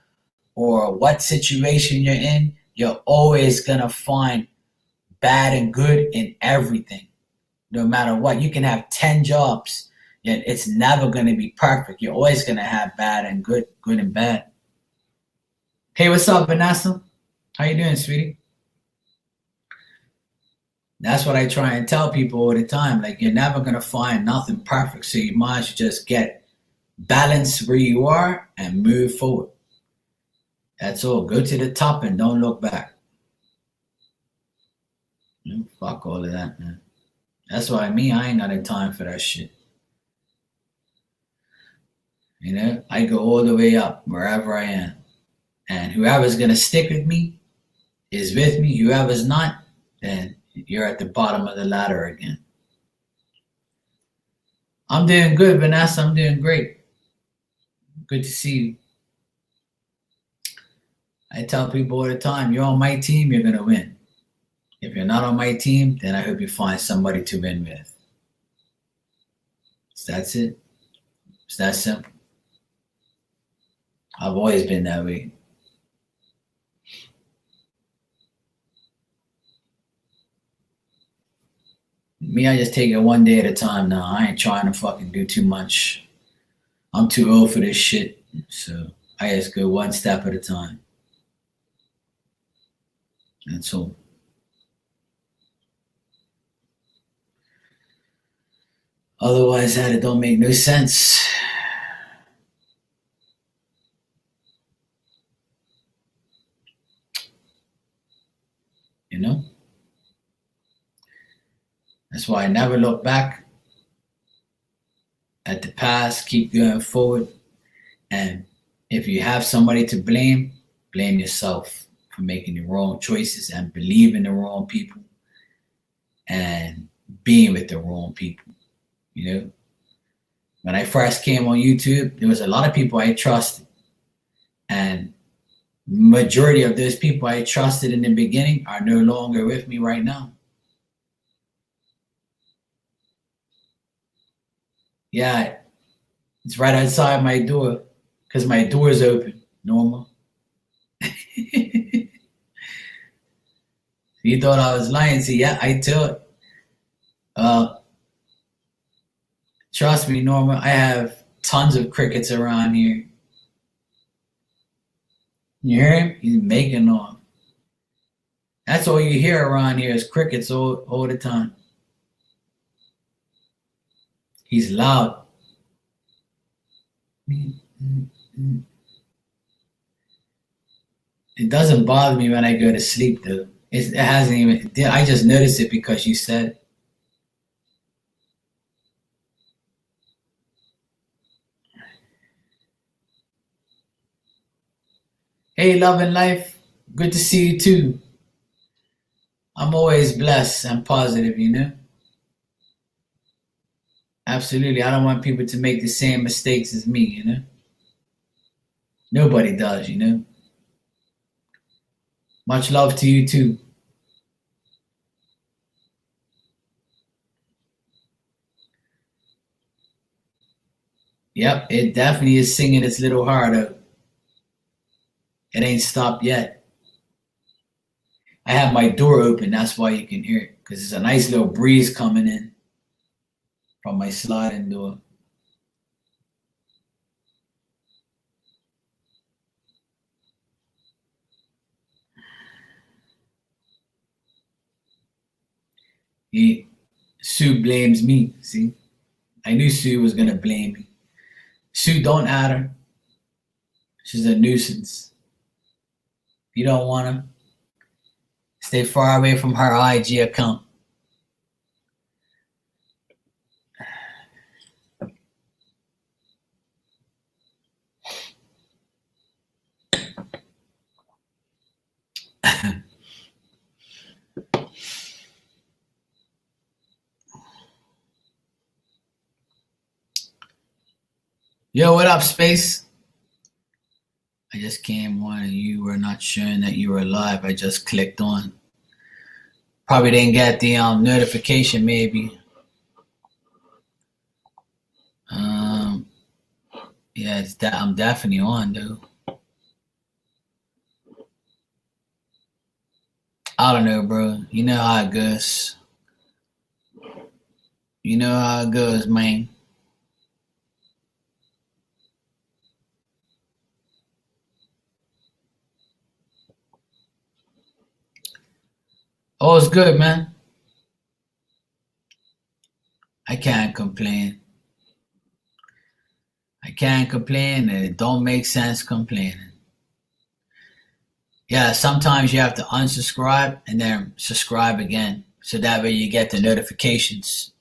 or what situation you're in, you're always gonna find bad and good in everything. No matter what, you can have 10 jobs, yet it's never going to be perfect. You're always going to have bad and good and bad. Hey, what's up, Vanessa? How you doing, sweetie? That's what I try and tell people all the time. Like, you're never going to find nothing perfect, so you might as well just get balance where you are and move forward. That's all. Go to the top and don't look back. Fuck all of that, man. That's why I ain't got the time for that shit. You know, I go all the way up wherever I am. And whoever's going to stick with me, is with me. Whoever's not, then you're at the bottom of the ladder again. I'm doing good, Vanessa. I'm doing great. Good to see you. I tell people all the time, you're on my team, you're going to win. If you're not on my team, then I hope you find somebody to win with. So that's it. It's that simple. I've always been that way. Me, I just take it one day at a time now. I ain't trying to fucking do too much. I'm too old for this shit. So I just go one step at a time. That's all. Otherwise, that it don't make no sense. You know? That's why I never look back at the past, keep going forward. And if you have somebody to blame, blame yourself for making the wrong choices and believing the wrong people and being with the wrong people. You know, when I first came on YouTube, there was a lot of people I trusted, and majority of those people I trusted in the beginning are no longer with me right now. Yeah, it's right outside my door because my door is open. Normal. You thought I was lying? See, yeah, I tell it. Trust me, Norma. I have tons of crickets around here. You hear him? He's making noise. That's all you hear around here is crickets all the time. He's loud. It doesn't bother me when I go to sleep, though. It hasn't even. I just noticed it because you said. Hey, love and life. Good to see you too. I'm always blessed and positive, you know? Absolutely. I don't want people to make the same mistakes as me, you know? Nobody does, you know? Much love to you too. Yep, it definitely is singing its little heart out. It ain't stopped yet. I have my door open, that's why you can hear it, because it's a nice little breeze coming in from my sliding door. Sue blames me, see? I knew Sue was going to blame me. Sue, don't add her. She's a nuisance. If you don't want her, stay far away from her IG account. Yo, what up, Space? I just came on and you were not showing that you were live. I just clicked on. Probably didn't get the notification, maybe. Um, yeah, I'm definitely on, dude. I don't know, bro. You know how it goes. You know how it goes, man. Oh, it's good, man. I can't complain. I can't complain, and it don't make sense complaining. Yeah, sometimes you have to unsubscribe and then subscribe again, so that way you get the notifications.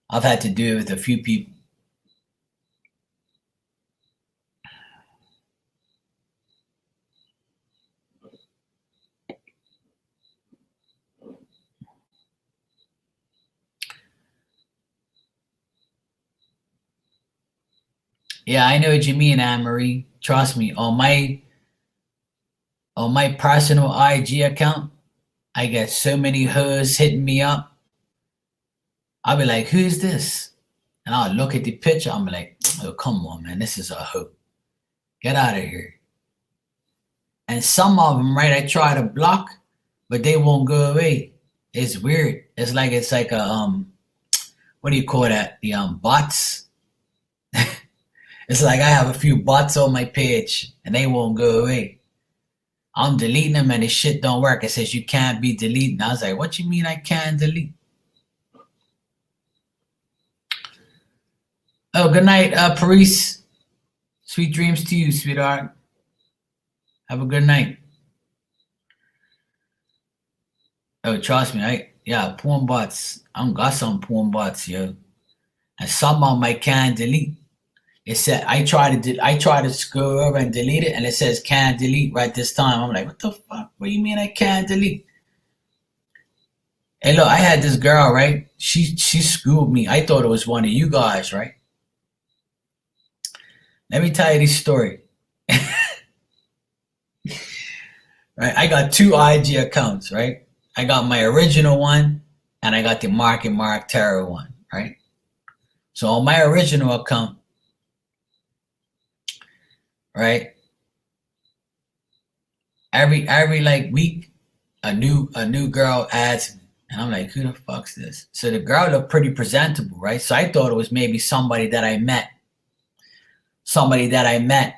I've had to do it with a few people. Yeah, I know what you mean, Anne Marie. Trust me, on my personal IG account, I get so many hoes hitting me up. I'll be like, who's this? And I'll look at the picture. I'm like, oh, come on, man. This is a hoe. Get out of here. And some of them, right, I try to block, but they won't go away. It's weird. It's like a what do you call that? The bots. It's like I have a few bots on my page and they won't go away. I'm deleting them and the shit don't work. It says you can't be deleted. I was like, what you mean I can't delete? Oh, good night, Paris. Sweet dreams to you, sweetheart. Have a good night. Oh, trust me, porn bots. I got some porn bots, yo. And some of them I can't delete. It said I try to go over and delete it, and it says can't delete right this time. I'm like, what the fuck? What do you mean I can't delete? Hey, look, I had this girl, right? She screwed me. I thought it was one of you guys, right? Let me tell you this story. Right, I got two IG accounts, right? I got my original one, and I got the Mark and Mark Terror one, right? So on my original account, right? Every like week, a new girl adds me, and I'm like, who the fuck's this? So the girl looked pretty presentable, right? So I thought it was maybe somebody that I met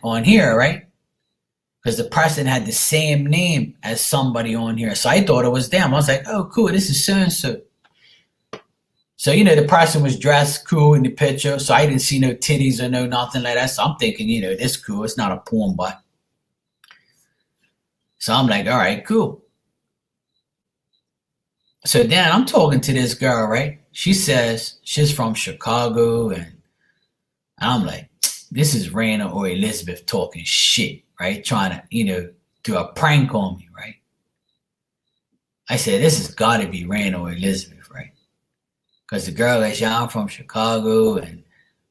on here, right? Because the person had the same name as somebody on here, so I thought it was them. I was like, oh, cool, this is so and so. So the person was dressed cool in the picture, so I didn't see no titties or no nothing like that. So I'm thinking, this cool. It's not a porn bot. So I'm like, all right, cool. So then I'm talking to this girl, right? She says she's from Chicago, and I'm like, this is Raina or Elizabeth talking shit, right? Trying to, do a prank on me, right? I said, this has got to be Raina or Elizabeth, right? Because the girl is, yeah, I'm from Chicago, and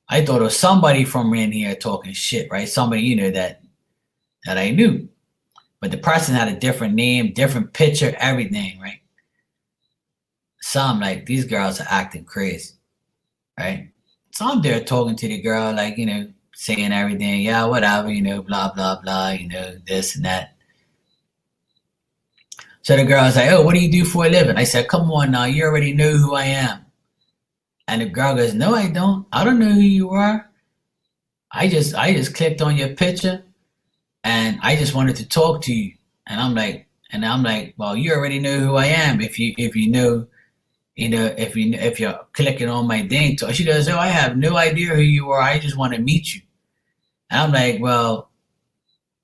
I thought it was somebody from in here talking shit, right? Somebody, that I knew. But the person had a different name, different picture, everything, right? So I'm like, these girls are acting crazy, right? So I'm there talking to the girl, like, saying everything, yeah, whatever, blah, blah, blah, this and that. So the girl's like, oh, what do you do for a living? I said, come on now, you already know who I am. And the girl goes, no, I don't. I don't know who you are. I just clicked on your picture and I just wanted to talk to you. And I'm like, well, you already know who I am if you're clicking on my thing. So she goes, oh, I have no idea who you are. I just want to meet you. And I'm like, well,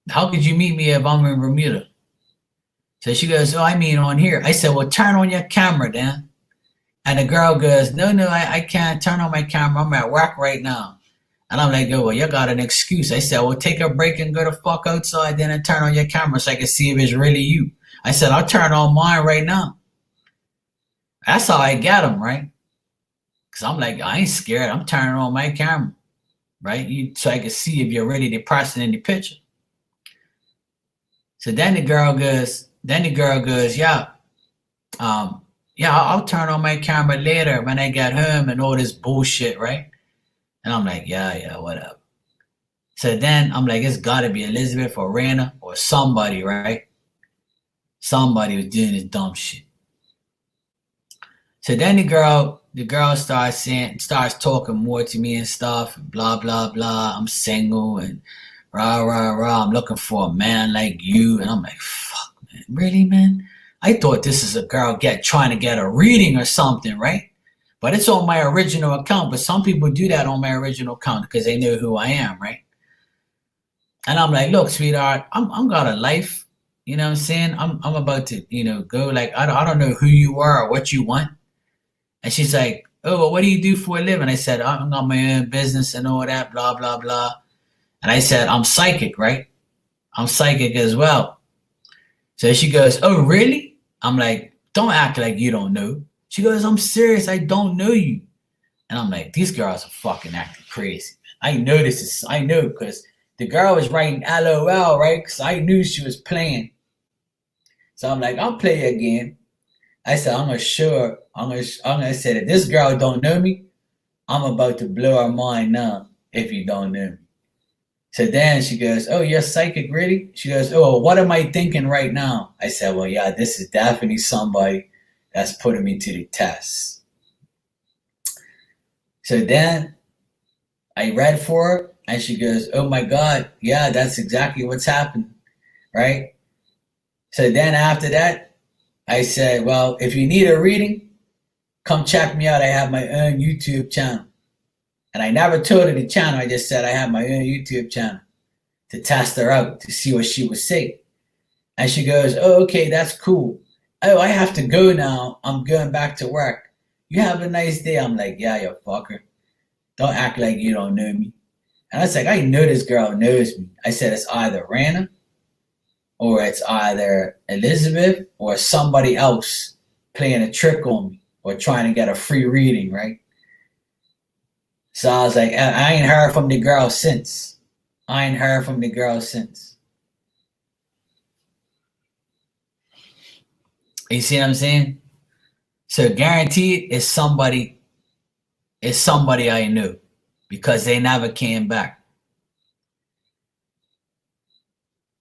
how could you meet me if I'm in Bermuda? So she goes, oh, I mean on here. I said, well, turn on your camera then. And the girl goes, no, I can't turn on my camera. I'm at work right now. And I'm like, oh, well, you got an excuse. I said, well, take a break and go the fuck outside then and turn on your camera so I can see if it's really you. I said, I'll turn on mine right now. That's how I got them, right? Because I'm like, I ain't scared. I'm turning on my camera, right? So I can see if you're really the person in the picture. So then the girl goes, yeah, I'll turn on my camera later when I get home and all this bullshit, right? And I'm like, yeah, whatever. So then I'm like, it's got to be Elizabeth or Raina or somebody, right? Somebody was doing this dumb shit. So then the girl starts talking more to me and stuff, and blah, blah, blah. I'm single and rah, rah, rah. I'm looking for a man like you. And I'm like, fuck, man. Really, man? I thought this is a girl trying to get a reading or something, right? But it's on my original account. But some people do that on my original account because they know who I am, right? And I'm like, look, sweetheart, I'm got a life. You know what I'm saying? I'm about to, go. Like, I don't know who you are or what you want. And she's like, oh, well, what do you do for a living? I said, I got my own business and all that, blah, blah, blah. And I said, I'm psychic, right? I'm psychic as well. So she goes, oh, really? I'm like, don't act like you don't know. She goes, I'm serious. I don't know you. And I'm like, these girls are fucking acting crazy, man. I know this is, I know because the girl was writing LOL, right? Because I knew she was playing. So I'm like, I'll play again. I said, I'm gonna say that this girl don't know me. I'm about to blow her mind now if you don't know me. So then she goes, oh, you're psychic, really? She goes, oh, what am I thinking right now? I said, well, yeah, this is definitely somebody that's putting me to the test. So then I read for her, and she goes, oh my God, yeah, that's exactly what's happened, right? So then after that, I said, well, if you need a reading, come check me out. I have my own YouTube channel. And I never told her the channel. I just said I have my own YouTube channel to test her out to see what she would say. And she goes, oh, okay, that's cool. Oh, I have to go now. I'm going back to work. You have a nice day. I'm like, yeah, you fucker. Don't act like you don't know me. And I was like, I know this girl knows me. I said, it's either Rana or it's either Elizabeth or somebody else playing a trick on me or trying to get a free reading, right? So I was like, I ain't heard from the girl since. You see what I'm saying? So guaranteed it's somebody I knew because they never came back.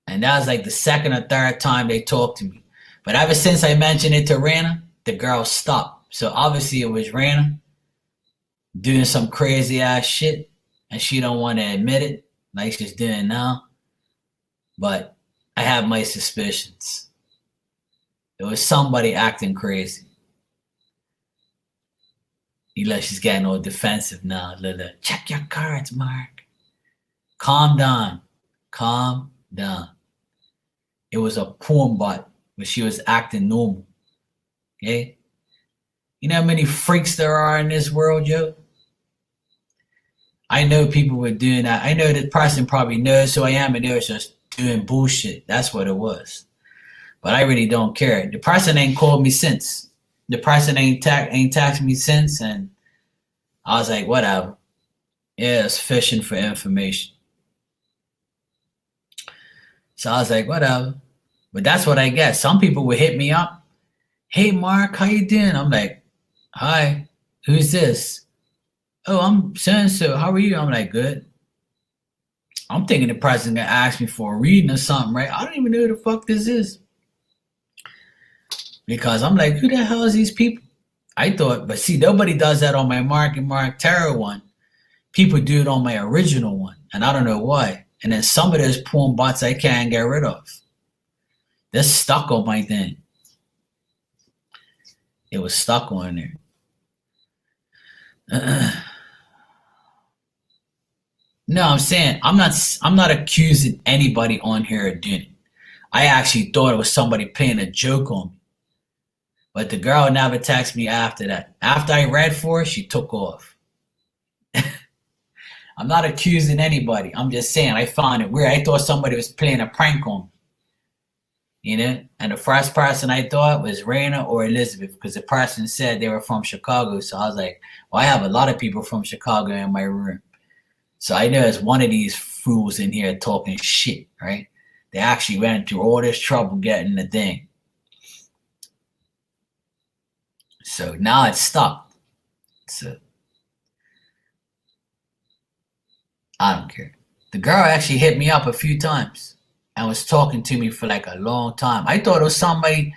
And that was like the second or third time they talked to me. But ever since I mentioned it to Rana, the girl stopped. So obviously it was Rana doing some crazy ass shit and she don't want to admit it like she's doing now. But I have my suspicions. It was somebody acting crazy. She's getting all defensive now. Check your cards, Mark. Calm down. It was a porn bot, but she was acting normal. Okay? You know how many freaks there are in this world, yo? I know people were doing that. I know that person probably knows who I am and they were just doing bullshit. That's what it was. But I really don't care. The person ain't called me since. The person ain't texted me since, and I was like, whatever. Yeah, it's fishing for information. So I was like, whatever. But that's what I get. Some people would hit me up. Hey, Mark, how you doing? I'm like, hi, who's this? Oh, I'm so-and-so. How are you? I'm like, good. I'm thinking the person gonna ask me for a reading or something, right? I don't even know who the fuck this is. Because I'm like, who the hell is these people? I thought, but see, nobody does that on my Mark and Mark Tarot one. People do it on my original one, and I don't know why. And then some of those porn bots I can't get rid of. They're stuck on my thing. It was stuck on there. No, I'm saying I'm not accusing anybody on here of doing it. I actually thought it was somebody playing a joke on me. But the girl never texted me after that. After I read for her, she took off. I'm not accusing anybody. I'm just saying I found it weird. I thought somebody was playing a prank on me. You know? And the first person I thought was Raina or Elizabeth because the person said they were from Chicago. So I was like, well, I have a lot of people from Chicago in my room. So I know it's one of these fools in here talking shit, right? They actually went through all this trouble getting the thing. So now it's stopped. So I don't care. The girl actually hit me up a few times and was talking to me for like a long time. I thought it was somebody,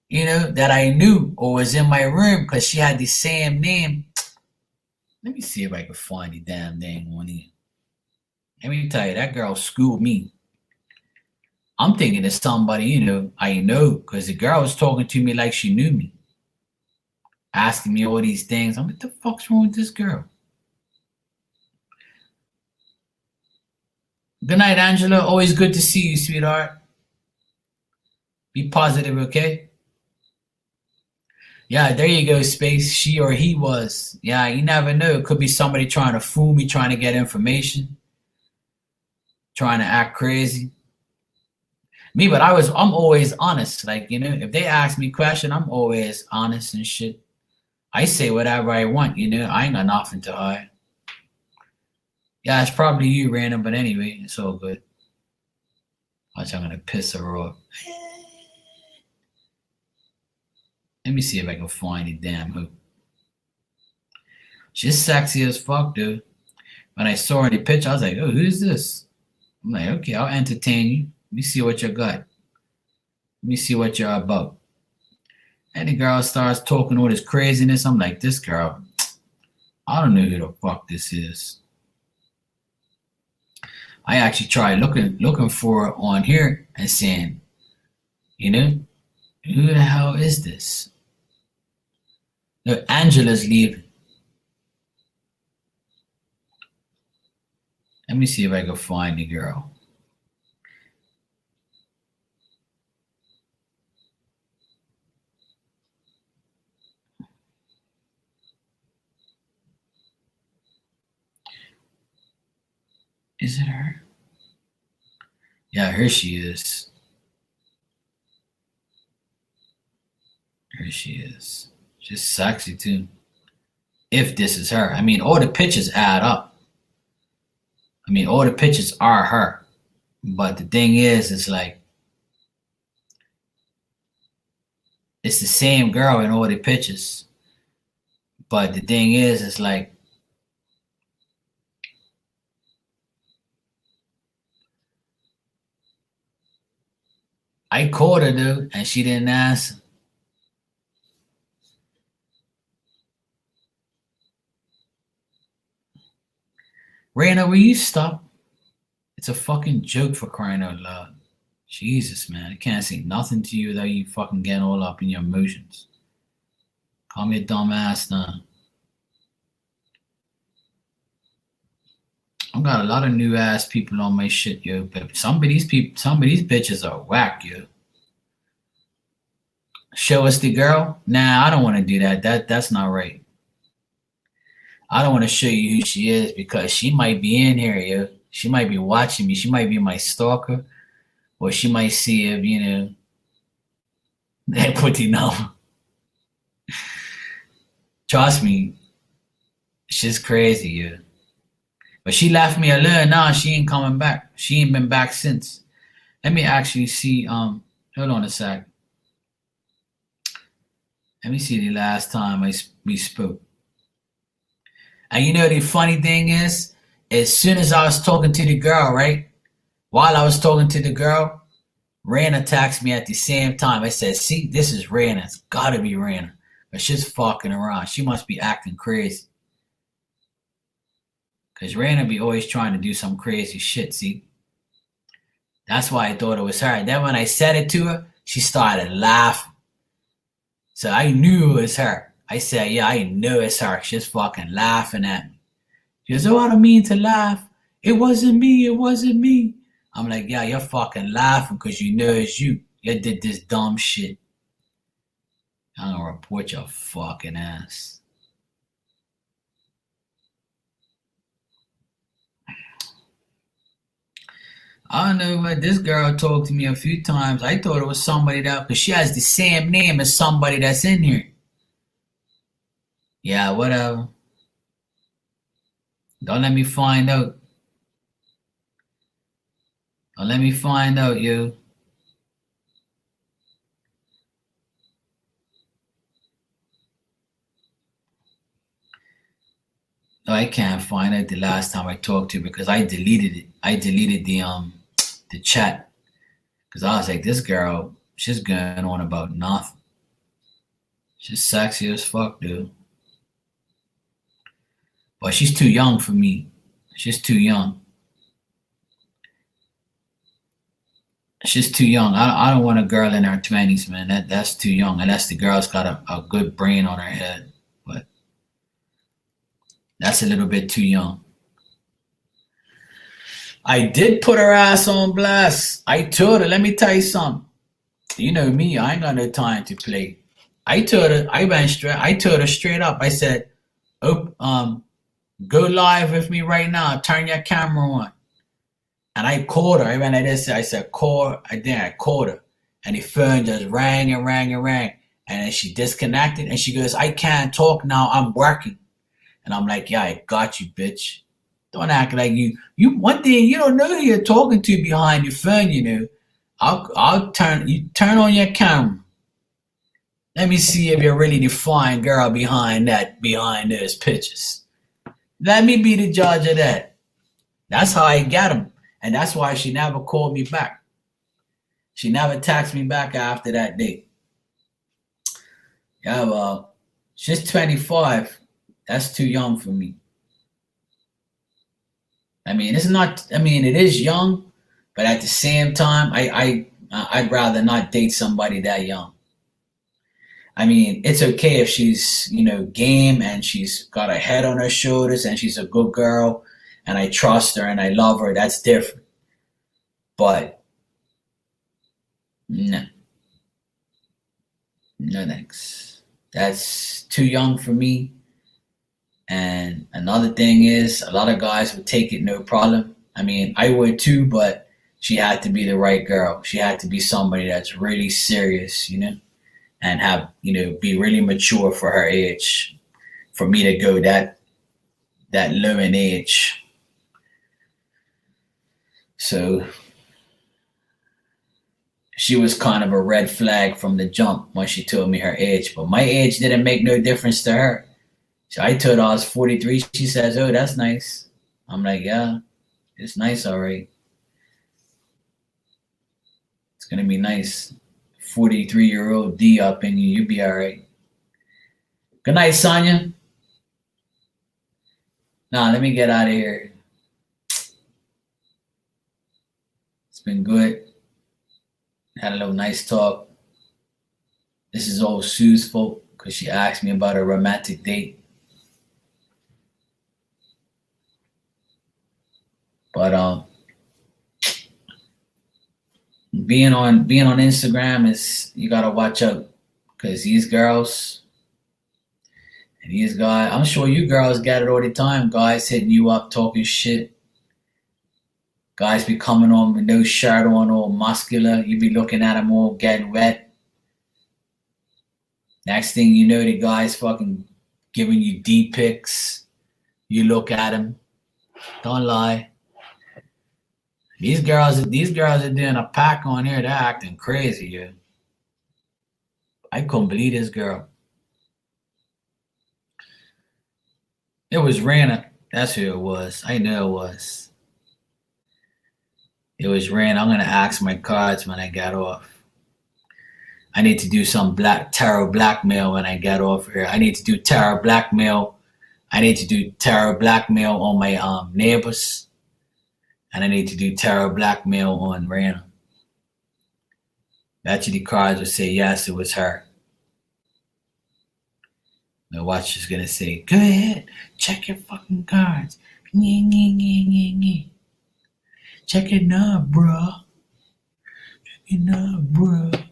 you know, that I knew or was in my room because she had the same name. Let me see if I can find the damn thing on here. Let me tell you, that girl schooled me. I'm thinking it's somebody, you know, I know because the girl was talking to me like she knew me. Asking me all these things. I'm like, what the fuck's wrong with this girl? Good night, Angela. Always good to see you, sweetheart. Be positive, okay? Yeah, there you go, Space. She or he was. Yeah, you never know. It could be somebody trying to fool me, trying to get information, trying to act crazy. Me, but I'm always honest. Like, you know, if they ask me a question, I'm always honest and shit. I say whatever I want, you know. I ain't got nothing to hide. Yeah, it's probably you, random, but anyway, it's all good. Watch, I'm gonna piss her off. Let me see if I can find the damn hook. She's sexy as fuck, dude. When I saw her in the picture, I was like, oh, who's this? I'm like, okay, I'll entertain you. Let me see what you got. Let me see what you're about. And the girl starts talking all this craziness. I'm like, this girl, I don't know who the fuck this is. I actually tried looking for her on here and saying, you know, who the hell is this? No, Angela's leaving. Let me see if I can find the girl. Is it her? Yeah, here she is. Here she is. She's sexy too. If this is her. I mean, all the pictures add up. I mean, all the pictures are her. But the thing is, it's like, it's the same girl in all the pictures. But the thing is, it's like, I called her, dude, and she didn't answer. Raina, will you stop? It's a fucking joke, for crying out loud. Jesus, man. I can't say nothing to you without you fucking getting all up in your emotions. Call me a dumbass now. I've got a lot of new ass people on my shit, yo. But some of these bitches are whack, yo. Show us the girl? Nah, I don't want to do that. That's not right. I don't want to show you who she is because she might be in here, yo. She might be watching me. She might be my stalker, or she might see if they put the number. Trust me, she's crazy, yo. But she left me alone. Now she ain't coming back. She ain't been back since. Let me actually see. Hold on a sec. Let me see the last time we spoke. And you know the funny thing is, as soon as I was talking to the girl, right? While I was talking to the girl, Raina texted me at the same time. I said, see, this is Raina. It's gotta be Raina. But she's fucking around. She must be acting crazy. Because Raina be always trying to do some crazy shit, see? That's why I thought it was her. And then when I said it to her, she started laughing. So I knew it was her. I said, yeah, I know it's her. She's fucking laughing at me. She goes, oh, I don't mean to laugh. It wasn't me. It wasn't me. I'm like, yeah, you're fucking laughing because you know it's you. You did this dumb shit. I'm gonna report your fucking ass. I don't know, but this girl talked to me a few times. I thought it was somebody that, because she has the same name as somebody that's in here. Yeah, whatever. Don't let me find out. Don't let me find out, yo. No, I can't find it the last time I talked to her because I deleted it. I deleted the chat because I was like, this girl, she's going on about nothing. She's sexy as fuck, dude. But she's too young for me. She's too young. She's too young. I don't want a girl in her 20s, man. That's too young. Unless the girl's got a good brain on her head. But that's a little bit too young. I did put her ass on blast. I told her, let me tell you something. You know me, I ain't got no time to play. I told her, I told her straight up. I said, oh, go live with me right now. Turn your camera on. And I called her. I went like this. I said, call. I called her. And the phone just rang and rang and rang. And then she disconnected and she goes, I can't talk now. I'm working. And I'm like, yeah, I got you, bitch. Don't act like you one thing you don't know who you're talking to behind your phone, you know. I'll turn on your camera. Let me see if you're really the fine girl behind those pictures. Let me be the judge of that. That's how I got him. And that's why she never called me back. She never texted me back after that date. Yeah, well, she's 25. That's too young for me. I mean, it's not. I mean, it is young, but at the same time, I'd rather not date somebody that young. I mean, it's okay if she's game and she's got a head on her shoulders and she's a good girl, and I trust her and I love her. That's different. But no, no thanks. That's too young for me. And another thing is, a lot of guys would take it no problem. I mean, I would too, but she had to be the right girl. She had to be somebody that's really serious, and be really mature for her age. For me to go that low in age. So she was kind of a red flag from the jump when she told me her age. But my age didn't make no difference to her. So I told her I was 43. She says, "Oh, that's nice." I'm like, "Yeah, it's nice, all right. It's gonna be nice. 43-year-old D up in you. You'll be all right." Good night, Sonia. Nah, let me get out of here. It's been good. Had a little nice talk. This is all Sue's fault because she asked me about a romantic date. But being on Instagram is, you gotta watch out because these girls and these guys, I'm sure you girls get it all the time. Guys hitting you up talking shit. Guys be coming on with no shirt on, all muscular. You be looking at them all getting wet. Next thing you know, the guy's fucking giving you D pics. You look at him. Don't lie. These girls are doing a pack on here. They're acting crazy, yeah. I couldn't believe this girl. It was Rana. That's who it was. I know it was. It was Rana. I'm gonna ask my cards when I get off. I need to do some tarot blackmail when I get off here. I need to do tarot blackmail. I need to do tarot blackmail on my neighbors. And I need to do tarot blackmail on Rana. Bet you the cards will say yes, it was her. My watch is gonna say, "Go ahead, check your fucking cards. Check it now, bruh. Check it now, bruh."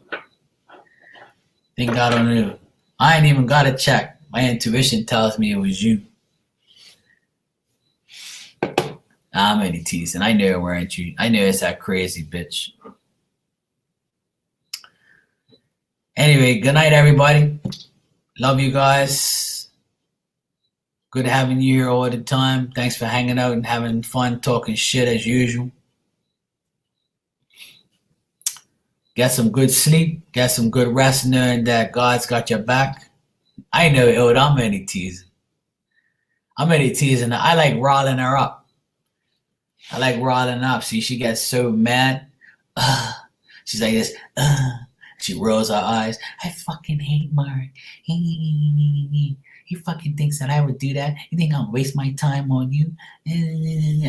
Think I don't know. I ain't even got to check. My intuition tells me it was you. I'm only teasing. I know it weren't you. I know it's that crazy bitch. Anyway, good night, everybody. Love you guys. Good having you here all the time. Thanks for hanging out and having fun talking shit as usual. Get some good sleep. Get some good rest knowing that God's got your back. I know, I'm only teasing. I like riling her up. See, she gets so mad. She's like this. She rolls her eyes. "I fucking hate Mark. He fucking thinks that I would do that. You think I'll waste my time on you?"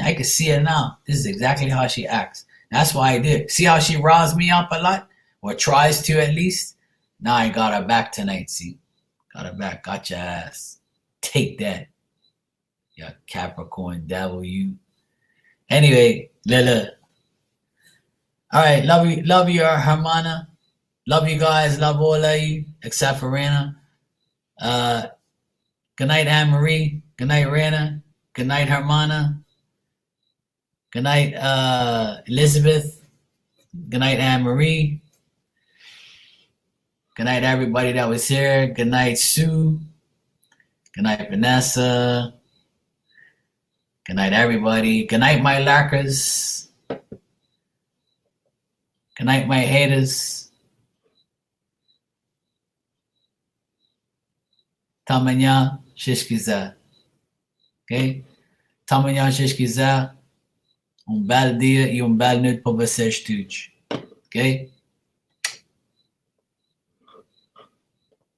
I can see it now. This is exactly how she acts. That's why I did. See how she riles me up a lot? Or tries to, at least? Now I got her back tonight, see? Got her back. Got your ass. Take that. You Capricorn devil, you. Anyway, Lila. Alright, love you, Hermana. Love you guys. Love all of you, except for Rana. Good night, Anne Marie. Good night, Rana. Good night, Hermana. Good night, Elizabeth. Good night, Anne Marie. Good night, everybody that was here. Good night, Sue. Good night, Vanessa. Good night, everybody. Good night, my larkers. Good night, my haters. Tamanya shishkiza. Ok? Tamanya shishkiza. Um belo dia e um belo noite para vocês todos. Ok?